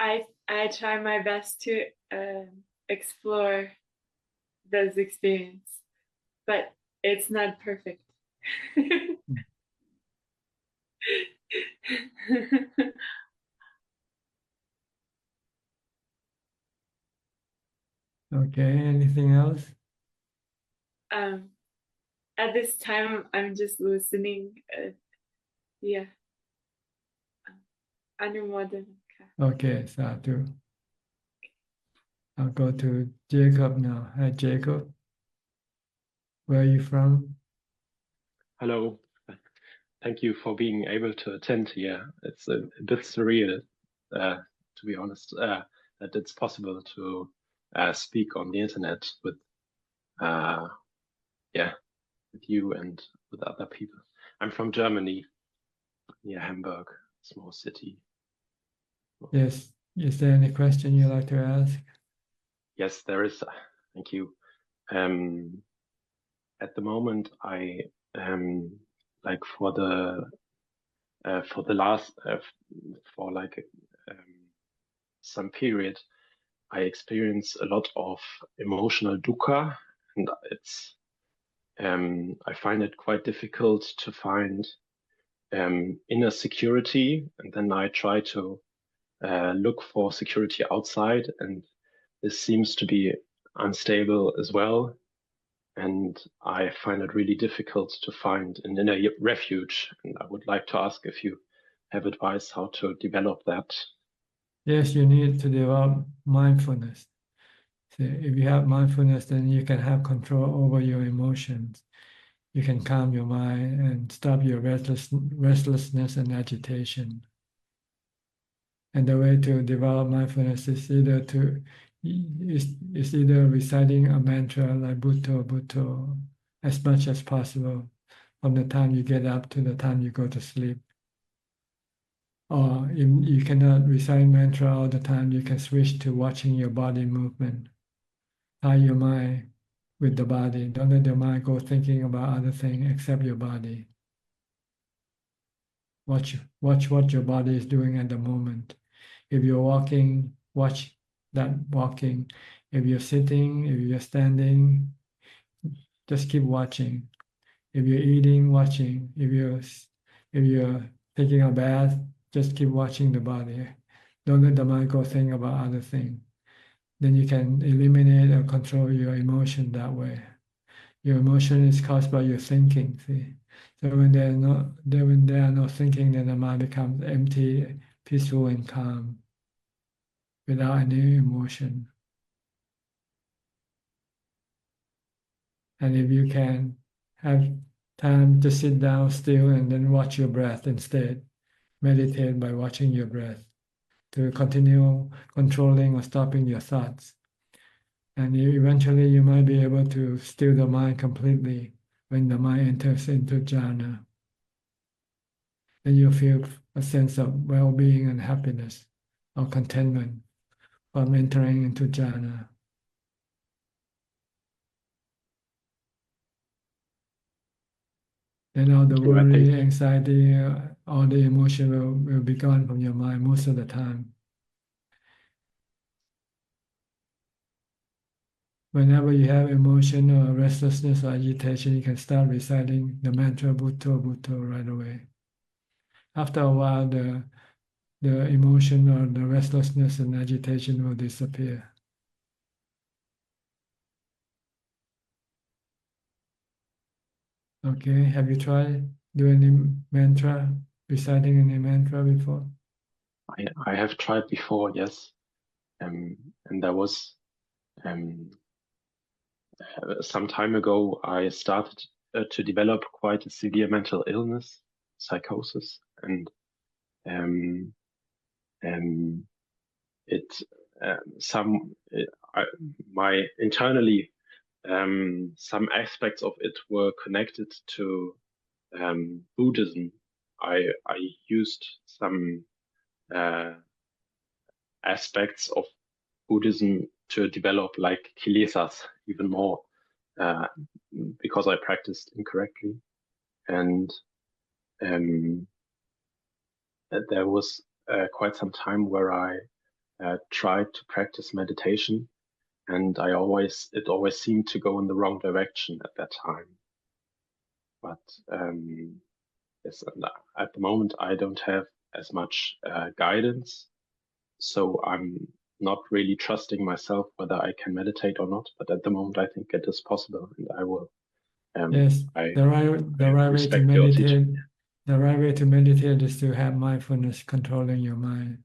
I try my best to explore those experiences, but it's not perfect. Okay, anything else? At this time, I'm just listening. Yeah. Anumodana. Okay, Sadhu. I'll go to Jacob now. Hi, Jacob. Where are you from? Hello. Thank you for being able to attend here. It's a bit surreal, to be honest, that it's possible to speak on the internet with you and with other people. I'm from Germany, near Hamburg, small city. Yes. Is there any question you'd like to ask? Yes, there is. Thank you. At the moment, I like for the last for like some period, I experience a lot of emotional dukkha, and I find it quite difficult to find inner security, and then I try to look for security outside, and this seems to be unstable as well. And I find it really difficult to find an inner refuge. And I would like to ask if you have advice how to develop that. Yes, you need to develop mindfulness. So if you have mindfulness, then you can have control over your emotions. You can calm your mind and stop your restlessness and agitation. And the way to develop mindfulness is either reciting a mantra like Bhutto, Bhutto as much as possible from the time you get up to the time you go to sleep. Or if you cannot recite mantra all the time, you can switch to watching your body movement. Tie your mind with the body. Don't let your mind go thinking about other things except your body. Watch what your body is doing at the moment. If you're walking, watch that walking. If you're sitting, if you're standing, just keep watching. If you're eating, watching. If you're taking a bath, just keep watching the body. Don't let the mind go think about other things. Then you can eliminate or control your emotion that way. Your emotion is caused by your thinking. See, so when there are no thinking, then the mind becomes empty, peaceful, and calm, without any emotion. And if you can have time to sit down still and then watch your breath instead, meditate by watching your breath to continue controlling or stopping your thoughts. And eventually you might be able to still the mind completely when the mind enters into jhana. Then you feel a sense of well-being and happiness or contentment from entering into jhana. Then all the worry, anxiety, all the emotion will be gone from your mind most of the time. Whenever you have emotion or restlessness or agitation, you can start reciting the mantra Bhutto, Bhutto right away. After a while, the emotion or the restlessness and agitation will disappear. Okay, have you tried doing any mantra, reciting any mantra before? I have tried before, yes. And there was some time ago, I started to develop quite a severe mental illness, psychosis, and my internally some aspects of it were connected to Buddhism. I used some aspects of Buddhism to develop like kilesas even more because I practiced incorrectly, and there was quite some time where I tried to practice meditation, and it always seemed to go in the wrong direction at that time. But yes, at the moment I don't have as much guidance, so I'm not really trusting myself whether I can meditate or not. But at the moment, I think it is possible, and I will. Yes, the right way to meditate. The right way to meditate is to have mindfulness controlling your mind.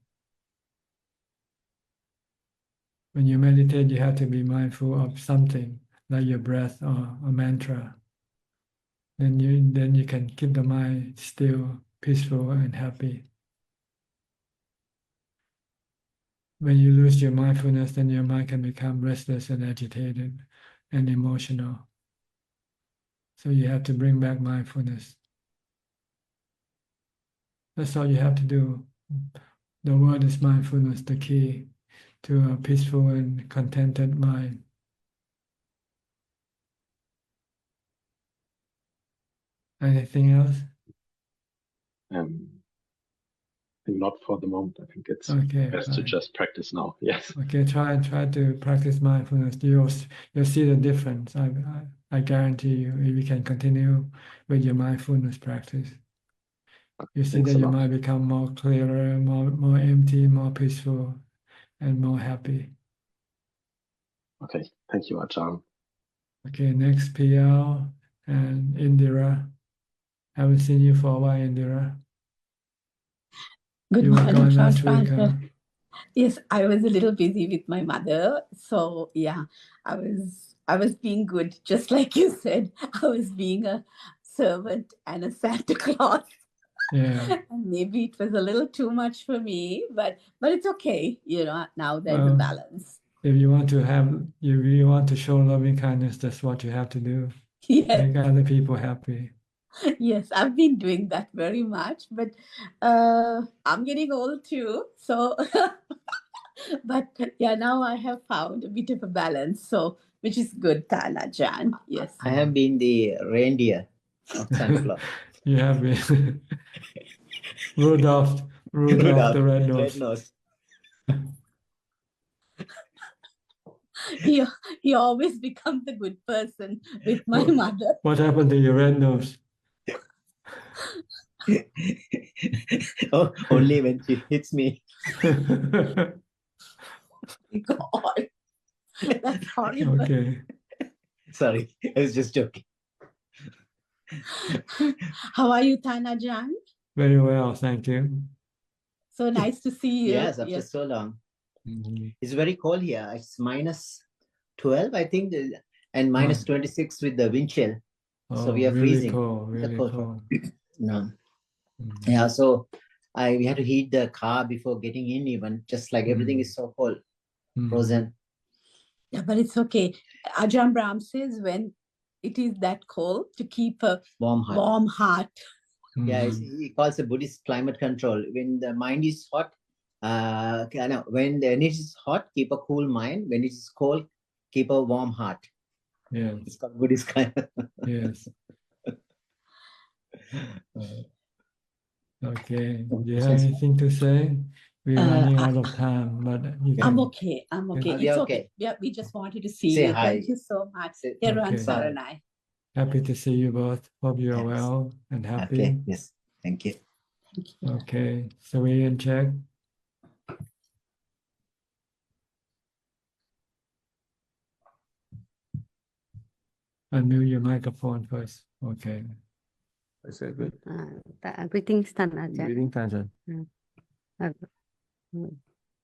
When you meditate, you have to be mindful of something like your breath or a mantra. Then you can keep the mind still, peaceful, and happy. When you lose your mindfulness, then your mind can become restless and agitated and emotional. So you have to bring back mindfulness. That's all you have to do. The word is mindfulness, the key to a peaceful and contented mind. Anything else? think not for the moment. I think it's Okay, best to fine. just practice now. Yes. Okay, try to practice mindfulness. You'll see the difference. I guarantee you, if you can continue with your mindfulness practice, you see Thanks that a you lot. might become more clearer, more empty, more peaceful, and more happy. Okay. Thank you, Ajahn. Okay, next PL and Indira. Haven't seen you for a while, Indira. Good You were morning, gone last week, Translator. huh? Yes, I was a little busy with my mother, so yeah, I was being good, just like you said. I was being a servant and a Santa Claus. Yeah. And maybe it was a little too much for me, but it's okay. Now there's a Well, balance. if you want to show loving kindness, that's what you have to do. Yes, Make other people happy. yes, I've been doing that very much, but I'm getting old too, so but yeah, now I have found a bit of a balance, so which is good, Tana Jan. Yes. I have been the reindeer of Santa Claus. You have been Rudolph the red nose. nose. He always becomes a good person with my mother. What happened to your red nose? Oh, only when she hits me. God, that's horrible. Okay. Sorry, I was just joking. How are you, Tana Jan? Very well, thank you. So nice to see you. Yes, after so long. It's very cold here. It's minus 12, I think, and minus 26 with the wind chill. So we are really freezing. cold, It's a really cold. cold. No. Yeah, so we had to heat the car before getting in, even just like everything is so cold, frozen. Yeah, but it's okay. Ajahn Brahm says when it is that cold, to keep a Warm heart. Yeah, he calls it Buddhist climate control. When the mind is hot, when it is hot, keep a cool mind. When it is cold, keep a warm heart. Yeah. It's called Buddhist climate. Yes. Okay. Do you have anything to say? We're running out of time, but you I'm can. okay. I'm okay. Yeah. It's okay. Yeah, we just wanted to see Say you. hi. Thank you so much. Everyone, Okay. Saranai. Happy to see you both. Hope you are well and happy. Okay. Yes. Thank you. Okay. So we can check. Unmute your microphone first. Okay. Is that good? Greetings, Tana Ajahn. Greetings, Ajahn.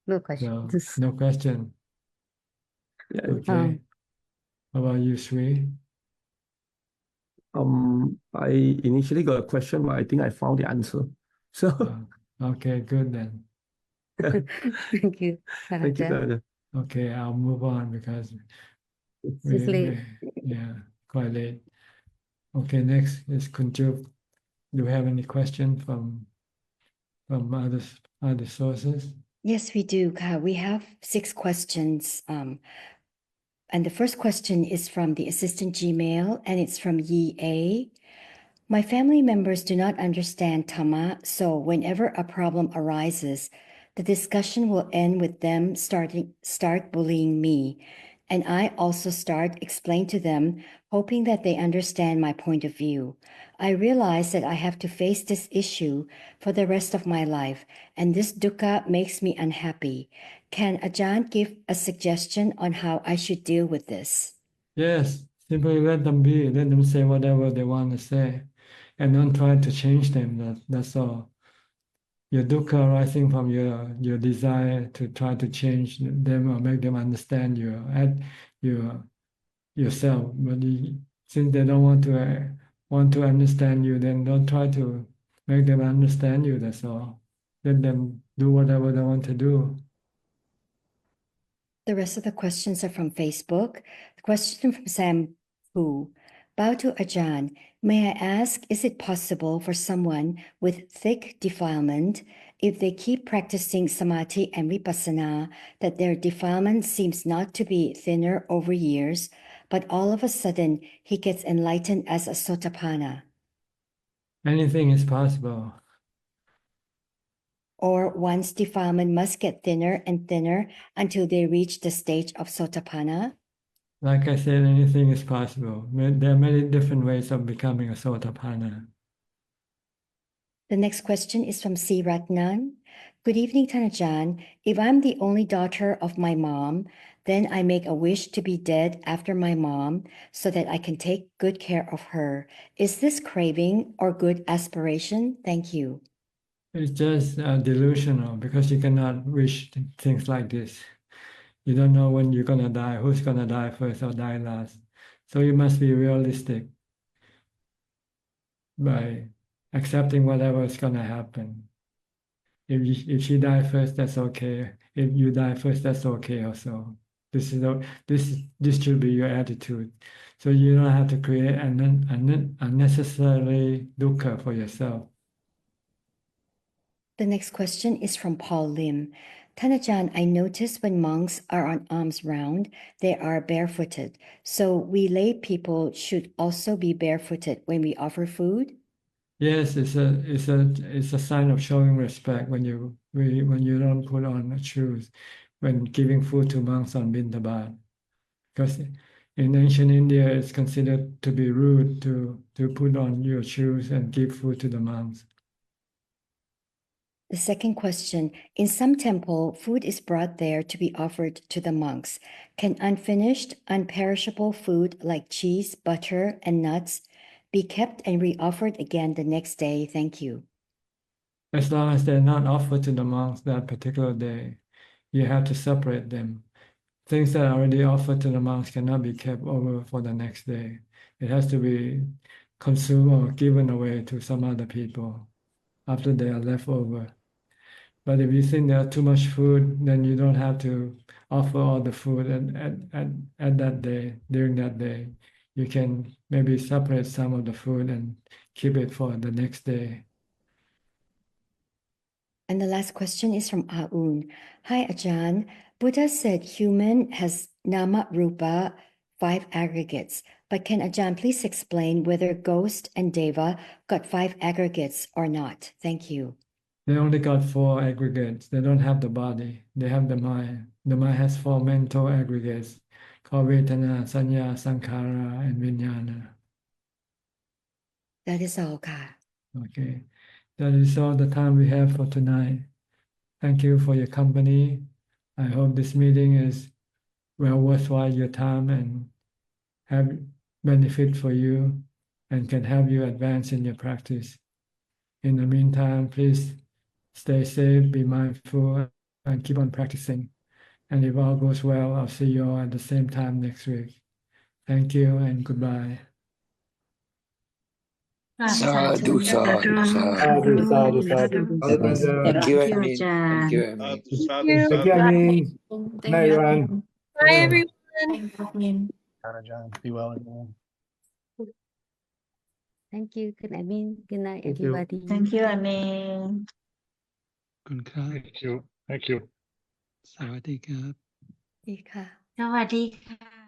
No question. No question. Yeah. Okay. How about you, Sri? I initially got a question, but I think I found the answer. So Okay, good then. Thank you, Tana thank you, Ajahn. Ajahn. Okay, I'll move on because It's late. yeah, quite late. Okay, next is Kunjup. Do you have any question from other sources? Yes, we do. We have 6 questions. And the first question is from the assistant Gmail, and it's from Yi A. My family members do not understand Dhamma, so whenever a problem arises, the discussion will end with them start bullying me. And I also start explain to them, hoping that they understand my point of view. I realize that I have to face this issue for the rest of my life, and this dukkha makes me unhappy. Can Ajahn give a suggestion on how I should deal with this? Yes, simply let them be. Let them say whatever they want to say, and don't try to change them. That's all. Your dukkha arising from your desire to try to change them or make them understand yourself. But since they don't want to understand you, then don't try to make them understand you. That's all. Let them do whatever they want to do. The rest of the questions are from Facebook. The question from Sam Hu. Bow to Ajahn. May I ask, is it possible for someone with thick defilement, if they keep practicing samadhi and vipassana, that their defilement seems not to be thinner over years, but all of a sudden he gets enlightened as a sotapanna? Anything is possible. or one's defilement must get thinner and thinner until they reach the stage of Sotapanna? Like I said, anything is possible. There are many different ways of becoming a Sotapanna. The next question is from C. Ratnan. Good evening, Tanajan. If I'm the only daughter of my mom, then I make a wish to be dead after my mom so that I can take good care of her. Is this craving or good aspiration? Thank you. It's just delusional because you cannot wish things like this. You don't know when you're going to die, who's going to die first or die last. So you must be realistic by accepting whatever is going to happen. If she dies first, that's okay. If you die first, that's okay also. This should be your attitude. So you don't have to create unnecessarily dukkha for yourself. The next question is from Paul Lim. Tanajan, I notice when monks are on alms round, they are barefooted. So we lay people should also be barefooted when we offer food? Yes, it's a sign of showing respect when you don't put on shoes when giving food to monks on Bintabat. Because in ancient India, it's considered to be rude to put on your shoes and give food to the monks. The second question, in some temple, food is brought there to be offered to the monks. Can unfinished, unperishable food like cheese, butter, and nuts be kept and re-offered again the next day? Thank you. As long as they're not offered to the monks that particular day, you have to separate them. Things that are already offered to the monks cannot be kept over for the next day. It has to be consumed or given away to some other people after they are left over. But if you think there's too much food, then you don't have to offer all the food at that day, during that day. You can maybe separate some of the food and keep it for the next day. And the last question is from Aun. Hi, Ajahn. Buddha said human has nama rupa, 5 aggregates. But can Ajahn please explain whether ghost and deva got 5 aggregates or not? Thank you. They only got 4 aggregates. They don't have the body. They have the mind. The mind has 4 mental aggregates called Vedana, Sanya, Sankhara, and Vijnana. That is all, Ka. Okay. That is all the time we have for tonight. Thank you for your company. I hope this meeting is well worthwhile your time and have benefit for you and can help you advance in your practice. In the meantime, please stay safe, be mindful, and keep on practicing. And if all goes well, I'll see you all at the same time next week. Thank you and goodbye. Sadhu, sadhu, sadhu. Thank you, Amin. Thank you, Amin. Thank you, Amin. Good night, everyone. Bye, everyone. Be well, everyone. Thank you. Good night, Good night, Thank you. everybody. Thank you, Amin. Thank you. Thank you. สวัสดีครับ ดีค่ะ สวัสดีค่ะ